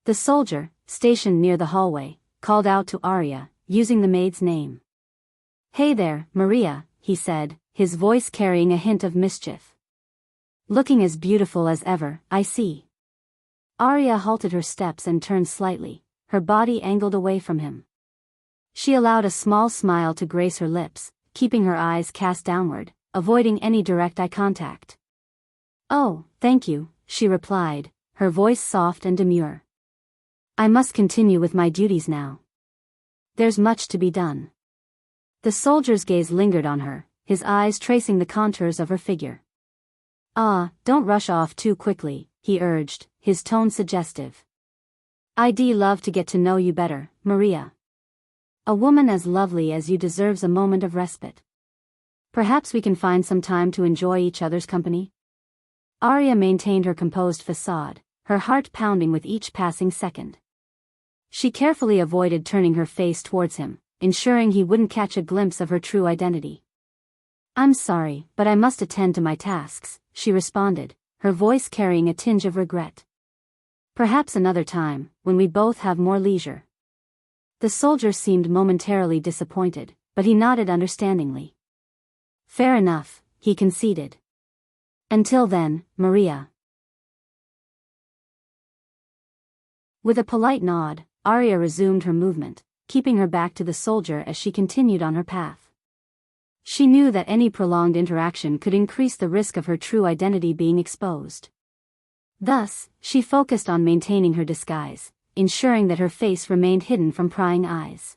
The soldier, stationed near the hallway, called out to Arya, using the maid's name. "Hey there, Maria," he said, his voice carrying a hint of mischief. "Looking as beautiful as ever, I see." Arya halted her steps and turned slightly, her body angled away from him. She allowed a small smile to grace her lips, keeping her eyes cast downward, avoiding any direct eye contact. "Oh, thank you," she replied, her voice soft and demure. "I must continue with my duties now. There's much to be done." The soldier's gaze lingered on her, his eyes tracing the contours of her figure. Don't rush off too quickly," he urged, his tone suggestive. "I'd love to get to know you better, Maria. A woman as lovely as you deserves a moment of respite. Perhaps we can find some time to enjoy each other's company?" Arya maintained her composed facade, her heart pounding with each passing second. She carefully avoided turning her face towards him, ensuring he wouldn't catch a glimpse of her true identity. "I'm sorry, but I must attend to my tasks," she responded, her voice carrying a tinge of regret. "Perhaps another time, when we both have more leisure." The soldier seemed momentarily disappointed, but he nodded understandingly. "Fair enough," he conceded. "Until then, Maria." With a polite nod, Arya resumed her movement, keeping her back to the soldier as she continued on her path. She knew that any prolonged interaction could increase the risk of her true identity being exposed. Thus, she focused on maintaining her disguise, ensuring that her face remained hidden from prying eyes.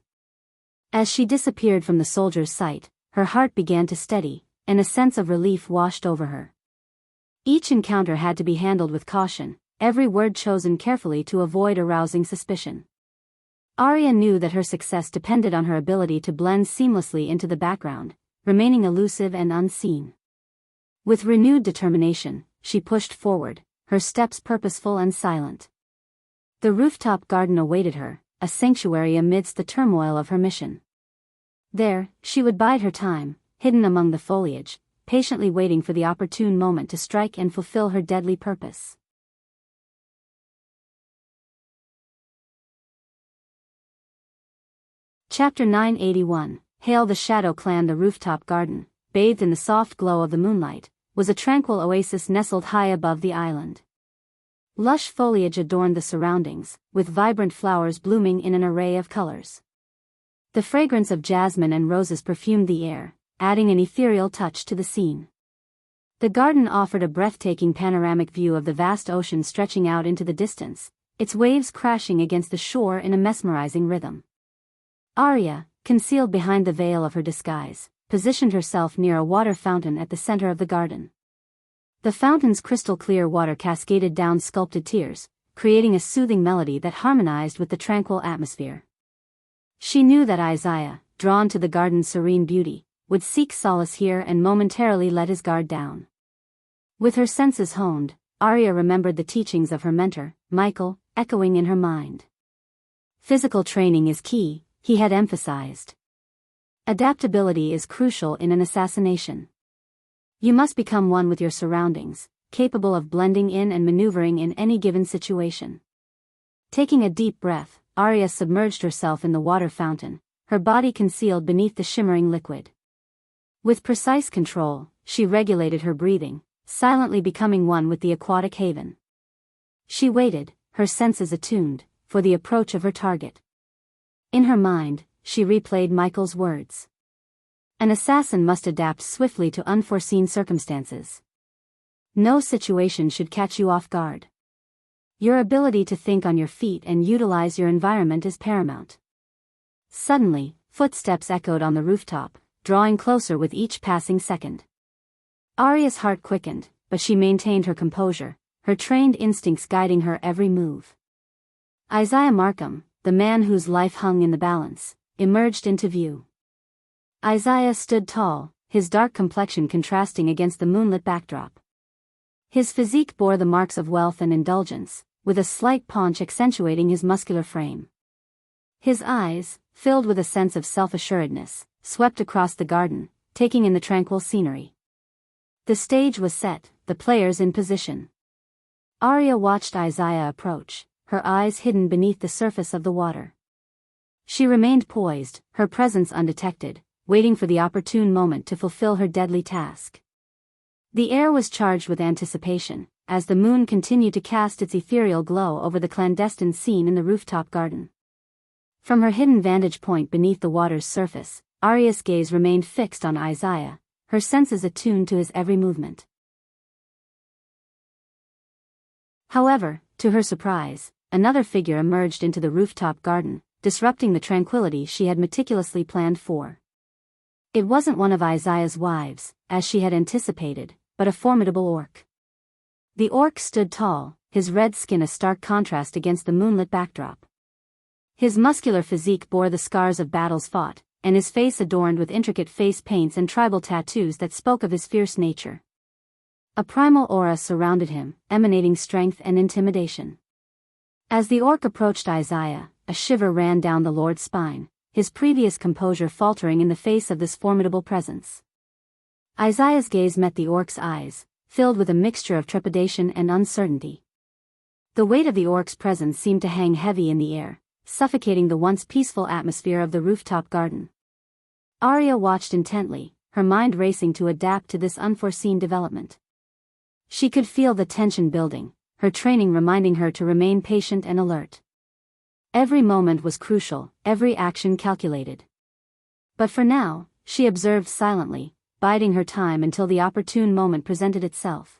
As she disappeared from the soldier's sight, her heart began to steady, and a sense of relief washed over her. Each encounter had to be handled with caution, every word chosen carefully to avoid arousing suspicion. Arya knew that her success depended on her ability to blend seamlessly into the background, remaining elusive and unseen. With renewed determination, she pushed forward, her steps purposeful and silent. The rooftop garden awaited her, a sanctuary amidst the turmoil of her mission. There, she would bide her time, hidden among the foliage, patiently waiting for the opportune moment to strike and fulfill her deadly purpose. Chapter 981, Hail the Shadow Clan. The rooftop garden, bathed in the soft glow of the moonlight, was a tranquil oasis nestled high above the island. Lush foliage adorned the surroundings, with vibrant flowers blooming in an array of colors. The fragrance of jasmine and roses perfumed the air, adding an ethereal touch to the scene. The garden offered a breathtaking panoramic view of the vast ocean stretching out into the distance, its waves crashing against the shore in a mesmerizing rhythm. Arya, concealed behind the veil of her disguise, positioned herself near a water fountain at the center of the garden. The fountain's crystal-clear water cascaded down sculpted tiers, creating a soothing melody that harmonized with the tranquil atmosphere. She knew that Isaiah, drawn to the garden's serene beauty, would seek solace here and momentarily let his guard down. With her senses honed, Arya remembered the teachings of her mentor, Michael, echoing in her mind. Physical training is key, he had emphasized. Adaptability is crucial in an assassination. You must become one with your surroundings, capable of blending in and maneuvering in any given situation. Taking a deep breath, Arya submerged herself in the water fountain, her body concealed beneath the shimmering liquid. With precise control, she regulated her breathing, silently becoming one with the aquatic haven. She waited, her senses attuned, for the approach of her target. In her mind, she replayed Michael's words. An assassin must adapt swiftly to unforeseen circumstances. No situation should catch you off guard. Your ability to think on your feet and utilize your environment is paramount. Suddenly, footsteps echoed on the rooftop, drawing closer with each passing second. Arya's heart quickened, but she maintained her composure, her trained instincts guiding her every move. Isaiah Markham, the man whose life hung in the balance, emerged into view. Isaiah stood tall, his dark complexion contrasting against the moonlit backdrop. His physique bore the marks of wealth and indulgence, with a slight paunch accentuating his muscular frame. His eyes, filled with a sense of self-assuredness, swept across the garden, taking in the tranquil scenery. The stage was set, the players in position. Arya watched Isaiah approach, her eyes hidden beneath the surface of the water. She remained poised, her presence undetected, waiting for the opportune moment to fulfill her deadly task. The air was charged with anticipation, as the moon continued to cast its ethereal glow over the clandestine scene in the rooftop garden. From her hidden vantage point beneath the water's surface, Arya's gaze remained fixed on Isaiah, her senses attuned to his every movement. However, to her surprise, another figure emerged into the rooftop garden, disrupting the tranquility she had meticulously planned for. It wasn't one of Isaiah's wives, as she had anticipated, but a formidable orc. The orc stood tall, his red skin a stark contrast against the moonlit backdrop. His muscular physique bore the scars of battles fought, and his face adorned with intricate face paints and tribal tattoos that spoke of his fierce nature. A primal aura surrounded him, emanating strength and intimidation. As the orc approached Isaiah, a shiver ran down the lord's spine, his previous composure faltering in the face of this formidable presence. Isaiah's gaze met the orc's eyes, filled with a mixture of trepidation and uncertainty. The weight of the orc's presence seemed to hang heavy in the air, suffocating the once peaceful atmosphere of the rooftop garden. Arya watched intently, her mind racing to adapt to this unforeseen development. She could feel the tension building, her training reminding her to remain patient and alert. Every moment was crucial, every action calculated. But for now, she observed silently, biding her time until the opportune moment presented itself.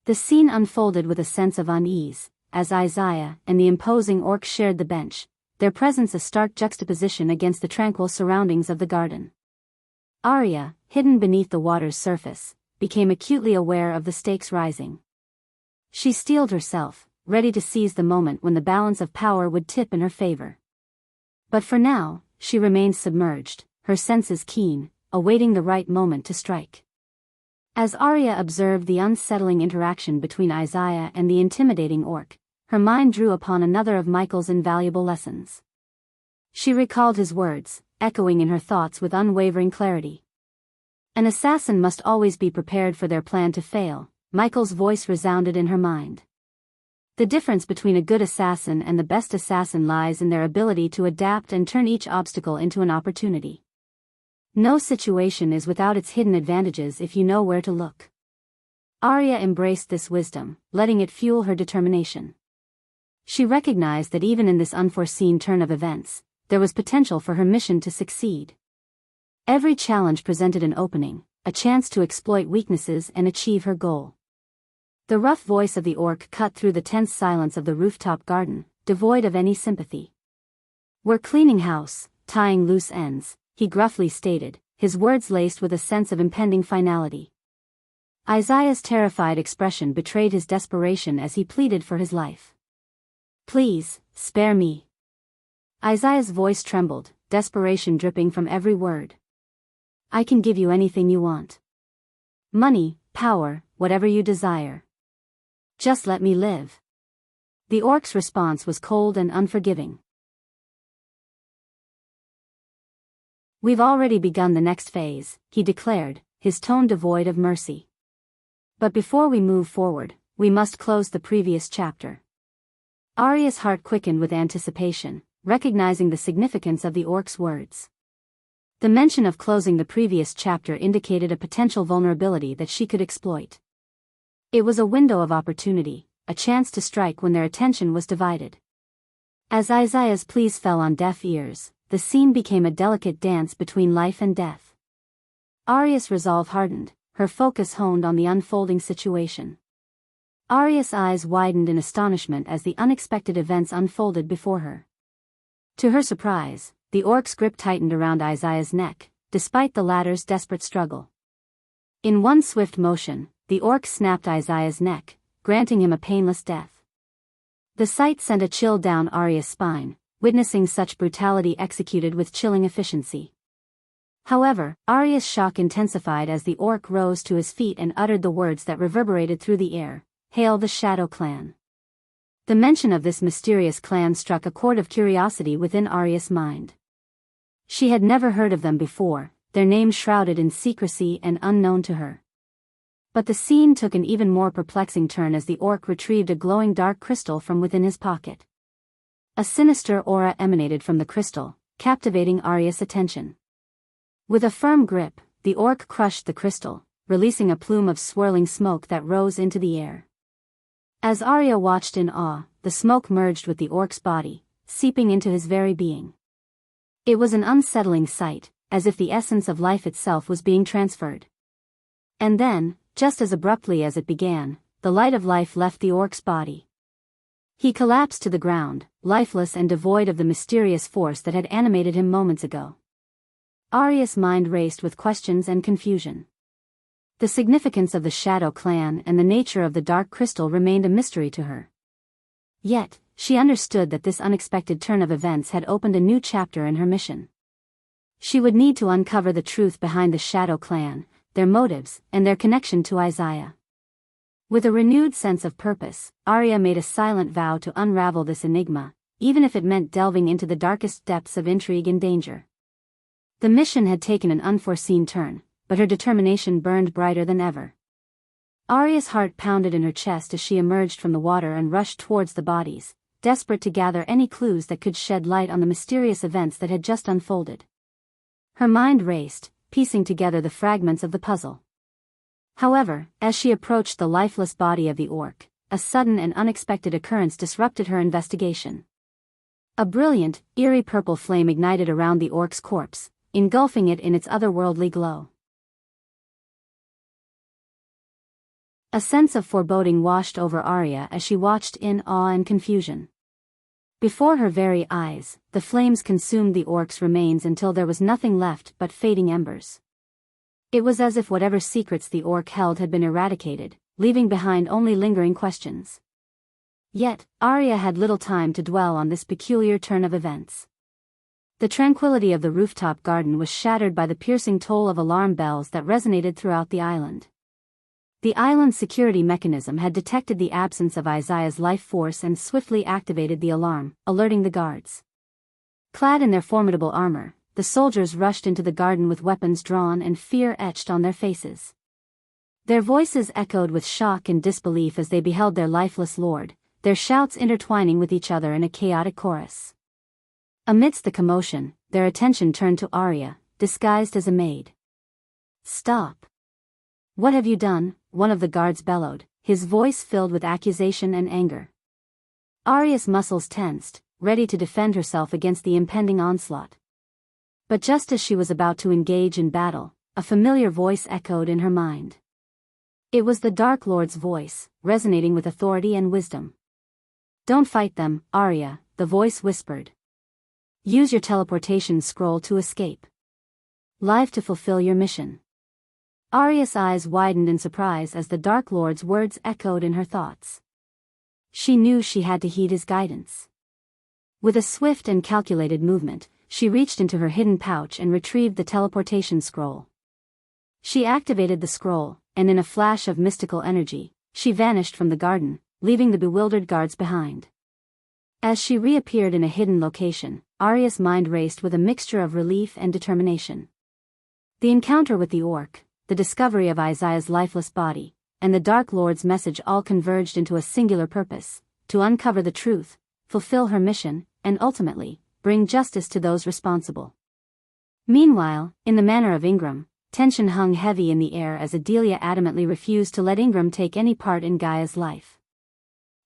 The scene unfolded with a sense of unease, as Isaiah and the imposing orc shared the bench, their presence a stark juxtaposition against the tranquil surroundings of the garden. Arya, hidden beneath the water's surface, became acutely aware of the stakes rising. She steeled herself, ready to seize the moment when the balance of power would tip in her favor. But for now, she remained submerged, her senses keen, awaiting the right moment to strike. As Arya observed the unsettling interaction between Isaiah and the intimidating orc, her mind drew upon another of Michael's invaluable lessons. She recalled his words, echoing in her thoughts with unwavering clarity. An assassin must always be prepared for their plan to fail, Michael's voice resounded in her mind. The difference between a good assassin and the best assassin lies in their ability to adapt and turn each obstacle into an opportunity. No situation is without its hidden advantages if you know where to look. Arya embraced this wisdom, letting it fuel her determination. She recognized that even in this unforeseen turn of events, there was potential for her mission to succeed. Every challenge presented an opening, a chance to exploit weaknesses and achieve her goal. The rough voice of the orc cut through the tense silence of the rooftop garden, devoid of any sympathy. "We're cleaning house, tying loose ends," he gruffly stated, his words laced with a sense of impending finality. Isaiah's terrified expression betrayed his desperation as he pleaded for his life. "Please, spare me." Isaiah's voice trembled, desperation dripping from every word. "I can give you anything you want. Money, power, whatever you desire. Just let me live." The orc's response was cold and unforgiving. "We've already begun the next phase," he declared, his tone devoid of mercy. "But before we move forward, we must close the previous chapter." Arya's heart quickened with anticipation, recognizing the significance of the orc's words. The mention of closing the previous chapter indicated a potential vulnerability that she could exploit. It was a window of opportunity, a chance to strike when their attention was divided. As Isaiah's pleas fell on deaf ears, the scene became a delicate dance between life and death. Aria's resolve hardened, her focus honed on the unfolding situation. Aria's eyes widened in astonishment as the unexpected events unfolded before her. To her surprise, the orc's grip tightened around Isaiah's neck, despite the latter's desperate struggle. In one swift motion, the orc snapped Isaiah's neck, granting him a painless death. The sight sent a chill down Aria's spine, witnessing such brutality executed with chilling efficiency. However, Aria's shock intensified as the orc rose to his feet and uttered the words that reverberated through the air, "Hail the Shadow Clan." The mention of this mysterious clan struck a chord of curiosity within Aria's mind. She had never heard of them before, their names shrouded in secrecy and unknown to her. But the scene took an even more perplexing turn as the orc retrieved a glowing dark crystal from within his pocket. A sinister aura emanated from the crystal, captivating Aria's attention. With a firm grip, the orc crushed the crystal, releasing a plume of swirling smoke that rose into the air. As Aria watched in awe, the smoke merged with the orc's body, seeping into his very being. It was an unsettling sight, as if the essence of life itself was being transferred. And then, just as abruptly as it began, the light of life left the orc's body. He collapsed to the ground, lifeless and devoid of the mysterious force that had animated him moments ago. Aria's mind raced with questions and confusion. The significance of the Shadow Clan and the nature of the dark crystal remained a mystery to her. Yet, she understood that this unexpected turn of events had opened a new chapter in her mission. She would need to uncover the truth behind the Shadow Clan, their motives, and their connection to Isaiah. With a renewed sense of purpose, Aria made a silent vow to unravel this enigma, even if it meant delving into the darkest depths of intrigue and danger. The mission had taken an unforeseen turn, but her determination burned brighter than ever. Aria's heart pounded in her chest as she emerged from the water and rushed towards the bodies, desperate to gather any clues that could shed light on the mysterious events that had just unfolded. Her mind raced, piecing together the fragments of the puzzle. However, as she approached the lifeless body of the orc, a sudden and unexpected occurrence disrupted her investigation. A brilliant, eerie purple flame ignited around the orc's corpse, engulfing it in its otherworldly glow. A sense of foreboding washed over Aria as she watched in awe and confusion. Before her very eyes, the flames consumed the orc's remains until there was nothing left but fading embers. It was as if whatever secrets the orc held had been eradicated, leaving behind only lingering questions. Yet, Aria had little time to dwell on this peculiar turn of events. The tranquility of the rooftop garden was shattered by the piercing toll of alarm bells that resonated throughout the island. The island's security mechanism had detected the absence of Isaiah's life force and swiftly activated the alarm, alerting the guards. Clad in their formidable armor, the soldiers rushed into the garden with weapons drawn and fear etched on their faces. Their voices echoed with shock and disbelief as they beheld their lifeless lord, their shouts intertwining with each other in a chaotic chorus. Amidst the commotion, their attention turned to Aria, disguised as a maid. "Stop! What have you done?" one of the guards bellowed, his voice filled with accusation and anger. Aria's muscles tensed, ready to defend herself against the impending onslaught. But just as she was about to engage in battle, a familiar voice echoed in her mind. It was the Dark Lord's voice, resonating with authority and wisdom. "Don't fight them, Aria," the voice whispered. "Use your teleportation scroll to escape. Live to fulfill your mission." Aria's eyes widened in surprise as the Dark Lord's words echoed in her thoughts. She knew she had to heed his guidance. With a swift and calculated movement, she reached into her hidden pouch and retrieved the teleportation scroll. She activated the scroll, and in a flash of mystical energy, she vanished from the garden, leaving the bewildered guards behind. As she reappeared in a hidden location, Aria's mind raced with a mixture of relief and determination. The encounter with the orc, the discovery of Isaiah's lifeless body, and the Dark Lord's message all converged into a singular purpose: to uncover the truth, fulfill her mission, and ultimately, bring justice to those responsible. Meanwhile, in the manor of Ingram, tension hung heavy in the air as Adelia adamantly refused to let Ingram take any part in Gaia's life.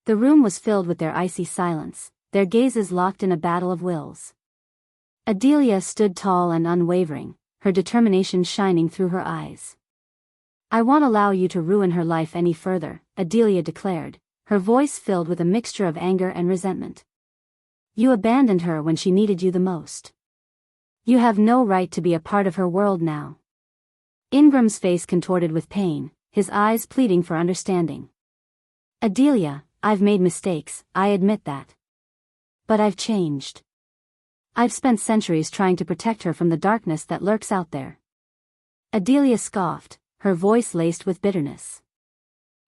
The room was filled with their icy silence, their gazes locked in a battle of wills. Adelia stood tall and unwavering, her determination shining through her eyes. "I won't allow you to ruin her life any further," Adelia declared, her voice filled with a mixture of anger and resentment. "You abandoned her when she needed you the most. You have no right to be a part of her world now." Ingram's face contorted with pain, his eyes pleading for understanding. "Adelia, I've made mistakes, I admit that. But I've changed. I've spent centuries trying to protect her from the darkness that lurks out there." Adelia scoffed, her voice laced with bitterness.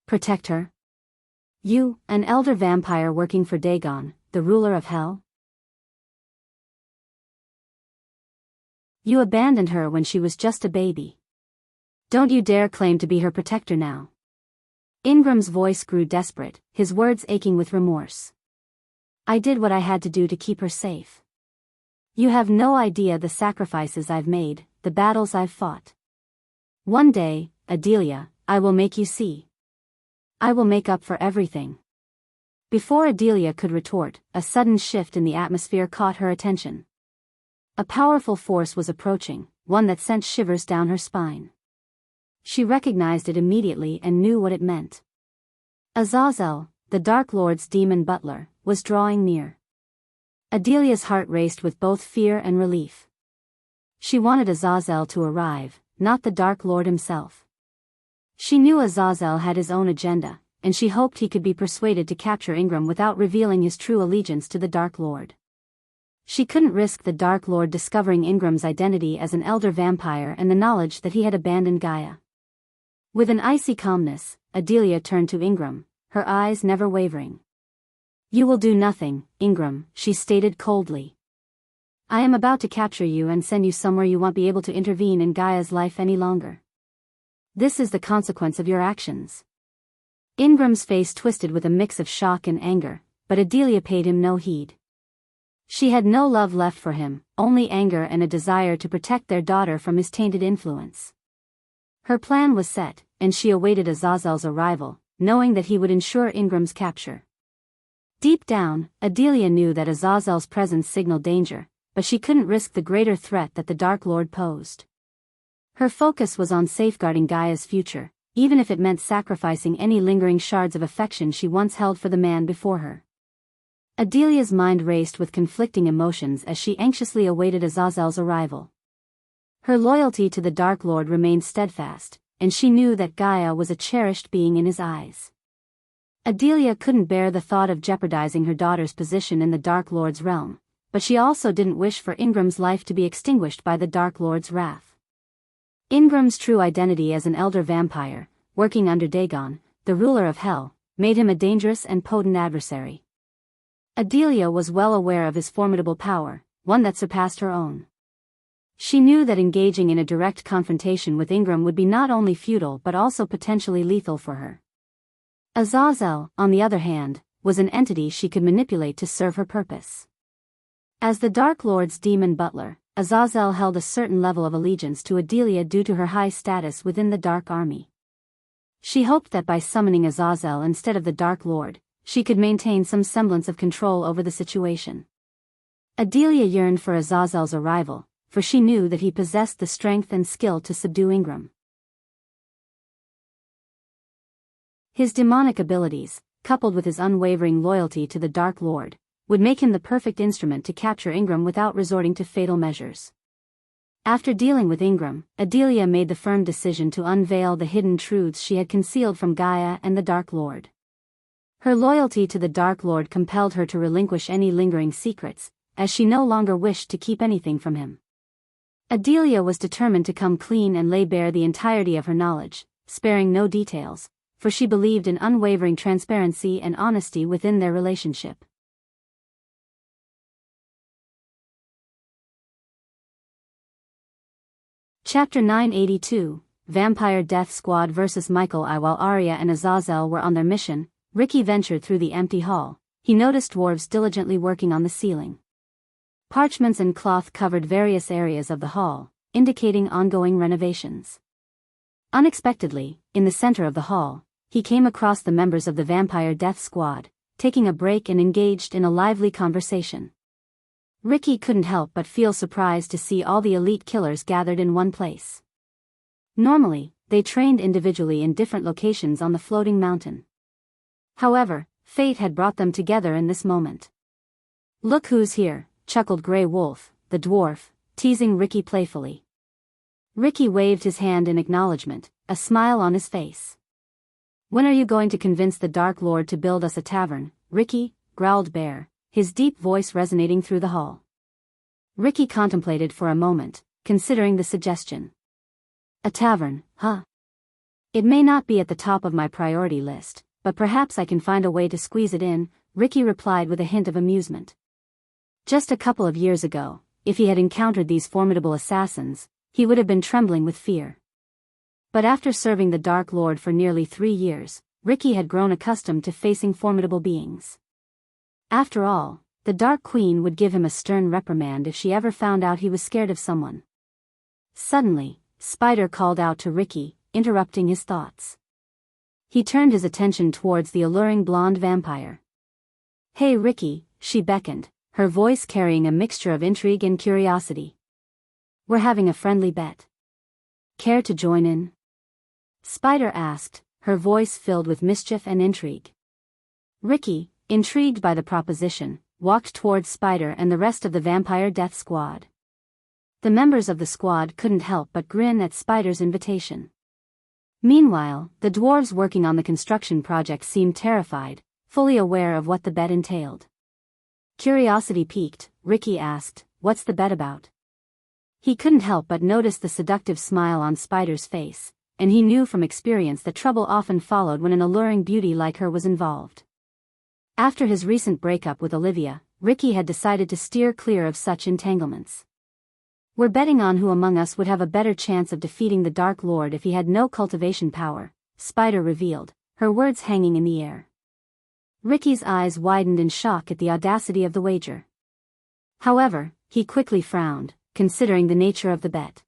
"Protect her? You, an elder vampire working for Dagon, the ruler of hell? You abandoned her when she was just a baby. Don't you dare claim to be her protector now." Ingram's voice grew desperate, his words aching with remorse. "I did what I had to do to keep her safe. You have no idea the sacrifices I've made, the battles I've fought. One day, Adelia, I will make you see. I will make up for everything." Before Adelia could retort, a sudden shift in the atmosphere caught her attention. A powerful force was approaching, one that sent shivers down her spine. She recognized it immediately and knew what it meant. Azazel, the Dark Lord's demon butler, was drawing near. Adelia's heart raced with both fear and relief. She wanted Azazel to arrive, not the Dark Lord himself. She knew Azazel had his own agenda, and she hoped he could be persuaded to capture Ingram without revealing his true allegiance to the Dark Lord. She couldn't risk the Dark Lord discovering Ingram's identity as an elder vampire and the knowledge that he had abandoned Gaia. With an icy calmness, Adelia turned to Ingram, her eyes never wavering. "You will do nothing, Ingram," she stated coldly. "I am about to capture you and send you somewhere you won't be able to intervene in Gaia's life any longer. This is the consequence of your actions." Ingram's face twisted with a mix of shock and anger, but Adelia paid him no heed. She had no love left for him, only anger and a desire to protect their daughter from his tainted influence. Her plan was set, and she awaited Azazel's arrival, knowing that he would ensure Ingram's capture. Deep down, Adelia knew that Azazel's presence signaled danger, but she couldn't risk the greater threat that the Dark Lord posed. Her focus was on safeguarding Gaia's future, even if it meant sacrificing any lingering shards of affection she once held for the man before her. Adelia's mind raced with conflicting emotions as she anxiously awaited Azazel's arrival. Her loyalty to the Dark Lord remained steadfast, and she knew that Gaia was a cherished being in his eyes. Adelia couldn't bear the thought of jeopardizing her daughter's position in the Dark Lord's realm, but she also didn't wish for Ingram's life to be extinguished by the Dark Lord's wrath. Ingram's true identity as an elder vampire, working under Dagon, the ruler of hell, made him a dangerous and potent adversary. Adelia was well aware of his formidable power, one that surpassed her own. She knew that engaging in a direct confrontation with Ingram would be not only futile but also potentially lethal for her. Azazel, on the other hand, was an entity she could manipulate to serve her purpose. As the Dark Lord's demon butler, Azazel held a certain level of allegiance to Adelia due to her high status within the Dark Army. She hoped that by summoning Azazel instead of the Dark Lord, she could maintain some semblance of control over the situation. Adelia yearned for Azazel's arrival, for she knew that he possessed the strength and skill to subdue Ingram. His demonic abilities, coupled with his unwavering loyalty to the Dark Lord, would make him the perfect instrument to capture Ingram without resorting to fatal measures. After dealing with Ingram, Adelia made the firm decision to unveil the hidden truths she had concealed from Gaia and the Dark Lord. Her loyalty to the Dark Lord compelled her to relinquish any lingering secrets, as she no longer wished to keep anything from him. Adelia was determined to come clean and lay bare the entirety of her knowledge, sparing no details, for she believed in unwavering transparency and honesty within their relationship. Chapter 982, Vampire Death Squad vs. Michael I. While Arya and Azazel were on their mission, Ricky ventured through the empty hall. He noticed dwarves diligently working on the ceiling. Parchments and cloth covered various areas of the hall, indicating ongoing renovations. Unexpectedly, in the center of the hall, he came across the members of the Vampire Death Squad, taking a break and engaged in a lively conversation. Ricky couldn't help but feel surprised to see all the elite killers gathered in one place. Normally, they trained individually in different locations on the floating mountain. However, fate had brought them together in this moment. "Look who's here," chuckled Grey Wolf, the dwarf, teasing Ricky playfully. Ricky waved his hand in acknowledgement, a smile on his face. "When are you going to convince the Dark Lord to build us a tavern, Ricky?" growled Bear, his deep voice resonating through the hall. Ricky contemplated for a moment, considering the suggestion. "A tavern, huh? It may not be at the top of my priority list, but perhaps I can find a way to squeeze it in," Ricky replied with a hint of amusement. Just a couple of years ago, if he had encountered these formidable assassins, he would have been trembling with fear. But after serving the Dark Lord for nearly 3 years, Ricky had grown accustomed to facing formidable beings. After all, the Dark Queen would give him a stern reprimand if she ever found out he was scared of someone. Suddenly, Spider called out to Ricky, interrupting his thoughts. He turned his attention towards the alluring blonde vampire. "Hey Ricky," she beckoned, her voice carrying a mixture of intrigue and curiosity. "We're having a friendly bet. Care to join in?" Spider asked, her voice filled with mischief and intrigue. Ricky, intrigued by the proposition, walked towards Spider and the rest of the Vampire Death Squad. The members of the squad couldn't help but grin at Spider's invitation. Meanwhile, the dwarves working on the construction project seemed terrified, fully aware of what the bet entailed. Curiosity piqued, Ricky asked, "What's the bet about?" He couldn't help but notice the seductive smile on Spider's face, and he knew from experience that trouble often followed when an alluring beauty like her was involved. After his recent breakup with Olivia, Ricky had decided to steer clear of such entanglements. "We're betting on who among us would have a better chance of defeating the Dark Lord if he had no cultivation power," Spider revealed, her words hanging in the air. Ricky's eyes widened in shock at the audacity of the wager. However, he quickly frowned, considering the nature of the bet.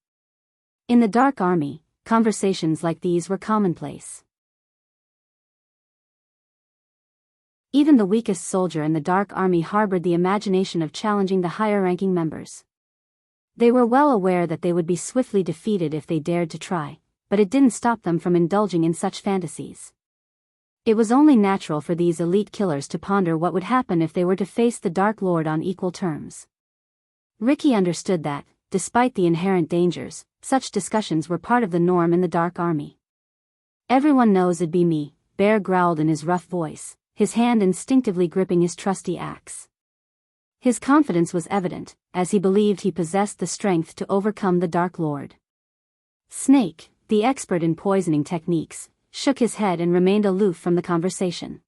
In the Dark Army, conversations like these were commonplace. Even the weakest soldier in the Dark Army harbored the imagination of challenging the higher-ranking members. They were well aware that they would be swiftly defeated if they dared to try, but it didn't stop them from indulging in such fantasies. It was only natural for these elite killers to ponder what would happen if they were to face the Dark Lord on equal terms. Ricky understood that, despite the inherent dangers, such discussions were part of the norm in the Dark Army. "Everyone knows it'd be me," Bear growled in his rough voice, his hand instinctively gripping his trusty axe. His confidence was evident, as he believed he possessed the strength to overcome the Dark Lord. Snake, the expert in poisoning techniques, shook his head and remained aloof from the conversation.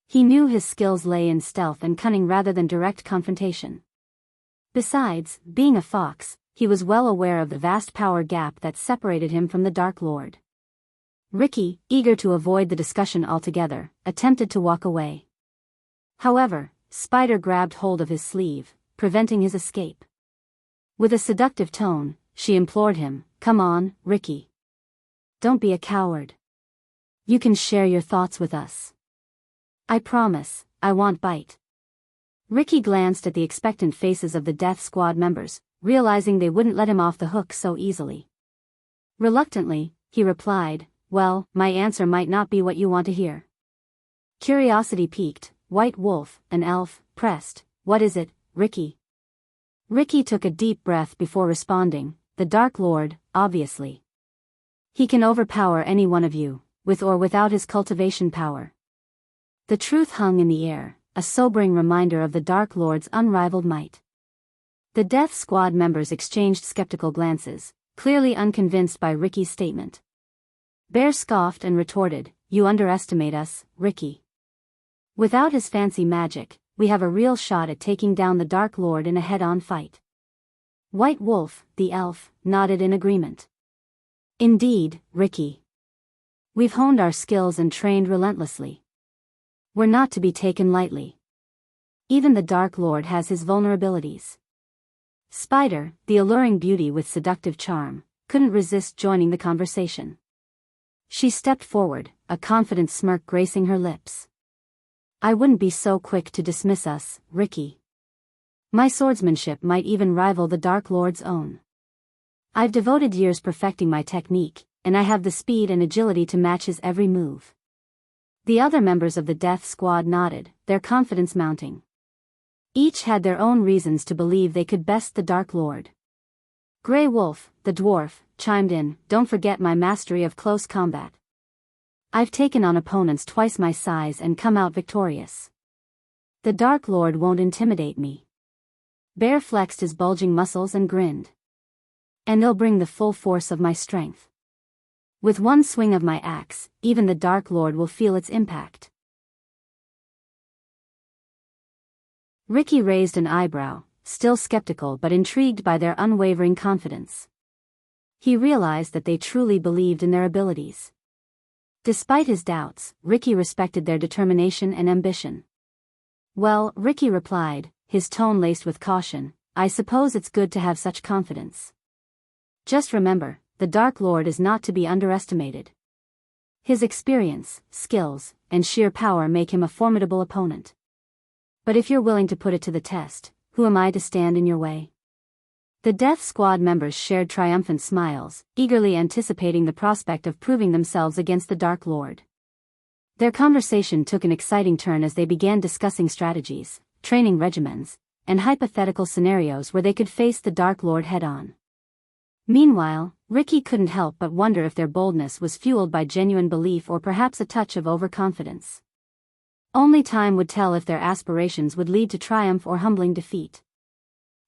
He knew his skills lay in stealth and cunning rather than direct confrontation. Besides, being a fox, he was well aware of the vast power gap that separated him from the Dark Lord. Ricky, eager to avoid the discussion altogether, attempted to walk away. However, Spider grabbed hold of his sleeve, preventing his escape. With a seductive tone, she implored him, "Come on, Ricky. Don't be a coward. You can share your thoughts with us. I promise, I won't bite." Ricky glanced at the expectant faces of the Death Squad members, realizing they wouldn't let him off the hook so easily. Reluctantly, he replied, "Well, my answer might not be what you want to hear." Curiosity piqued, White Wolf, an elf, pressed, "What is it, Ricky?" Ricky took a deep breath before responding, "The Dark Lord, obviously. He can overpower any one of you, with or without his cultivation power." The truth hung in the air, a sobering reminder of the Dark Lord's unrivaled might. The Death Squad members exchanged skeptical glances, clearly unconvinced by Ricky's statement. Bear scoffed and retorted, "You underestimate us, Ricky. Without his fancy magic, we have a real shot at taking down the Dark Lord in a head-on fight." White Wolf, the elf, nodded in agreement. "Indeed, Ricky. We've honed our skills and trained relentlessly. We're not to be taken lightly. Even the Dark Lord has his vulnerabilities. Spider, the alluring beauty with seductive charm, couldn't resist joining the conversation. She stepped forward, a confident smirk gracing her lips. I wouldn't be so quick to dismiss us, Ricky. My swordsmanship might even rival the Dark Lord's own. I've devoted years perfecting my technique, and I have the speed and agility to match his every move. The other members of the death squad nodded, their confidence mounting. Each had their own reasons to believe they could best the Dark Lord. Grey Wolf, the dwarf, chimed in, don't forget my mastery of close combat. I've taken on opponents twice my size and come out victorious. The Dark Lord won't intimidate me. Bear flexed his bulging muscles and grinned. And they'll bring the full force of my strength. With one swing of my axe, even the Dark Lord will feel its impact. Ricky raised an eyebrow, still skeptical but intrigued by their unwavering confidence. He realized that they truly believed in their abilities. Despite his doubts, Ricky respected their determination and ambition. Well, Ricky replied, his tone laced with caution, I suppose it's good to have such confidence. Just remember, the Dark Lord is not to be underestimated. His experience, skills, and sheer power make him a formidable opponent. But if you're willing to put it to the test, who am I to stand in your way? The Death Squad members shared triumphant smiles, eagerly anticipating the prospect of proving themselves against the Dark Lord. Their conversation took an exciting turn as they began discussing strategies, training regimens, and hypothetical scenarios where they could face the Dark Lord head-on. Meanwhile, Ricky couldn't help but wonder if their boldness was fueled by genuine belief or perhaps a touch of overconfidence. Only time would tell if their aspirations would lead to triumph or humbling defeat.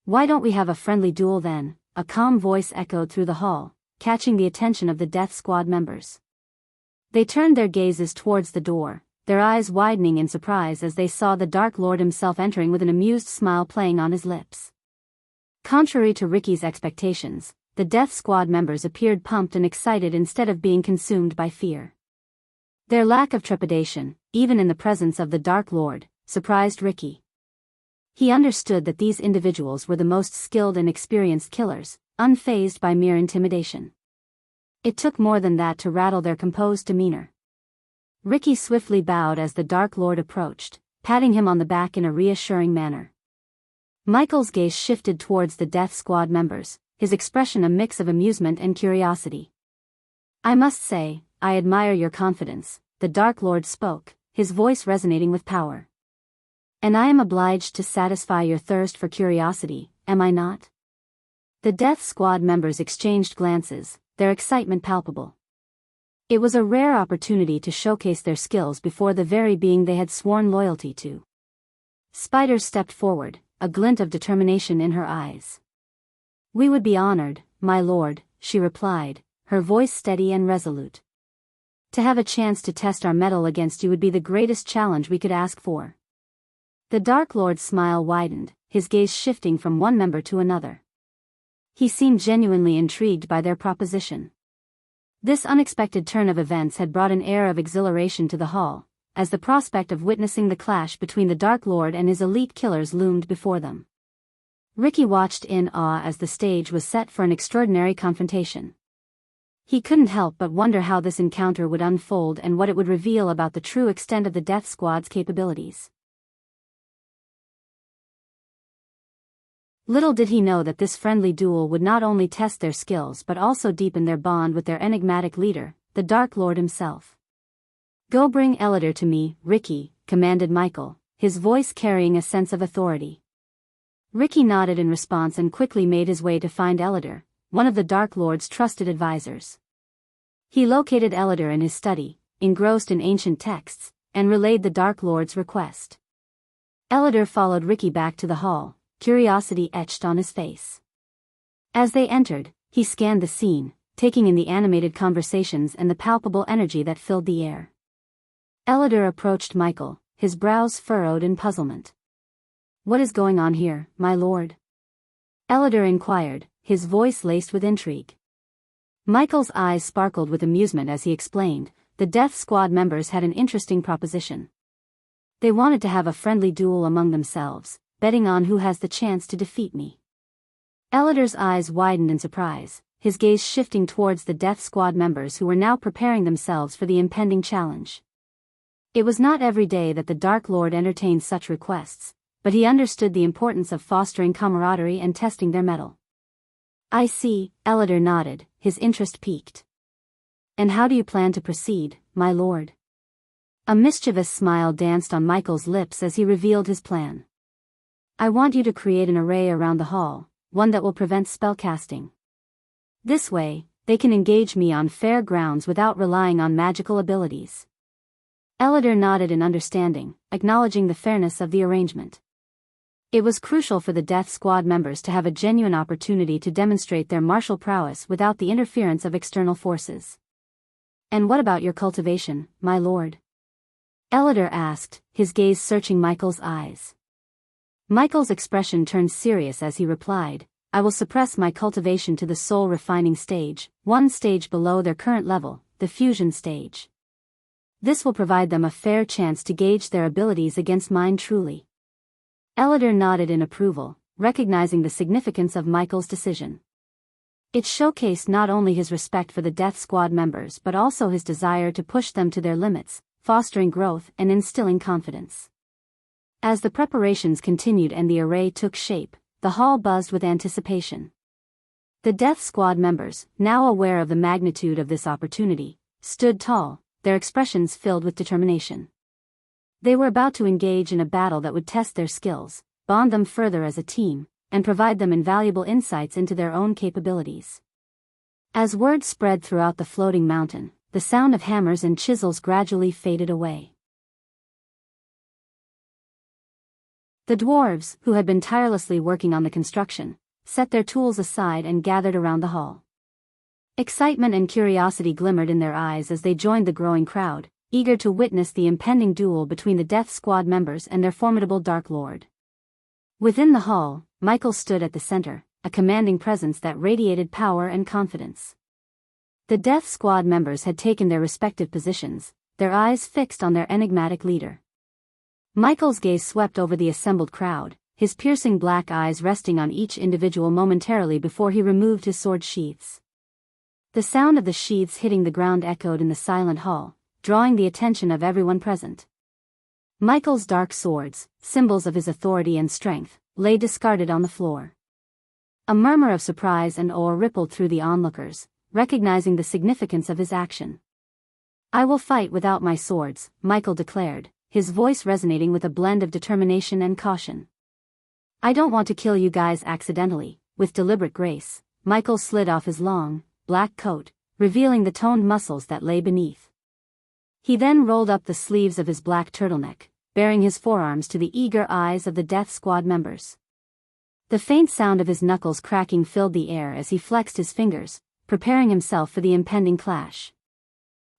Why don't we have a friendly duel then? A calm voice echoed through the hall, catching the attention of the Death Squad members. They turned their gazes towards the door, their eyes widening in surprise as they saw the Dark Lord himself entering with an amused smile playing on his lips. Contrary to Ricky's expectations, the Death Squad members appeared pumped and excited instead of being consumed by fear. Their lack of trepidation, even in the presence of the Dark Lord, surprised Ricky. He understood that these individuals were the most skilled and experienced killers, unfazed by mere intimidation. It took more than that to rattle their composed demeanor. Ricky swiftly bowed as the Dark Lord approached, patting him on the back in a reassuring manner. Michael's gaze shifted towards the Death Squad members, his expression a mix of amusement and curiosity. I must say, I admire your confidence, the Dark Lord spoke, his voice resonating with power. And I am obliged to satisfy your thirst for curiosity, am I not? The Death Squad members exchanged glances, their excitement palpable. It was a rare opportunity to showcase their skills before the very being they had sworn loyalty to. Spider stepped forward, a glint of determination in her eyes. We would be honored, my lord, she replied, her voice steady and resolute. To have a chance to test our mettle against you would be the greatest challenge we could ask for. The Dark Lord's smile widened, his gaze shifting from one member to another. He seemed genuinely intrigued by their proposition. This unexpected turn of events had brought an air of exhilaration to the hall, as the prospect of witnessing the clash between the Dark Lord and his elite killers loomed before them. Ricky watched in awe as the stage was set for an extraordinary confrontation. He couldn't help but wonder how this encounter would unfold and what it would reveal about the true extent of the Death Squad's capabilities. Little did he know that this friendly duel would not only test their skills but also deepen their bond with their enigmatic leader, the Dark Lord himself. Go bring Ellider to me, Ricky, commanded Michael, his voice carrying a sense of authority. Ricky nodded in response and quickly made his way to find Ellider, one of the Dark Lord's trusted advisors. He located Ellider in his study, engrossed in ancient texts, and relayed the Dark Lord's request. Ellider followed Ricky back to the hall, curiosity etched on his face. As they entered, he scanned the scene, taking in the animated conversations and the palpable energy that filled the air. Ellider approached Michael, his brows furrowed in puzzlement. What is going on here, my lord? Ellider inquired, his voice laced with intrigue. Michael's eyes sparkled with amusement as he explained, the Death Squad members had an interesting proposition. They wanted to have a friendly duel among themselves, betting on who has the chance to defeat me. Ellider's eyes widened in surprise, his gaze shifting towards the Death Squad members who were now preparing themselves for the impending challenge. It was not every day that the Dark Lord entertained such requests, but he understood the importance of fostering camaraderie and testing their mettle. "I see," Ellider nodded, his interest piqued. "And how do you plan to proceed, my lord?" A mischievous smile danced on Michael's lips as he revealed his plan. "I want you to create an array around the hall, one that will prevent spellcasting. This way, they can engage me on fair grounds without relying on magical abilities." Ellider nodded in understanding, acknowledging the fairness of the arrangement. It was crucial for the Death Squad members to have a genuine opportunity to demonstrate their martial prowess without the interference of external forces. "And what about your cultivation, my lord?" Ellider asked, his gaze searching Michael's eyes. Michael's expression turned serious as he replied, "I will suppress my cultivation to the soul refining stage, one stage below their current level, the fusion stage. This will provide them a fair chance to gauge their abilities against mine truly." Ellider nodded in approval, recognizing the significance of Michael's decision. It showcased not only his respect for the Death Squad members but also his desire to push them to their limits, fostering growth and instilling confidence. As the preparations continued and the array took shape, the hall buzzed with anticipation. The Death Squad members, now aware of the magnitude of this opportunity, stood tall, their expressions filled with determination. They were about to engage in a battle that would test their skills, bond them further as a team, and provide them invaluable insights into their own capabilities. As word spread throughout the floating mountain, the sound of hammers and chisels gradually faded away. The dwarves, who had been tirelessly working on the construction, set their tools aside and gathered around the hall. Excitement and curiosity glimmered in their eyes as they joined the growing crowd, eager to witness the impending duel between the Death Squad members and their formidable Dark Lord. Within the hall, Michael stood at the center, a commanding presence that radiated power and confidence. The Death Squad members had taken their respective positions, their eyes fixed on their enigmatic leader. Michael's gaze swept over the assembled crowd, his piercing black eyes resting on each individual momentarily before he removed his sword sheaths. The sound of the sheaths hitting the ground echoed in the silent hall, drawing the attention of everyone present. Michael's dark swords, symbols of his authority and strength, lay discarded on the floor. A murmur of surprise and awe rippled through the onlookers, recognizing the significance of his action. "I will fight without my swords," Michael declared, his voice resonating with a blend of determination and caution. "I don't want to kill you guys accidentally." With deliberate grace, Michael slid off his long, black coat, revealing the toned muscles that lay beneath. He then rolled up the sleeves of his black turtleneck, baring his forearms to the eager eyes of the Death Squad members. The faint sound of his knuckles cracking filled the air as he flexed his fingers, preparing himself for the impending clash.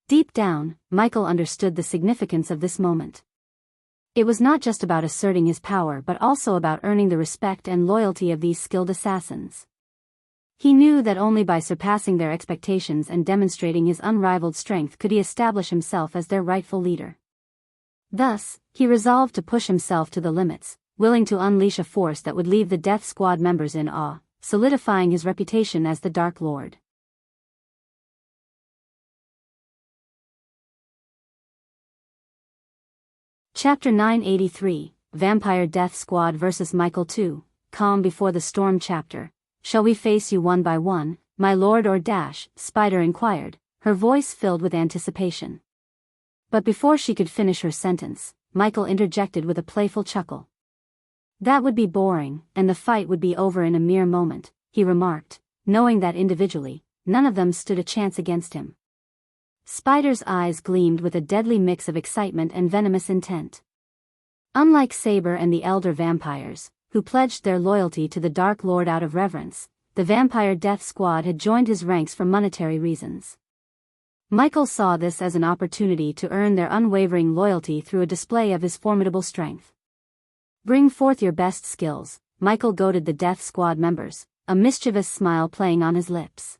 Deep down, Michael understood the significance of this moment. It was not just about asserting his power but also about earning the respect and loyalty of these skilled assassins. He knew that only by surpassing their expectations and demonstrating his unrivaled strength could he establish himself as their rightful leader. Thus, he resolved to push himself to the limits, willing to unleash a force that would leave the Death Squad members in awe, solidifying his reputation as the Dark Lord. Chapter 983, Vampire Death Squad vs. Michael 2, Calm Before the Storm Chapter. "Shall we face you one by one, my lord or dash?" Spider inquired, her voice filled with anticipation. But before she could finish her sentence, Michael interjected with a playful chuckle. "That would be boring, and the fight would be over in a mere moment," he remarked, knowing that individually, none of them stood a chance against him. Spider's eyes gleamed with a deadly mix of excitement and venomous intent. Unlike Saber and the elder vampires, who pledged their loyalty to the Dark Lord out of reverence, the Vampire Death Squad had joined his ranks for monetary reasons. Michael saw this as an opportunity to earn their unwavering loyalty through a display of his formidable strength. "Bring forth your best skills," Michael goaded the Death Squad members, a mischievous smile playing on his lips.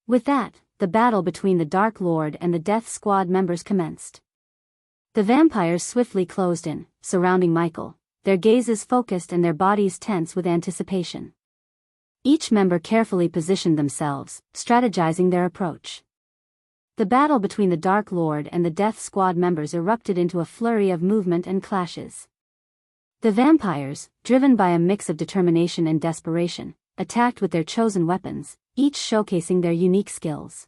With that, the battle between the Dark Lord and the Death Squad members commenced. The vampires swiftly closed in, surrounding Michael, their gazes focused and their bodies tense with anticipation. Each member carefully positioned themselves, strategizing their approach. The battle between the Dark Lord and the Death Squad members erupted into a flurry of movement and clashes. The vampires, driven by a mix of determination and desperation, attacked with their chosen weapons, each showcasing their unique skills.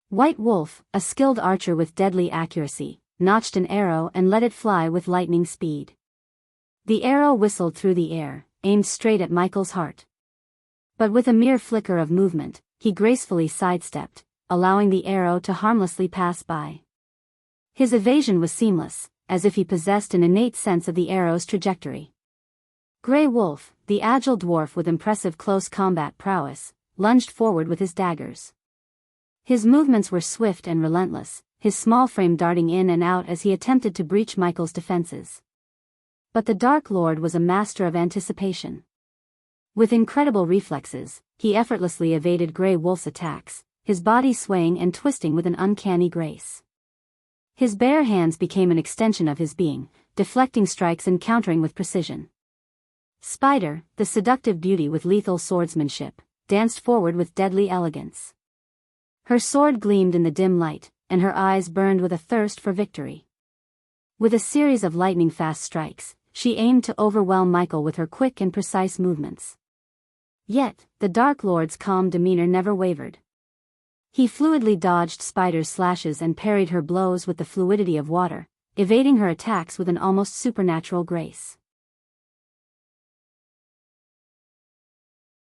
White Wolf, a skilled archer with deadly accuracy, notched an arrow and let it fly with lightning speed. The arrow whistled through the air, aimed straight at Michael's heart. But with a mere flicker of movement, he gracefully sidestepped, allowing the arrow to harmlessly pass by. His evasion was seamless, as if he possessed an innate sense of the arrow's trajectory. Grey Wolf, the agile dwarf with impressive close combat prowess, lunged forward with his daggers. His movements were swift and relentless, his small frame darting in and out as he attempted to breach Michael's defenses. But the Dark Lord was a master of anticipation. With incredible reflexes, he effortlessly evaded Grey Wolf's attacks, his body swaying and twisting with an uncanny grace. His bare hands became an extension of his being, deflecting strikes and countering with precision. Spider, the seductive beauty with lethal swordsmanship, danced forward with deadly elegance. Her sword gleamed in the dim light, and her eyes burned with a thirst for victory. With a series of lightning-fast strikes, she aimed to overwhelm Michael with her quick and precise movements. Yet, the Dark Lord's calm demeanor never wavered. He fluidly dodged Spider's slashes and parried her blows with the fluidity of water, evading her attacks with an almost supernatural grace.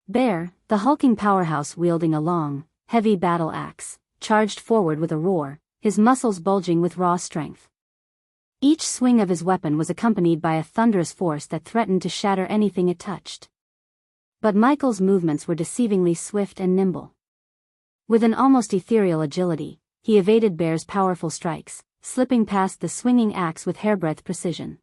Bear, the hulking powerhouse wielding a long, heavy battle axe, charged forward with a roar, his muscles bulging with raw strength. Each swing of his weapon was accompanied by a thunderous force that threatened to shatter anything it touched. But Michael's movements were deceivingly swift and nimble. With an almost ethereal agility, he evaded Bear's powerful strikes, slipping past the swinging axe with hairbreadth precision.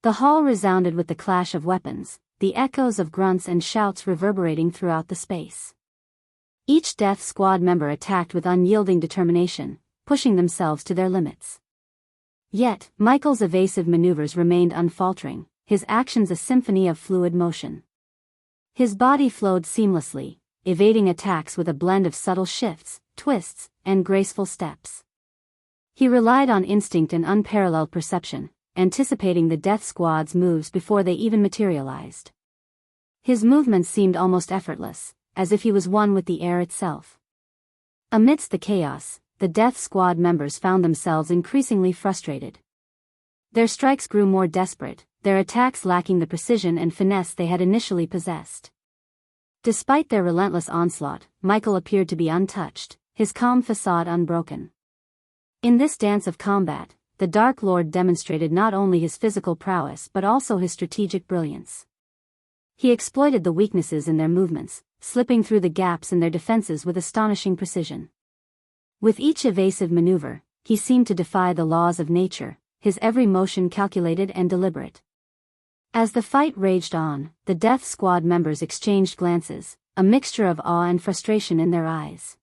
The hall resounded with the clash of weapons, the echoes of grunts and shouts reverberating throughout the space. Each Death Squad member attacked with unyielding determination, pushing themselves to their limits. Yet, Michael's evasive maneuvers remained unfaltering, his actions a symphony of fluid motion. His body flowed seamlessly, evading attacks with a blend of subtle shifts, twists, and graceful steps. He relied on instinct and unparalleled perception, anticipating the Death Squad's moves before they even materialized. His movements seemed almost effortless, as if he was one with the air itself. Amidst the chaos, the Death Squad members found themselves increasingly frustrated. Their strikes grew more desperate, their attacks lacking the precision and finesse they had initially possessed. Despite their relentless onslaught, Michael appeared to be untouched, his calm facade unbroken. In this dance of combat, the Dark Lord demonstrated not only his physical prowess but also his strategic brilliance. He exploited the weaknesses in their movements, slipping through the gaps in their defenses with astonishing precision. With each evasive maneuver, he seemed to defy the laws of nature, his every motion calculated and deliberate. As the fight raged on, the Death Squad members exchanged glances, a mixture of awe and frustration in their eyes.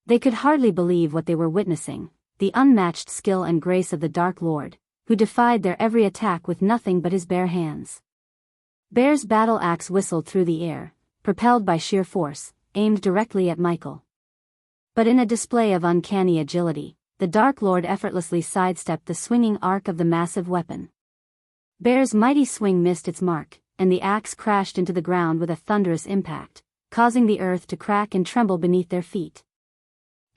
They could hardly believe what they were witnessing, the unmatched skill and grace of the Dark Lord, who defied their every attack with nothing but his bare hands. Bear's battle axe whistled through the air, propelled by sheer force, aimed directly at Michael. But in a display of uncanny agility, the Dark Lord effortlessly sidestepped the swinging arc of the massive weapon. Bear's mighty swing missed its mark, and the axe crashed into the ground with a thunderous impact, causing the earth to crack and tremble beneath their feet.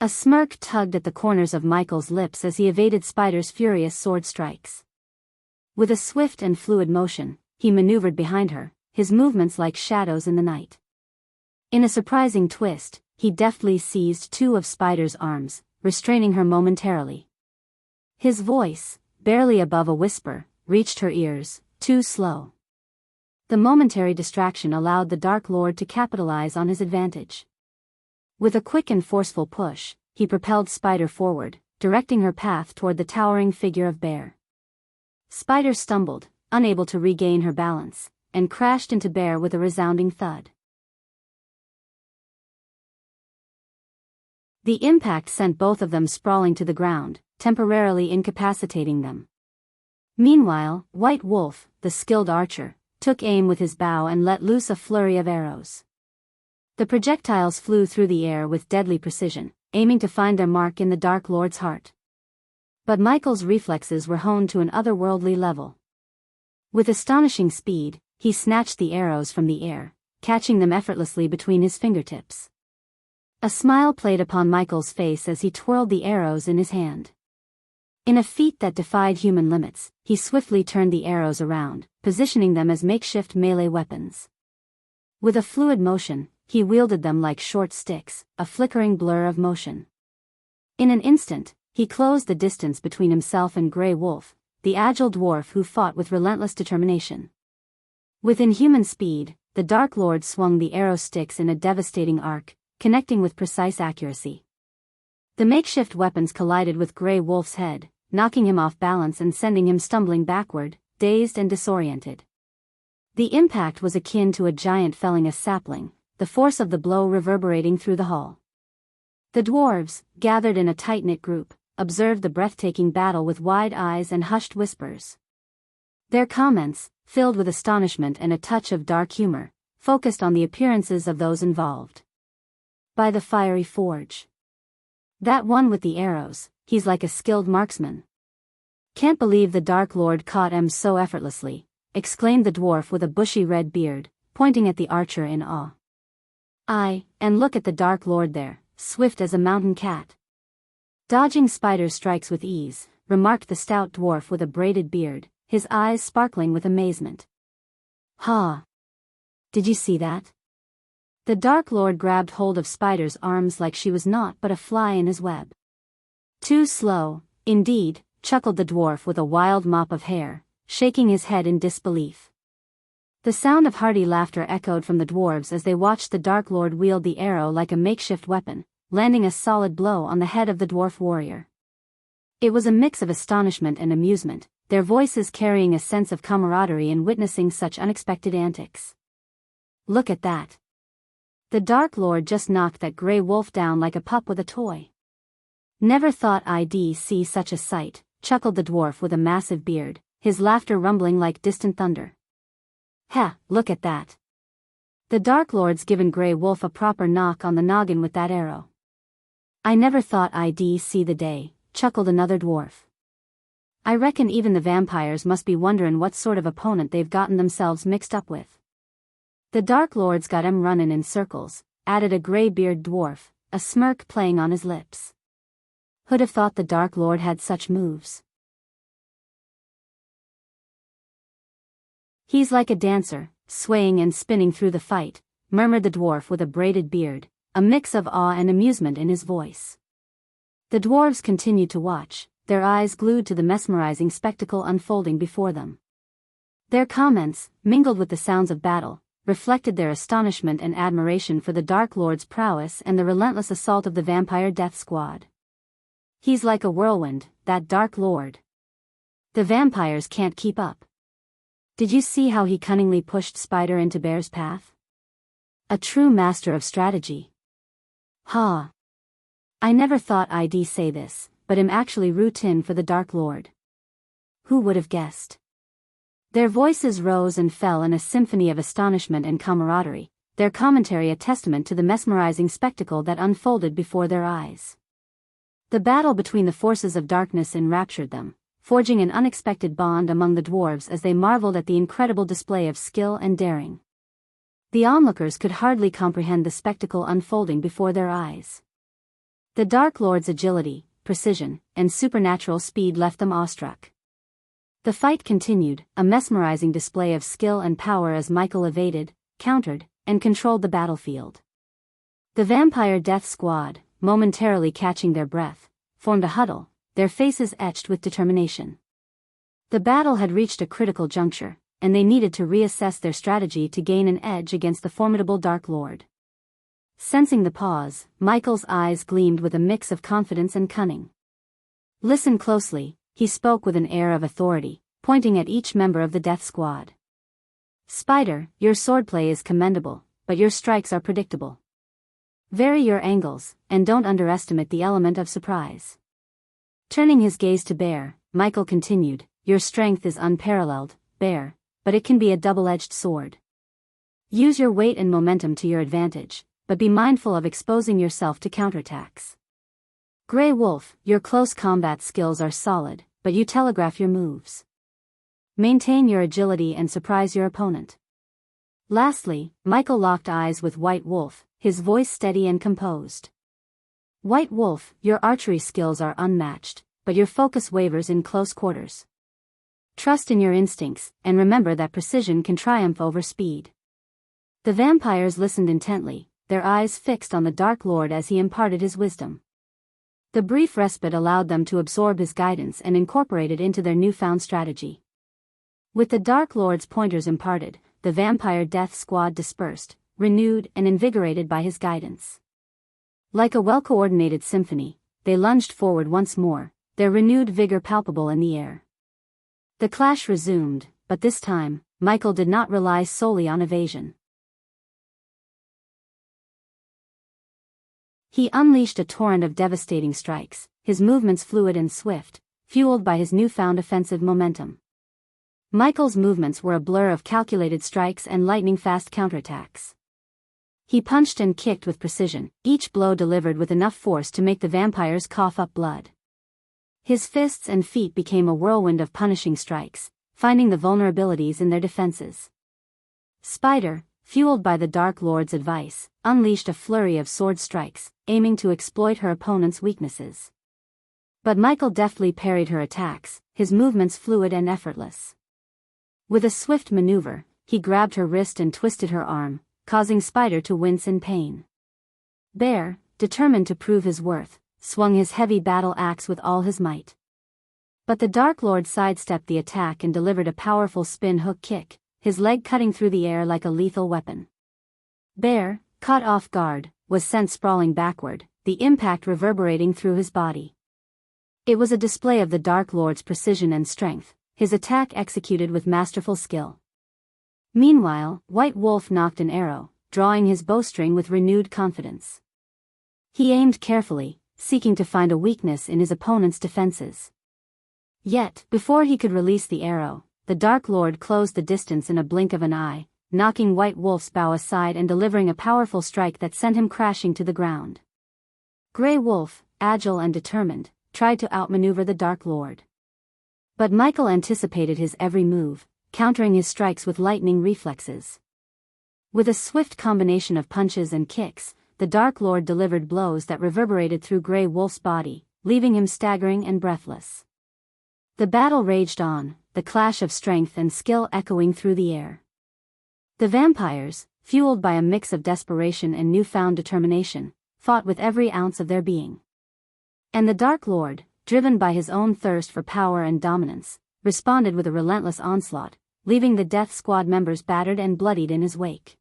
A smirk tugged at the corners of Michael's lips as he evaded Spider's furious sword strikes. With a swift and fluid motion, he maneuvered behind her, his movements like shadows in the night. In a surprising twist, he deftly seized two of Spider's arms, restraining her momentarily. His voice, barely above a whisper, reached her ears, too slow. The momentary distraction allowed the Dark Lord to capitalize on his advantage. With a quick and forceful push, he propelled Spider forward, directing her path toward the towering figure of Bear. Spider stumbled, unable to regain her balance, and crashed into Bear with a resounding thud. The impact sent both of them sprawling to the ground, temporarily incapacitating them. Meanwhile, White Wolf, the skilled archer, took aim with his bow and let loose a flurry of arrows. The projectiles flew through the air with deadly precision, aiming to find their mark in the Dark Lord's heart. But Michael's reflexes were honed to an otherworldly level. With astonishing speed, he snatched the arrows from the air, catching them effortlessly between his fingertips. A smile played upon Michael's face as he twirled the arrows in his hand. In a feat that defied human limits, he swiftly turned the arrows around, positioning them as makeshift melee weapons. With a fluid motion, he wielded them like short sticks, a flickering blur of motion. In an instant, he closed the distance between himself and Grey Wolf, the agile dwarf who fought with relentless determination. With inhuman speed, the Dark Lord swung the arrow sticks in a devastating arc, connecting with precise accuracy. The makeshift weapons collided with Grey Wolf's head, knocking him off balance and sending him stumbling backward, dazed and disoriented. The impact was akin to a giant felling a sapling, the force of the blow reverberating through the hall. The dwarves, gathered in a tight-knit group, observed the breathtaking battle with wide eyes and hushed whispers. Their comments, filled with astonishment and a touch of dark humor, focused on the appearances of those involved. By the fiery forge. That one with the arrows, he's like a skilled marksman. Can't believe the Dark Lord caught him so effortlessly, exclaimed the dwarf with a bushy red beard, pointing at the archer in awe. Aye, and look at the Dark Lord there, swift as a mountain cat. Dodging spider strikes with ease, remarked the stout dwarf with a braided beard, his eyes sparkling with amazement. Ha! Did you see that? The Dark Lord grabbed hold of Spider's arms like she was naught but a fly in his web. Too slow, indeed, chuckled the dwarf with a wild mop of hair, shaking his head in disbelief. The sound of hearty laughter echoed from the dwarves as they watched the Dark Lord wield the arrow like a makeshift weapon, landing a solid blow on the head of the dwarf warrior. It was a mix of astonishment and amusement, their voices carrying a sense of camaraderie in witnessing such unexpected antics. Look at that. The Dark Lord just knocked that Grey Wolf down like a pup with a toy. Never thought I'd see such a sight, chuckled the dwarf with a massive beard, his laughter rumbling like distant thunder. Ha, look at that. The Dark Lord's given Grey Wolf a proper knock on the noggin with that arrow. I never thought I'd see the day, chuckled another dwarf. I reckon even the vampires must be wonderin' what sort of opponent they've gotten themselves mixed up with. The Dark Lord's got 'em runnin' in circles, added a grey-beard dwarf, a smirk playing on his lips. Who'd have thought the Dark Lord had such moves? He's like a dancer, swaying and spinning through the fight, murmured the dwarf with a braided beard, a mix of awe and amusement in his voice. The dwarves continued to watch, their eyes glued to the mesmerizing spectacle unfolding before them. Their comments, mingled with the sounds of battle, reflected their astonishment and admiration for the Dark Lord's prowess and the relentless assault of the vampire death squad. He's like a whirlwind, that Dark Lord. The vampires can't keep up. Did you see how he cunningly pushed Spider into Bear's path? A true master of strategy. Ha! I never thought I'd say this, but I'm actually rootin' for the Dark Lord. Who would have guessed? Their voices rose and fell in a symphony of astonishment and camaraderie, their commentary a testament to the mesmerizing spectacle that unfolded before their eyes. The battle between the forces of darkness enraptured them, forging an unexpected bond among the dwarves as they marveled at the incredible display of skill and daring. The onlookers could hardly comprehend the spectacle unfolding before their eyes. The Dark Lord's agility, precision, and supernatural speed left them awestruck. The fight continued, a mesmerizing display of skill and power as Michael evaded, countered, and controlled the battlefield. The vampire death squad, momentarily catching their breath, formed a huddle, their faces etched with determination. The battle had reached a critical juncture, and they needed to reassess their strategy to gain an edge against the formidable Dark Lord. Sensing the pause, Michael's eyes gleamed with a mix of confidence and cunning. Listen closely, he spoke with an air of authority, pointing at each member of the death squad. Spider, your swordplay is commendable, but your strikes are predictable. Vary your angles, and don't underestimate the element of surprise. Turning his gaze to Bear, Michael continued, your strength is unparalleled, Bear, but it can be a double-edged sword. Use your weight and momentum to your advantage, but be mindful of exposing yourself to counterattacks. Grey Wolf, your close combat skills are solid, but you telegraph your moves. Maintain your agility and surprise your opponent. Lastly, Michael locked eyes with White Wolf, his voice steady and composed. White Wolf, your archery skills are unmatched, but your focus wavers in close quarters. Trust in your instincts, and remember that precision can triumph over speed. The vampires listened intently, their eyes fixed on the Dark Lord as he imparted his wisdom. The brief respite allowed them to absorb his guidance and incorporate it into their newfound strategy. With the Dark Lord's pointers imparted, the vampire death squad dispersed, renewed and invigorated by his guidance. Like a well-coordinated symphony, they lunged forward once more, their renewed vigor palpable in the air. The clash resumed, but this time, Michael did not rely solely on evasion. He unleashed a torrent of devastating strikes, his movements fluid and swift, fueled by his newfound offensive momentum. Michael's movements were a blur of calculated strikes and lightning-fast counterattacks. He punched and kicked with precision, each blow delivered with enough force to make the vampires cough up blood. His fists and feet became a whirlwind of punishing strikes, finding the vulnerabilities in their defenses. Spider, fueled by the Dark Lord's advice, unleashed a flurry of sword strikes, aiming to exploit her opponent's weaknesses. But Michael deftly parried her attacks, his movements fluid and effortless. With a swift maneuver, he grabbed her wrist and twisted her arm, causing Spider to wince in pain. Bear, determined to prove his worth, swung his heavy battle axe with all his might. But the Dark Lord sidestepped the attack and delivered a powerful spin hook kick, his leg cutting through the air like a lethal weapon. Bear, caught off guard, was sent sprawling backward, the impact reverberating through his body. It was a display of the Dark Lord's precision and strength, his attack executed with masterful skill. Meanwhile, White Wolf nocked an arrow, drawing his bowstring with renewed confidence. He aimed carefully, seeking to find a weakness in his opponent's defenses. Yet, before he could release the arrow, the Dark Lord closed the distance in a blink of an eye, knocking White Wolf's bow aside and delivering a powerful strike that sent him crashing to the ground. Grey Wolf, agile and determined, tried to outmaneuver the Dark Lord. But Michael anticipated his every move, countering his strikes with lightning reflexes. With a swift combination of punches and kicks, the Dark Lord delivered blows that reverberated through Grey Wolf's body, leaving him staggering and breathless. The battle raged on, the clash of strength and skill echoing through the air. The vampires, fueled by a mix of desperation and newfound determination, fought with every ounce of their being. And the Dark Lord, driven by his own thirst for power and dominance, responded with a relentless onslaught, leaving the Death Squad members battered and bloodied in his wake.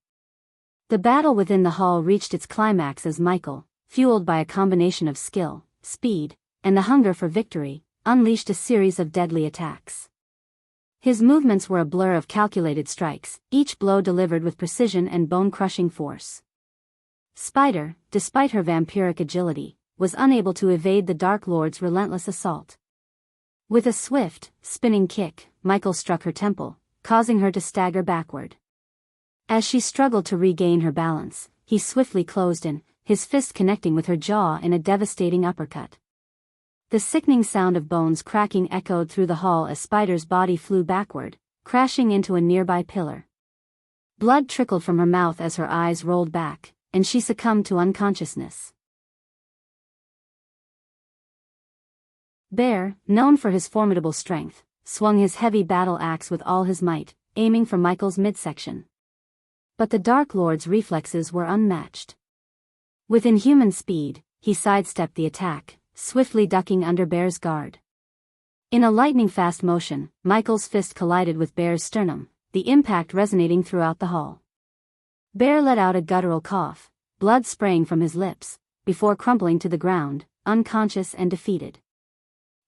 The battle within the hall reached its climax as Michael, fueled by a combination of skill, speed, and the hunger for victory, unleashed a series of deadly attacks. His movements were a blur of calculated strikes, each blow delivered with precision and bone-crushing force. Spider, despite her vampiric agility, was unable to evade the Dark Lord's relentless assault. With a swift, spinning kick, Michael struck her temple, causing her to stagger backward. As she struggled to regain her balance, he swiftly closed in, his fist connecting with her jaw in a devastating uppercut. The sickening sound of bones cracking echoed through the hall as Spider's body flew backward, crashing into a nearby pillar. Blood trickled from her mouth as her eyes rolled back, and she succumbed to unconsciousness. Bear, known for his formidable strength, swung his heavy battle axe with all his might, aiming for Michael's midsection. But the Dark Lord's reflexes were unmatched. With inhuman speed, he sidestepped the attack, swiftly ducking under Bear's guard. In a lightning-fast motion, Michael's fist collided with Bear's sternum, the impact resonating throughout the hall. Bear let out a guttural cough, blood spraying from his lips, before crumpling to the ground, unconscious and defeated.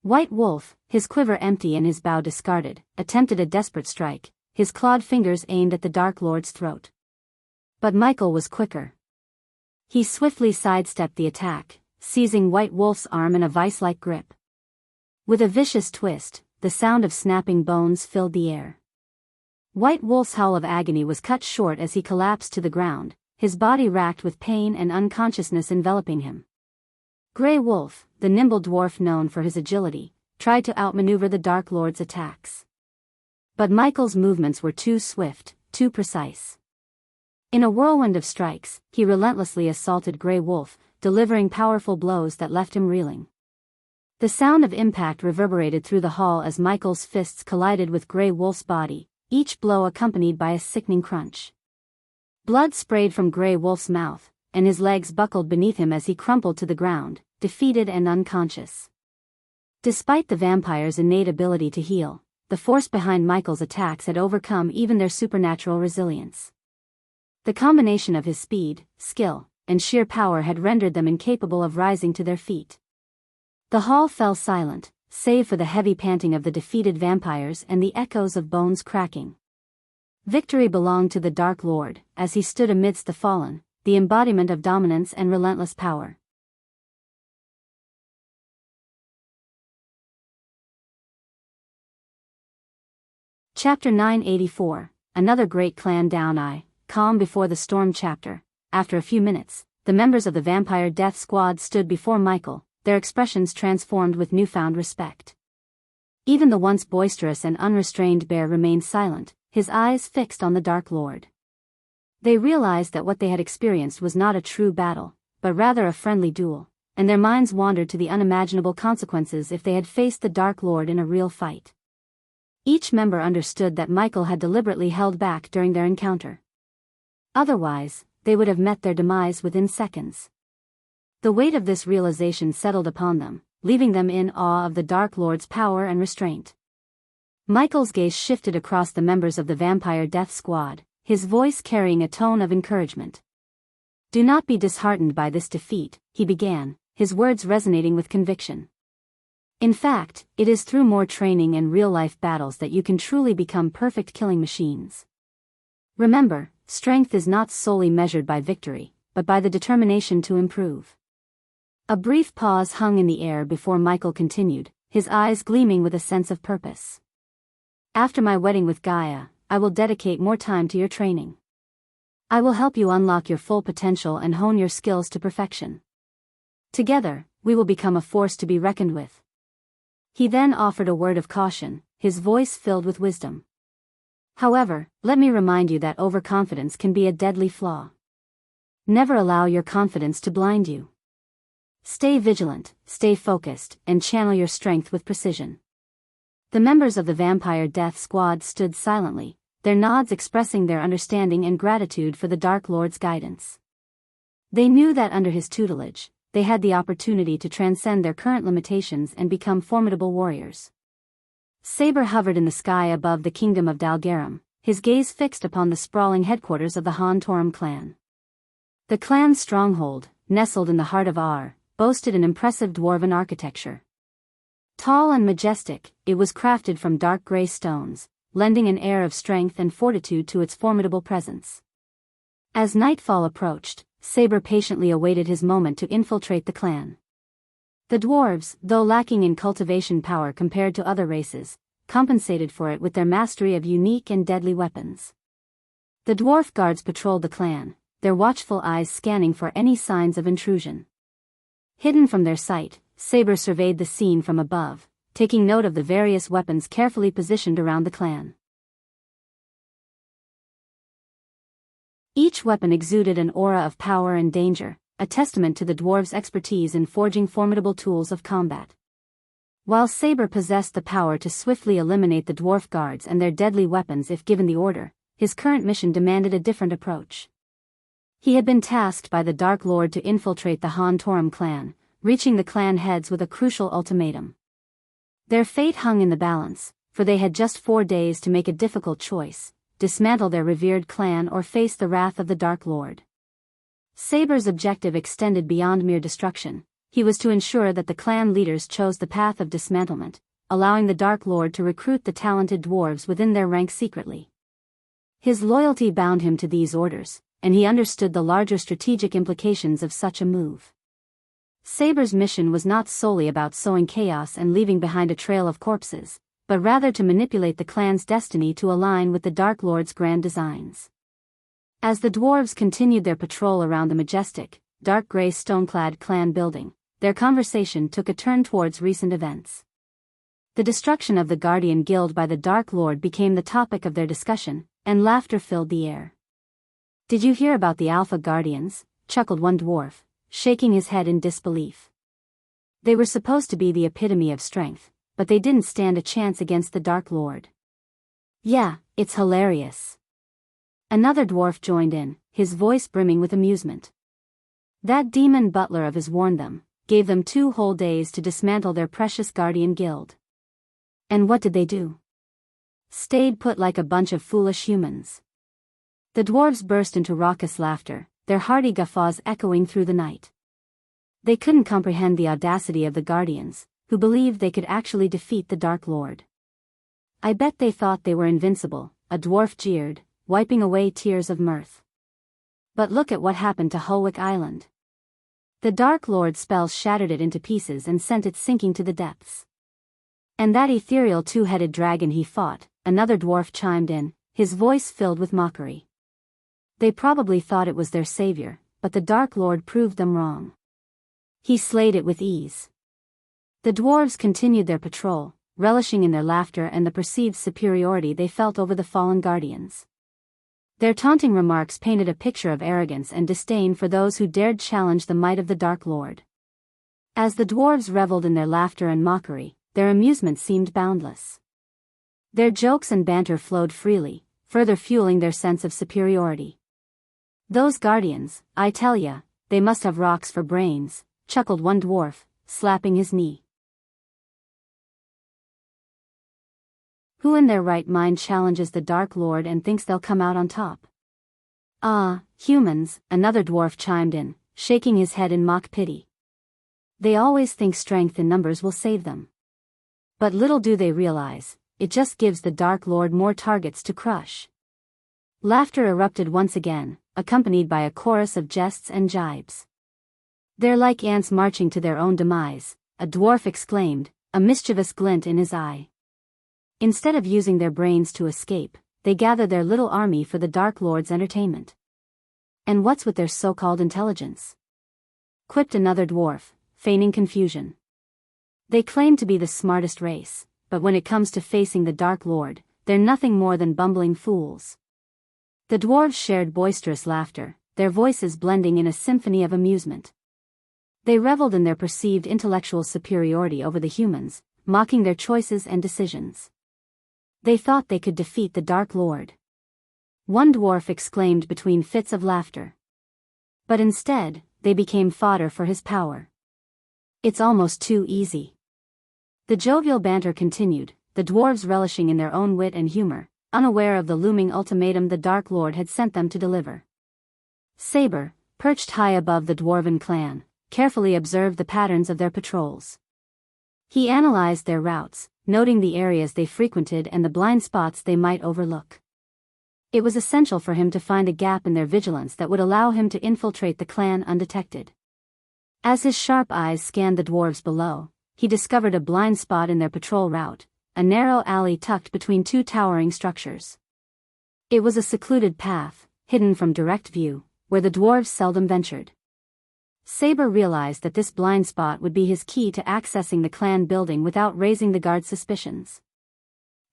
White Wolf, his quiver empty and his bow discarded, attempted a desperate strike, his clawed fingers aimed at the Dark Lord's throat. But Michael was quicker. He swiftly sidestepped the attack, seizing White Wolf's arm in a vice-like grip. With a vicious twist, the sound of snapping bones filled the air. White Wolf's howl of agony was cut short as he collapsed to the ground, his body racked with pain and unconsciousness enveloping him. Grey Wolf, the nimble dwarf known for his agility, tried to outmaneuver the Dark Lord's attacks. But Michael's movements were too swift, too precise. In a whirlwind of strikes, he relentlessly assaulted Grey Wolf, delivering powerful blows that left him reeling. The sound of impact reverberated through the hall as Michael's fists collided with Grey Wolf's body, each blow accompanied by a sickening crunch. Blood sprayed from Grey Wolf's mouth, and his legs buckled beneath him as he crumpled to the ground, defeated and unconscious. Despite the vampire's innate ability to heal, the force behind Michael's attacks had overcome even their supernatural resilience. The combination of his speed, skill, and sheer power had rendered them incapable of rising to their feet. The hall fell silent, save for the heavy panting of the defeated vampires and the echoes of bones cracking. Victory belonged to the Dark Lord, as he stood amidst the fallen, the embodiment of dominance and relentless power. Chapter 984, Another Great Clan Down. Calm before the storm. Chapter. After a few minutes, the members of the Vampire Death Squad stood before Michael, their expressions transformed with newfound respect. Even the once boisterous and unrestrained bear remained silent, his eyes fixed on the Dark Lord. They realized that what they had experienced was not a true battle, but rather a friendly duel, and their minds wandered to the unimaginable consequences if they had faced the Dark Lord in a real fight. Each member understood that Michael had deliberately held back during their encounter. Otherwise, they would have met their demise within seconds. The weight of this realization settled upon them, leaving them in awe of the Dark Lord's power and restraint. Michael's gaze shifted across the members of the Vampire Death Squad, his voice carrying a tone of encouragement. "Do not be disheartened by this defeat," he began, his words resonating with conviction. "In fact, it is through more training and real-life battles that you can truly become perfect killing machines. Remember, strength is not solely measured by victory, but by the determination to improve." A brief pause hung in the air before Michael continued, his eyes gleaming with a sense of purpose. "After my wedding with Gaia, I will dedicate more time to your training. I will help you unlock your full potential and hone your skills to perfection. Together, we will become a force to be reckoned with." He then offered a word of caution, his voice filled with wisdom. "However, let me remind you that overconfidence can be a deadly flaw. Never allow your confidence to blind you. Stay vigilant, stay focused, and channel your strength with precision." The members of the Vampire Death Squad stood silently, their nods expressing their understanding and gratitude for the Dark Lord's guidance. They knew that under his tutelage, they had the opportunity to transcend their current limitations and become formidable warriors. Saber hovered in the sky above the kingdom of Dalgaram, his gaze fixed upon the sprawling headquarters of the Han clan. The clan's stronghold, nestled in the heart of Ar, boasted an impressive dwarven architecture. Tall and majestic, it was crafted from dark gray stones, lending an air of strength and fortitude to its formidable presence. As nightfall approached, Saber patiently awaited his moment to infiltrate the clan. The dwarves, though lacking in cultivation power compared to other races, compensated for it with their mastery of unique and deadly weapons. The dwarf guards patrolled the clan, their watchful eyes scanning for any signs of intrusion. Hidden from their sight, Saber surveyed the scene from above, taking note of the various weapons carefully positioned around the clan. Each weapon exuded an aura of power and danger, a testament to the dwarves' expertise in forging formidable tools of combat. While Saber possessed the power to swiftly eliminate the dwarf guards and their deadly weapons if given the order, his current mission demanded a different approach. He had been tasked by the Dark Lord to infiltrate the Han clan, reaching the clan heads with a crucial ultimatum. Their fate hung in the balance, for they had just 4 days to make a difficult choice: dismantle their revered clan or face the wrath of the Dark Lord. Saber's objective extended beyond mere destruction. He was to ensure that the clan leaders chose the path of dismantlement, allowing the Dark Lord to recruit the talented dwarves within their ranks secretly. His loyalty bound him to these orders, and he understood the larger strategic implications of such a move. Saber's mission was not solely about sowing chaos and leaving behind a trail of corpses. but rather to manipulate the clan's destiny to align with the Dark Lord's grand designs. As the dwarves continued their patrol around the majestic, dark gray stone-clad clan building, their conversation took a turn towards recent events. The destruction of the Guardian Guild by the Dark Lord became the topic of their discussion, and laughter filled the air. "Did you hear about the Alpha Guardians?" chuckled one dwarf, shaking his head in disbelief. "They were supposed to be the epitome of strength, but they didn't stand a chance against the Dark Lord." "Yeah, it's hilarious." Another dwarf joined in, his voice brimming with amusement. "That demon butler of his warned them, gave them 2 whole days to dismantle their precious Guardian Guild. And what did they do? Stayed put like a bunch of foolish humans." The dwarves burst into raucous laughter, their hearty guffaws echoing through the night. They couldn't comprehend the audacity of the Guardians, who believed they could actually defeat the Dark Lord. "I bet they thought they were invincible," a dwarf jeered, wiping away tears of mirth. "But look at what happened to Hulwick Island. The Dark Lord's spells shattered it into pieces and sent it sinking to the depths. And that ethereal 2-headed dragon he fought," another dwarf chimed in, his voice filled with mockery. "They probably thought it was their savior, but the Dark Lord proved them wrong. He slayed it with ease." The dwarves continued their patrol, relishing in their laughter and the perceived superiority they felt over the fallen guardians. Their taunting remarks painted a picture of arrogance and disdain for those who dared challenge the might of the Dark Lord. As the dwarves reveled in their laughter and mockery, their amusement seemed boundless. Their jokes and banter flowed freely, further fueling their sense of superiority. "Those guardians, I tell ya, they must have rocks for brains," chuckled one dwarf, slapping his knee. "Who in their right mind challenges the Dark Lord and thinks they'll come out on top?" "Ah, humans," another dwarf chimed in, shaking his head in mock pity. "They always think strength in numbers will save them. But little do they realize, it just gives the Dark Lord more targets to crush." Laughter erupted once again, accompanied by a chorus of jests and jibes. "They're like ants marching to their own demise," a dwarf exclaimed, a mischievous glint in his eye. "Instead of using their brains to escape, they gather their little army for the Dark Lord's entertainment. And what's with their so-called intelligence?" quipped another dwarf, feigning confusion. "They claim to be the smartest race, but when it comes to facing the Dark Lord, they're nothing more than bumbling fools." The dwarves shared boisterous laughter, their voices blending in a symphony of amusement. They reveled in their perceived intellectual superiority over the humans, mocking their choices and decisions. They thought they could defeat the Dark Lord. One dwarf exclaimed between fits of laughter. But instead, they became fodder for his power. "It's almost too easy." The jovial banter continued, the dwarves relishing in their own wit and humor, unaware of the looming ultimatum the Dark Lord had sent them to deliver. Saber, perched high above the dwarven clan, carefully observed the patterns of their patrols. He analyzed their routes, noting the areas they frequented and the blind spots they might overlook. It was essential for him to find a gap in their vigilance that would allow him to infiltrate the clan undetected. As his sharp eyes scanned the dwarves below, he discovered a blind spot in their patrol route, a narrow alley tucked between 2 towering structures. It was a secluded path, hidden from direct view, where the dwarves seldom ventured. Saber realized that this blind spot would be his key to accessing the clan building without raising the guard's suspicions.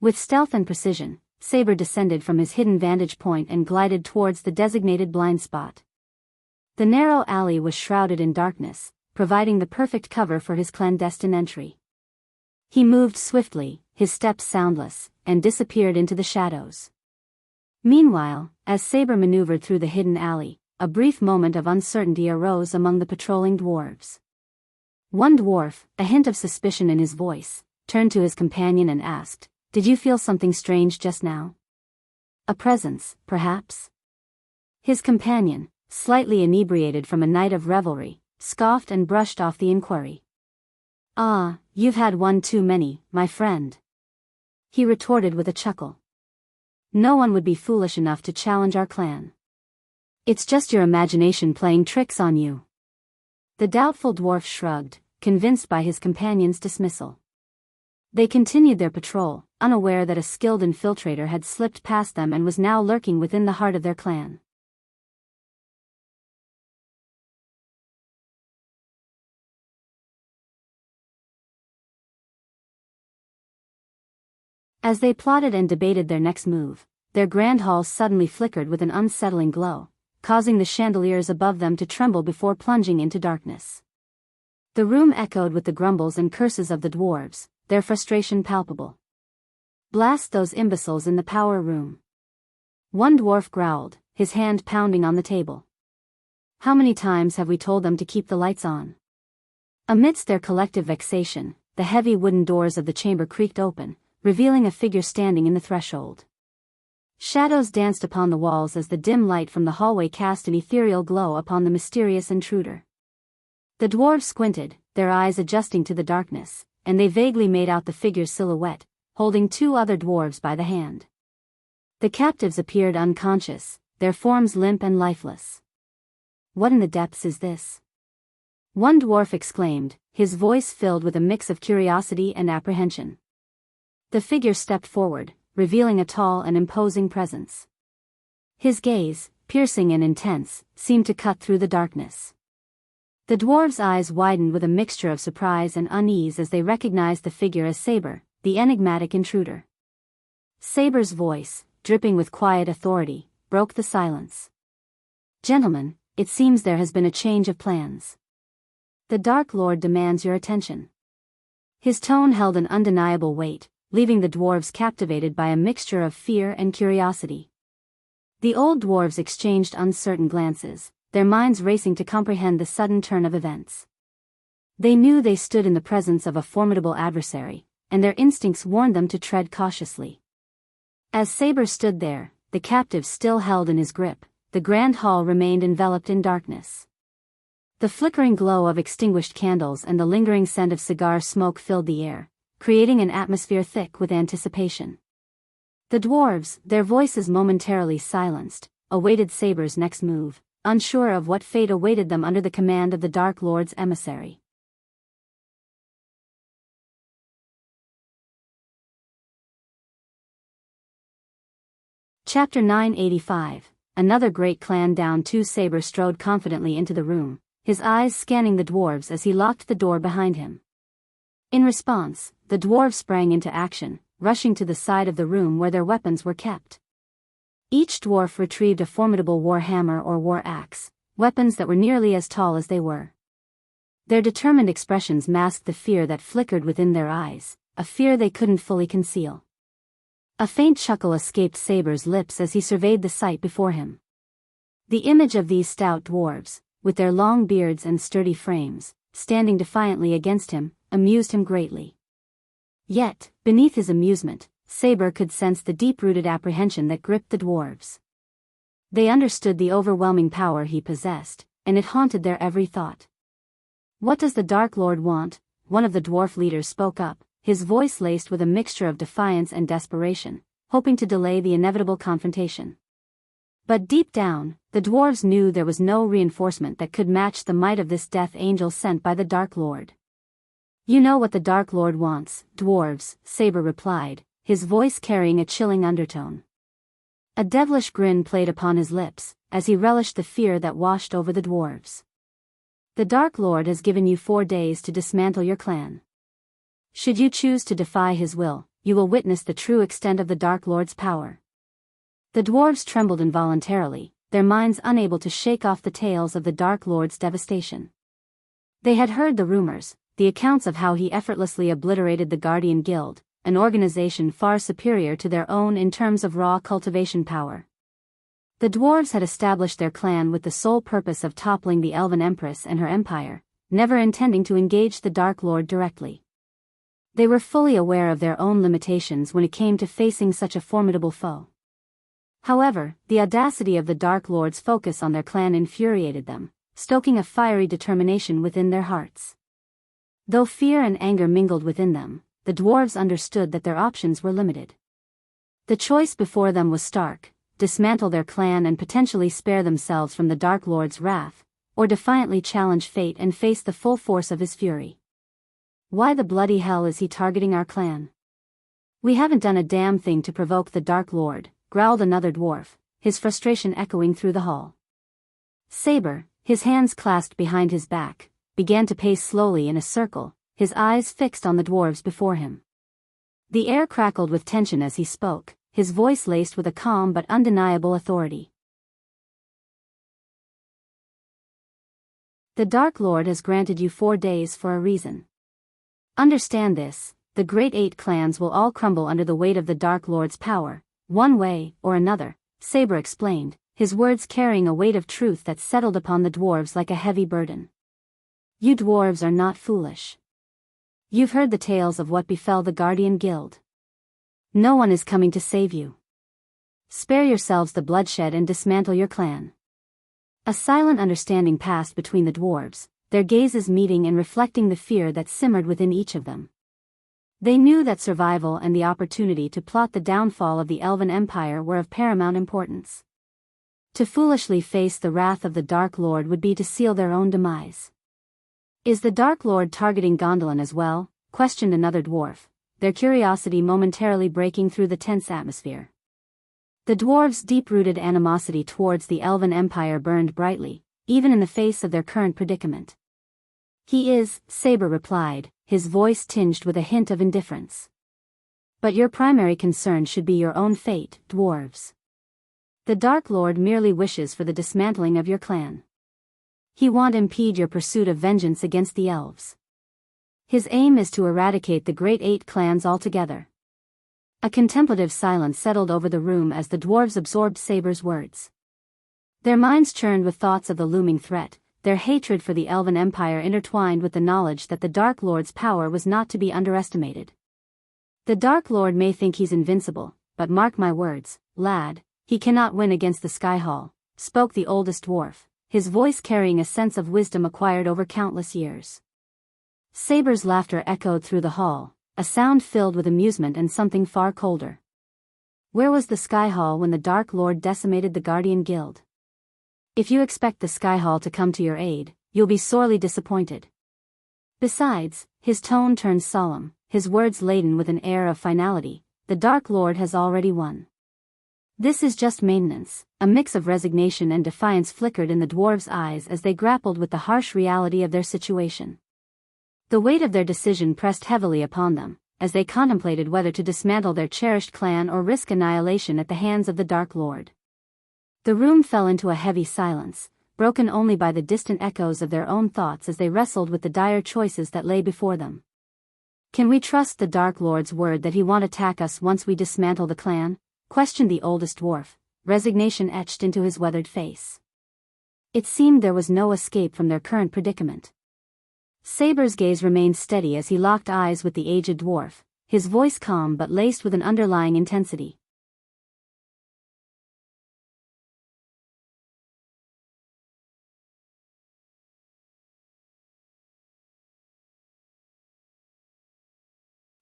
With stealth and precision, Saber descended from his hidden vantage point and glided towards the designated blind spot. The narrow alley was shrouded in darkness, providing the perfect cover for his clandestine entry. He moved swiftly, his steps soundless, and disappeared into the shadows. Meanwhile, as Saber maneuvered through the hidden alley, a brief moment of uncertainty arose among the patrolling dwarves. One dwarf, a hint of suspicion in his voice, turned to his companion and asked, "Did you feel something strange just now? A presence, perhaps?" His companion, slightly inebriated from a night of revelry, scoffed and brushed off the inquiry. "Ah, you've had one too many, my friend," he retorted with a chuckle. "No one would be foolish enough to challenge our clan. It's just your imagination playing tricks on you." The doubtful dwarf shrugged, convinced by his companion's dismissal. They continued their patrol, unaware that a skilled infiltrator had slipped past them and was now lurking within the heart of their clan. As they plotted and debated their next move, their grand hall suddenly flickered with an unsettling glow, causing the chandeliers above them to tremble before plunging into darkness. The room echoed with the grumbles and curses of the dwarves, their frustration palpable. "Blast those imbeciles in the power room," one dwarf growled, his hand pounding on the table. "How many times have we told them to keep the lights on?" Amidst their collective vexation, the heavy wooden doors of the chamber creaked open, revealing a figure standing in the threshold. Shadows danced upon the walls as the dim light from the hallway cast an ethereal glow upon the mysterious intruder. The dwarves squinted, their eyes adjusting to the darkness, and they vaguely made out the figure's silhouette, holding two other dwarves by the hand. The captives appeared unconscious, their forms limp and lifeless. "What in the depths is this?" one dwarf exclaimed, his voice filled with a mix of curiosity and apprehension. The figure stepped forward, revealing a tall and imposing presence. His gaze, piercing and intense, seemed to cut through the darkness. The dwarves' eyes widened with a mixture of surprise and unease as they recognized the figure as Saber, the enigmatic intruder. Saber's voice, dripping with quiet authority, broke the silence. "Gentlemen, it seems there has been a change of plans. The Dark Lord demands your attention." His tone held an undeniable weight, leaving the dwarves captivated by a mixture of fear and curiosity. The old dwarves exchanged uncertain glances, their minds racing to comprehend the sudden turn of events. They knew they stood in the presence of a formidable adversary, and their instincts warned them to tread cautiously. As Saber stood there, the captive still held in his grip, the grand hall remained enveloped in darkness. The flickering glow of extinguished candles and the lingering scent of cigar smoke filled the air, creating an atmosphere thick with anticipation. The dwarves, their voices momentarily silenced, awaited Saber's next move, unsure of what fate awaited them under the command of the Dark Lord's emissary. Chapter 985. Another great clan down. Saber strode confidently into the room, his eyes scanning the dwarves as he locked the door behind him. In response, the dwarves sprang into action, rushing to the side of the room where their weapons were kept. Each dwarf retrieved a formidable war hammer or war axe, weapons that were nearly as tall as they were. Their determined expressions masked the fear that flickered within their eyes, a fear they couldn't fully conceal. A faint chuckle escaped Saber's lips as he surveyed the sight before him. The image of these stout dwarves, with their long beards and sturdy frames, standing defiantly against him, amused him greatly. Yet, beneath his amusement, Saber could sense the deep-rooted apprehension that gripped the dwarves. They understood the overwhelming power he possessed, and it haunted their every thought. "What does the Dark Lord want?" one of the dwarf leaders spoke up, his voice laced with a mixture of defiance and desperation, hoping to delay the inevitable confrontation. But deep down, the dwarves knew there was no reinforcement that could match the might of this death angel sent by the Dark Lord. "You know what the Dark Lord wants, dwarves," Saber replied, his voice carrying a chilling undertone. A devilish grin played upon his lips, as he relished the fear that washed over the dwarves. "The Dark Lord has given you 4 days to dismantle your clan. Should you choose to defy his will, you will witness the true extent of the Dark Lord's power." The dwarves trembled involuntarily, their minds unable to shake off the tales of the Dark Lord's devastation. They had heard the rumors, the accounts of how he effortlessly obliterated the Guardian Guild, an organization far superior to their own in terms of raw cultivation power. The dwarves had established their clan with the sole purpose of toppling the Elven Empress and her empire, never intending to engage the Dark Lord directly. They were fully aware of their own limitations when it came to facing such a formidable foe. However, the audacity of the Dark Lord's focus on their clan infuriated them, stoking a fiery determination within their hearts. Though fear and anger mingled within them, the dwarves understood that their options were limited. The choice before them was stark: dismantle their clan and potentially spare themselves from the Dark Lord's wrath, or defiantly challenge fate and face the full force of his fury. Why the bloody hell is he targeting our clan? We haven't done a damn thing to provoke the Dark Lord, growled another dwarf, his frustration echoing through the hall. Saber, his hands clasped behind his back, began to pace slowly in a circle, his eyes fixed on the dwarves before him. The air crackled with tension as he spoke, his voice laced with a calm but undeniable authority. The Dark Lord has granted you 4 days for a reason. Understand this, the great 8 clans will all crumble under the weight of the Dark Lord's power, one way or another, Saber explained, his words carrying a weight of truth that settled upon the dwarves like a heavy burden. You dwarves are not foolish. You've heard the tales of what befell the Guardian Guild. No one is coming to save you. Spare yourselves the bloodshed and dismantle your clan. A silent understanding passed between the dwarves, their gazes meeting and reflecting the fear that simmered within each of them. They knew that survival and the opportunity to plot the downfall of the Elven Empire were of paramount importance. To foolishly face the wrath of the Dark Lord would be to seal their own demise. Is the Dark Lord targeting Gondolin as well? Questioned another dwarf, their curiosity momentarily breaking through the tense atmosphere. The dwarves' deep-rooted animosity towards the Elven Empire burned brightly, even in the face of their current predicament. He is, Saber replied, his voice tinged with a hint of indifference. But your primary concern should be your own fate, dwarves. The Dark Lord merely wishes for the dismantling of your clan. He won't impede your pursuit of vengeance against the elves. His aim is to eradicate the great 8 clans altogether. A contemplative silence settled over the room as the dwarves absorbed Saber's words. Their minds churned with thoughts of the looming threat, their hatred for the Elven Empire intertwined with the knowledge that the Dark Lord's power was not to be underestimated. The Dark Lord may think he's invincible, but mark my words, lad, he cannot win against the Sky Hall, spoke the oldest dwarf, his voice carrying a sense of wisdom acquired over countless years. Saber's laughter echoed through the hall, a sound filled with amusement and something far colder. Where was the Sky Hall when the Dark Lord decimated the Guardian Guild? If you expect the Sky Hall to come to your aid, you'll be sorely disappointed. Besides, his tone turned solemn, his words laden with an air of finality, the Dark Lord has already won. This is just maintenance. A mix of resignation and defiance flickered in the dwarves' eyes as they grappled with the harsh reality of their situation. The weight of their decision pressed heavily upon them, as they contemplated whether to dismantle their cherished clan or risk annihilation at the hands of the Dark Lord. The room fell into a heavy silence, broken only by the distant echoes of their own thoughts as they wrestled with the dire choices that lay before them. Can we trust the Dark Lord's word that he won't attack us once we dismantle the clan? Questioned the oldest dwarf, resignation etched into his weathered face. It seemed there was no escape from their current predicament. Saber's gaze remained steady as he locked eyes with the aged dwarf, his voice calm but laced with an underlying intensity.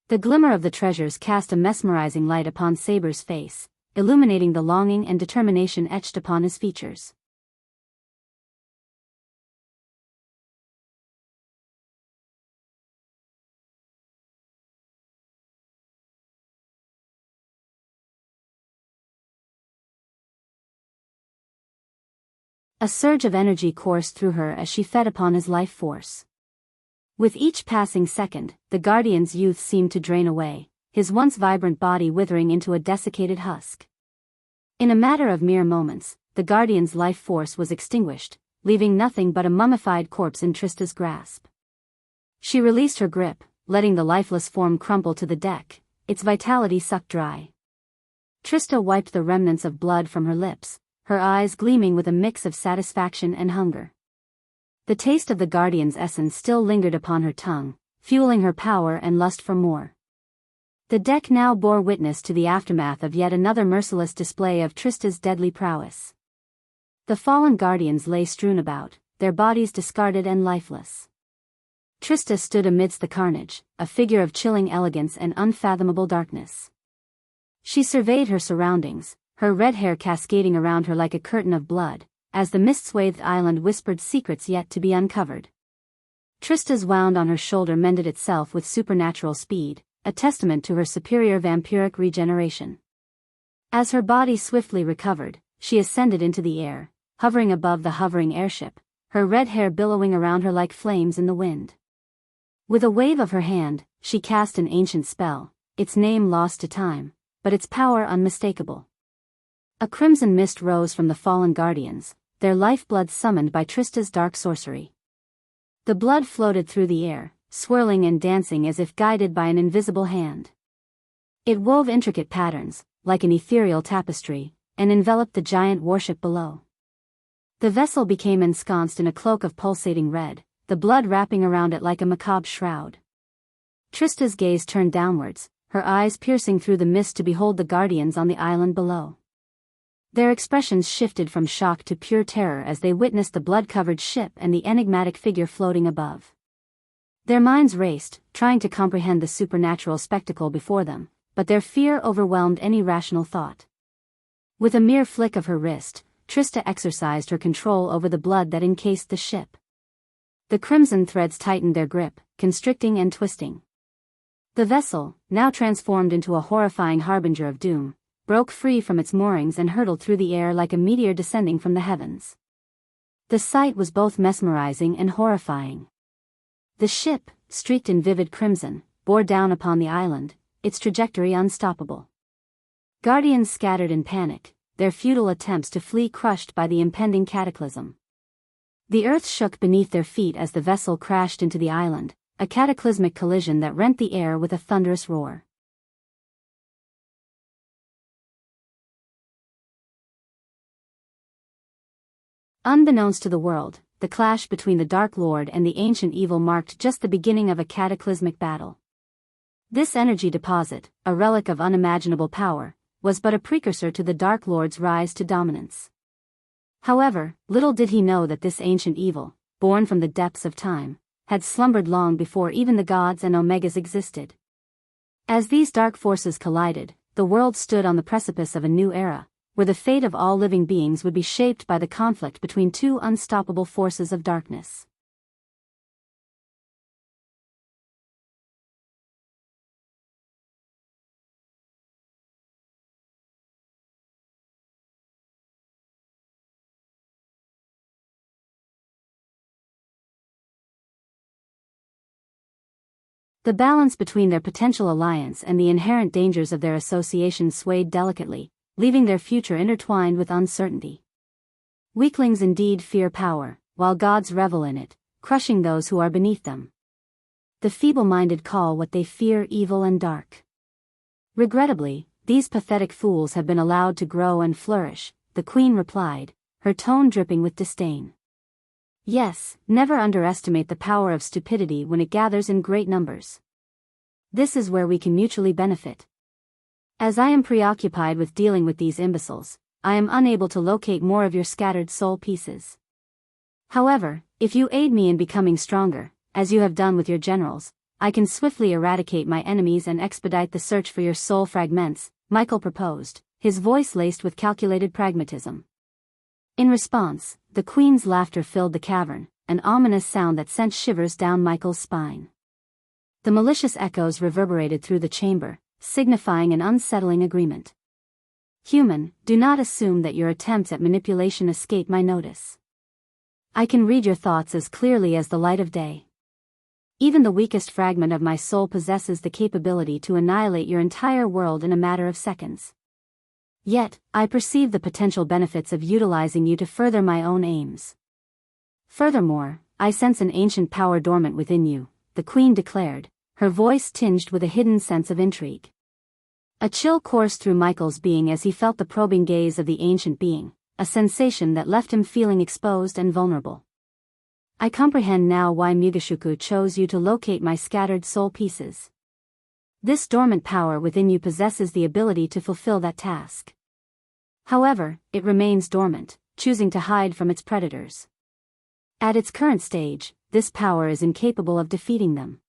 The glimmer of the treasures cast a mesmerizing light upon Saber's face, illuminating the longing and determination etched upon his features. A surge of energy coursed through her as she fed upon his life force. With each passing second, the Guardian's youth seemed to drain away, his once vibrant body withering into a desiccated husk. In a matter of mere moments, the Guardian's life force was extinguished, leaving nothing but a mummified corpse in Trista's grasp. She released her grip, letting the lifeless form crumple to the deck, its vitality sucked dry. Trista wiped the remnants of blood from her lips, her eyes gleaming with a mix of satisfaction and hunger. The taste of the Guardian's essence still lingered upon her tongue, fueling her power and lust for more. The deck now bore witness to the aftermath of yet another merciless display of Trista's deadly prowess. The fallen Guardians lay strewn about, their bodies discarded and lifeless. Trista stood amidst the carnage, a figure of chilling elegance and unfathomable darkness. She surveyed her surroundings, her red hair cascading around her like a curtain of blood, as the mist-swathed island whispered secrets yet to be uncovered. Trista's wound on her shoulder mended itself with supernatural speed, a testament to her superior vampiric regeneration. As her body swiftly recovered, she ascended into the air, hovering above the hovering airship, her red hair billowing around her like flames in the wind. With a wave of her hand, she cast an ancient spell, its name lost to time, but its power unmistakable. A crimson mist rose from the fallen guardians, their lifeblood summoned by Trista's dark sorcery. The blood floated through the air, swirling and dancing as if guided by an invisible hand. It wove intricate patterns, like an ethereal tapestry, and enveloped the giant warship below. The vessel became ensconced in a cloak of pulsating red, the blood wrapping around it like a macabre shroud. Trista's gaze turned downwards, her eyes piercing through the mist to behold the guardians on the island below. Their expressions shifted from shock to pure terror as they witnessed the blood-covered ship and the enigmatic figure floating above. Their minds raced, trying to comprehend the supernatural spectacle before them, but their fear overwhelmed any rational thought. With a mere flick of her wrist, Trista exercised her control over the blood that encased the ship. The crimson threads tightened their grip, constricting and twisting. The vessel, now transformed into a horrifying harbinger of doom, broke free from its moorings and hurtled through the air like a meteor descending from the heavens. The sight was both mesmerizing and horrifying. The ship, streaked in vivid crimson, bore down upon the island, its trajectory unstoppable. Guardians scattered in panic, their futile attempts to flee crushed by the impending cataclysm. The earth shook beneath their feet as the vessel crashed into the island, a cataclysmic collision that rent the air with a thunderous roar. Unbeknownst to the world, the clash between the Dark Lord and the ancient evil marked just the beginning of a cataclysmic battle. This energy deposit, a relic of unimaginable power, was but a precursor to the Dark Lord's rise to dominance. However, little did he know that this ancient evil, born from the depths of time, had slumbered long before even the gods and omegas existed. As these dark forces collided, the world stood on the precipice of a new era, where the fate of all living beings would be shaped by the conflict between two unstoppable forces of darkness. The balance between their potential alliance and the inherent dangers of their association swayed delicately, leaving their future intertwined with uncertainty. Weaklings indeed fear power, while gods revel in it, crushing those who are beneath them. The feeble-minded call what they fear evil and dark. Regrettably, these pathetic fools have been allowed to grow and flourish, the queen replied, her tone dripping with disdain. Yes, never underestimate the power of stupidity when it gathers in great numbers. This is where we can mutually benefit. As I am preoccupied with dealing with these imbeciles, I am unable to locate more of your scattered soul pieces. However, if you aid me in becoming stronger, as you have done with your generals, I can swiftly eradicate my enemies and expedite the search for your soul fragments, Michael proposed, his voice laced with calculated pragmatism. In response, the queen's laughter filled the cavern, an ominous sound that sent shivers down Michael's spine. The malicious echoes reverberated through the chamber, signifying an unsettling agreement. Human, do not assume that your attempts at manipulation escape my notice. I can read your thoughts as clearly as the light of day. Even the weakest fragment of my soul possesses the capability to annihilate your entire world in a matter of seconds. Yet, I perceive the potential benefits of utilizing you to further my own aims. Furthermore, I sense an ancient power dormant within you, the queen declared, her voice tinged with a hidden sense of intrigue. A chill coursed through Michael's being as he felt the probing gaze of the ancient being, a sensation that left him feeling exposed and vulnerable. I comprehend now why Mugashuku chose you to locate my scattered soul pieces. This dormant power within you possesses the ability to fulfill that task. However, it remains dormant, choosing to hide from its predators. At its current stage, this power is incapable of defeating them.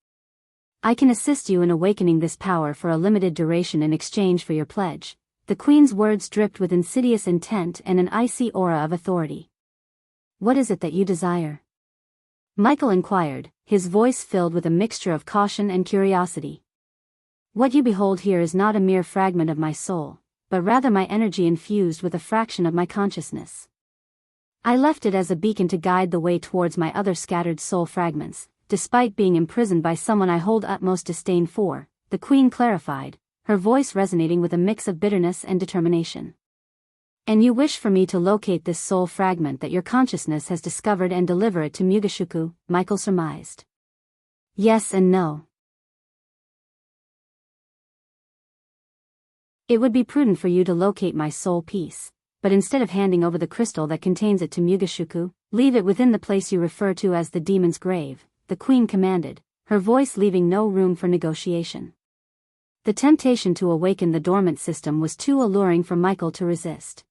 I can assist you in awakening this power for a limited duration in exchange for your pledge. The queen's words dripped with insidious intent and an icy aura of authority. What is it that you desire? Michael inquired, his voice filled with a mixture of caution and curiosity. What you behold here is not a mere fragment of my soul, but rather my energy infused with a fraction of my consciousness. I left it as a beacon to guide the way towards my other scattered soul fragments, despite being imprisoned by someone I hold utmost disdain for, the Queen clarified, her voice resonating with a mix of bitterness and determination. And you wish for me to locate this soul fragment that your consciousness has discovered and deliver it to Mugashuku, Michael surmised. Yes and no. It would be prudent for you to locate my soul piece, but instead of handing over the crystal that contains it to Mugashuku, leave it within the place you refer to as the demon's grave, the Queen commanded, her voice leaving no room for negotiation. The temptation to awaken the dormant system was too alluring for Michael to resist.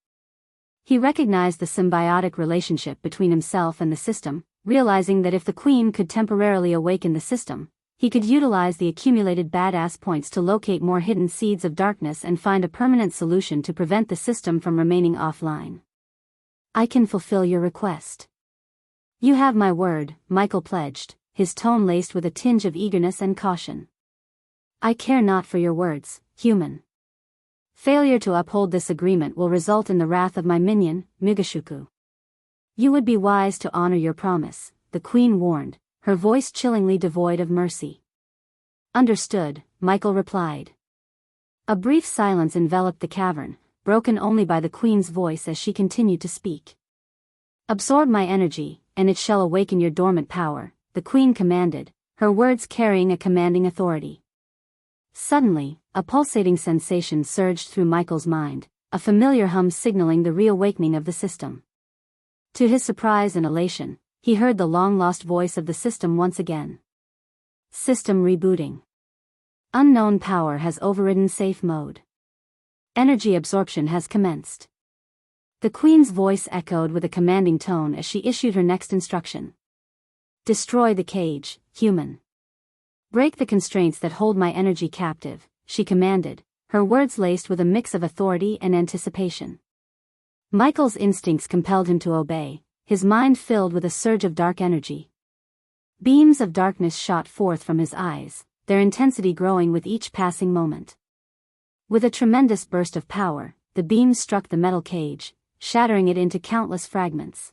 He recognized the symbiotic relationship between himself and the system, realizing that if the Queen could temporarily awaken the system, he could utilize the accumulated badass points to locate more hidden seeds of darkness and find a permanent solution to prevent the system from remaining offline. I can fulfill your request. You have my word, Michael pledged, his tone laced with a tinge of eagerness and caution. I care not for your words, human. Failure to uphold this agreement will result in the wrath of my minion, Mugashuku. You would be wise to honor your promise, the Queen warned, her voice chillingly devoid of mercy. Understood, Michael replied. A brief silence enveloped the cavern, broken only by the Queen's voice as she continued to speak. Absorb my energy, and it shall awaken your dormant power, the Queen commanded, her words carrying a commanding authority. Suddenly, a pulsating sensation surged through Michael's mind, a familiar hum signaling the reawakening of the system. To his surprise and elation, he heard the long-lost voice of the system once again. System rebooting. Unknown power has overridden safe mode. Energy absorption has commenced. The Queen's voice echoed with a commanding tone as she issued her next instruction. Destroy the cage, human. Break the constraints that hold my energy captive, she commanded, her words laced with a mix of authority and anticipation. Michael's instincts compelled him to obey, his mind filled with a surge of dark energy. Beams of darkness shot forth from his eyes, their intensity growing with each passing moment. With a tremendous burst of power, the beams struck the metal cage, shattering it into countless fragments.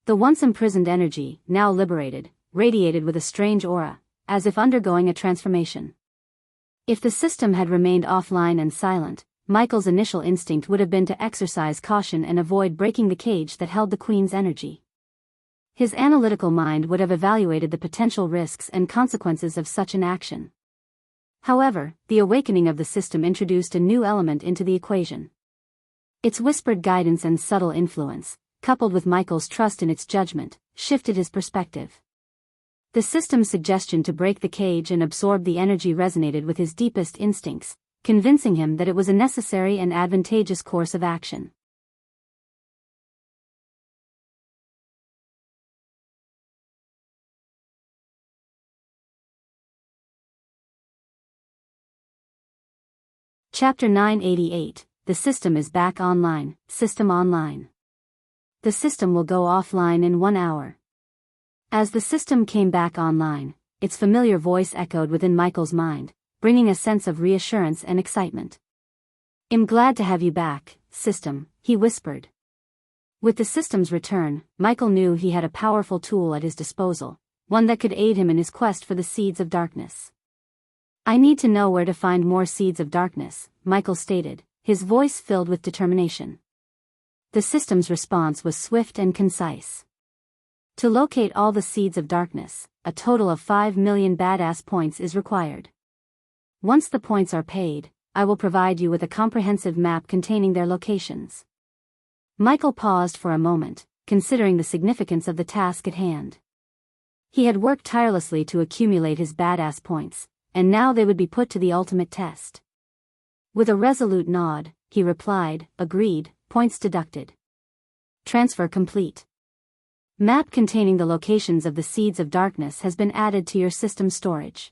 The once imprisoned energy, now liberated, radiated with a strange aura, as if undergoing a transformation. If the system had remained offline and silent, Michael's initial instinct would have been to exercise caution and avoid breaking the cage that held the Queen's energy. His analytical mind would have evaluated the potential risks and consequences of such an action. However, the awakening of the system introduced a new element into the equation. Its whispered guidance and subtle influence, coupled with Michael's trust in its judgment, shifted his perspective. The system's suggestion to break the cage and absorb the energy resonated with his deepest instincts, convincing him that it was a necessary and advantageous course of action. Chapter 988, The System is Back Online, System Online. The system will go offline in 1 hour. As the system came back online, its familiar voice echoed within Michael's mind, bringing a sense of reassurance and excitement. I'm glad to have you back, system, he whispered. With the system's return, Michael knew he had a powerful tool at his disposal, one that could aid him in his quest for the seeds of darkness. I need to know where to find more seeds of darkness, Michael stated, his voice filled with determination. The system's response was swift and concise. To locate all the seeds of darkness, a total of 5 million badass points is required. Once the points are paid, I will provide you with a comprehensive map containing their locations. Michael paused for a moment, considering the significance of the task at hand. He had worked tirelessly to accumulate his badass points, and now they would be put to the ultimate test. With a resolute nod, he replied, agreed, points deducted. Transfer complete. Map containing the locations of the seeds of darkness has been added to your system storage.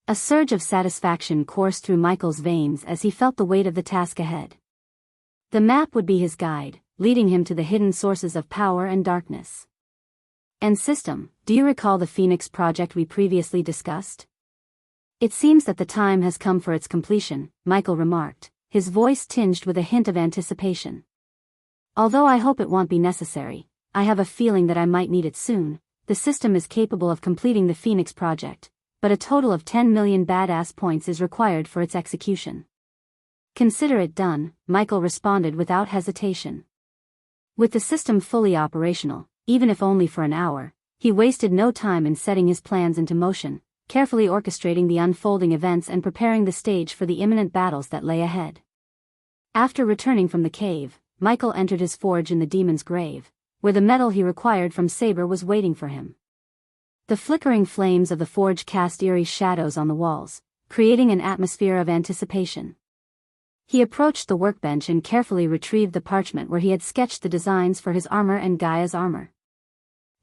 A surge of satisfaction coursed through Michael's veins as he felt the weight of the task ahead. The map would be his guide, leading him to the hidden sources of power and darkness. And system, do you recall the Phoenix project we previously discussed? It seems that the time has come for its completion, Michael remarked, his voice tinged with a hint of anticipation. Although I hope it won't be necessary, I have a feeling that I might need it soon. The system is capable of completing the Phoenix project, but a total of 10 million badass points is required for its execution. Consider it done, Michael responded without hesitation. With the system fully operational, even if only for an hour, he wasted no time in setting his plans into motion, carefully orchestrating the unfolding events and preparing the stage for the imminent battles that lay ahead. After returning from the cave, Michael entered his forge in the demon's grave, where the metal he required from Saber was waiting for him. The flickering flames of the forge cast eerie shadows on the walls, creating an atmosphere of anticipation. He approached the workbench and carefully retrieved the parchment where he had sketched the designs for his armor and Gaia's armor.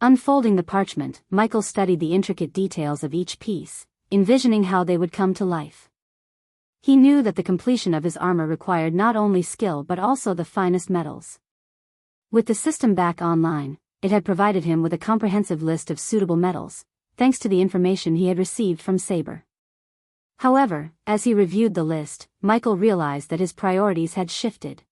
Unfolding the parchment, Michael studied the intricate details of each piece, envisioning how they would come to life. He knew that the completion of his armor required not only skill but also the finest metals. With the system back online, it had provided him with a comprehensive list of suitable metals, thanks to the information he had received from Saber. However, as he reviewed the list, Michael realized that his priorities had shifted.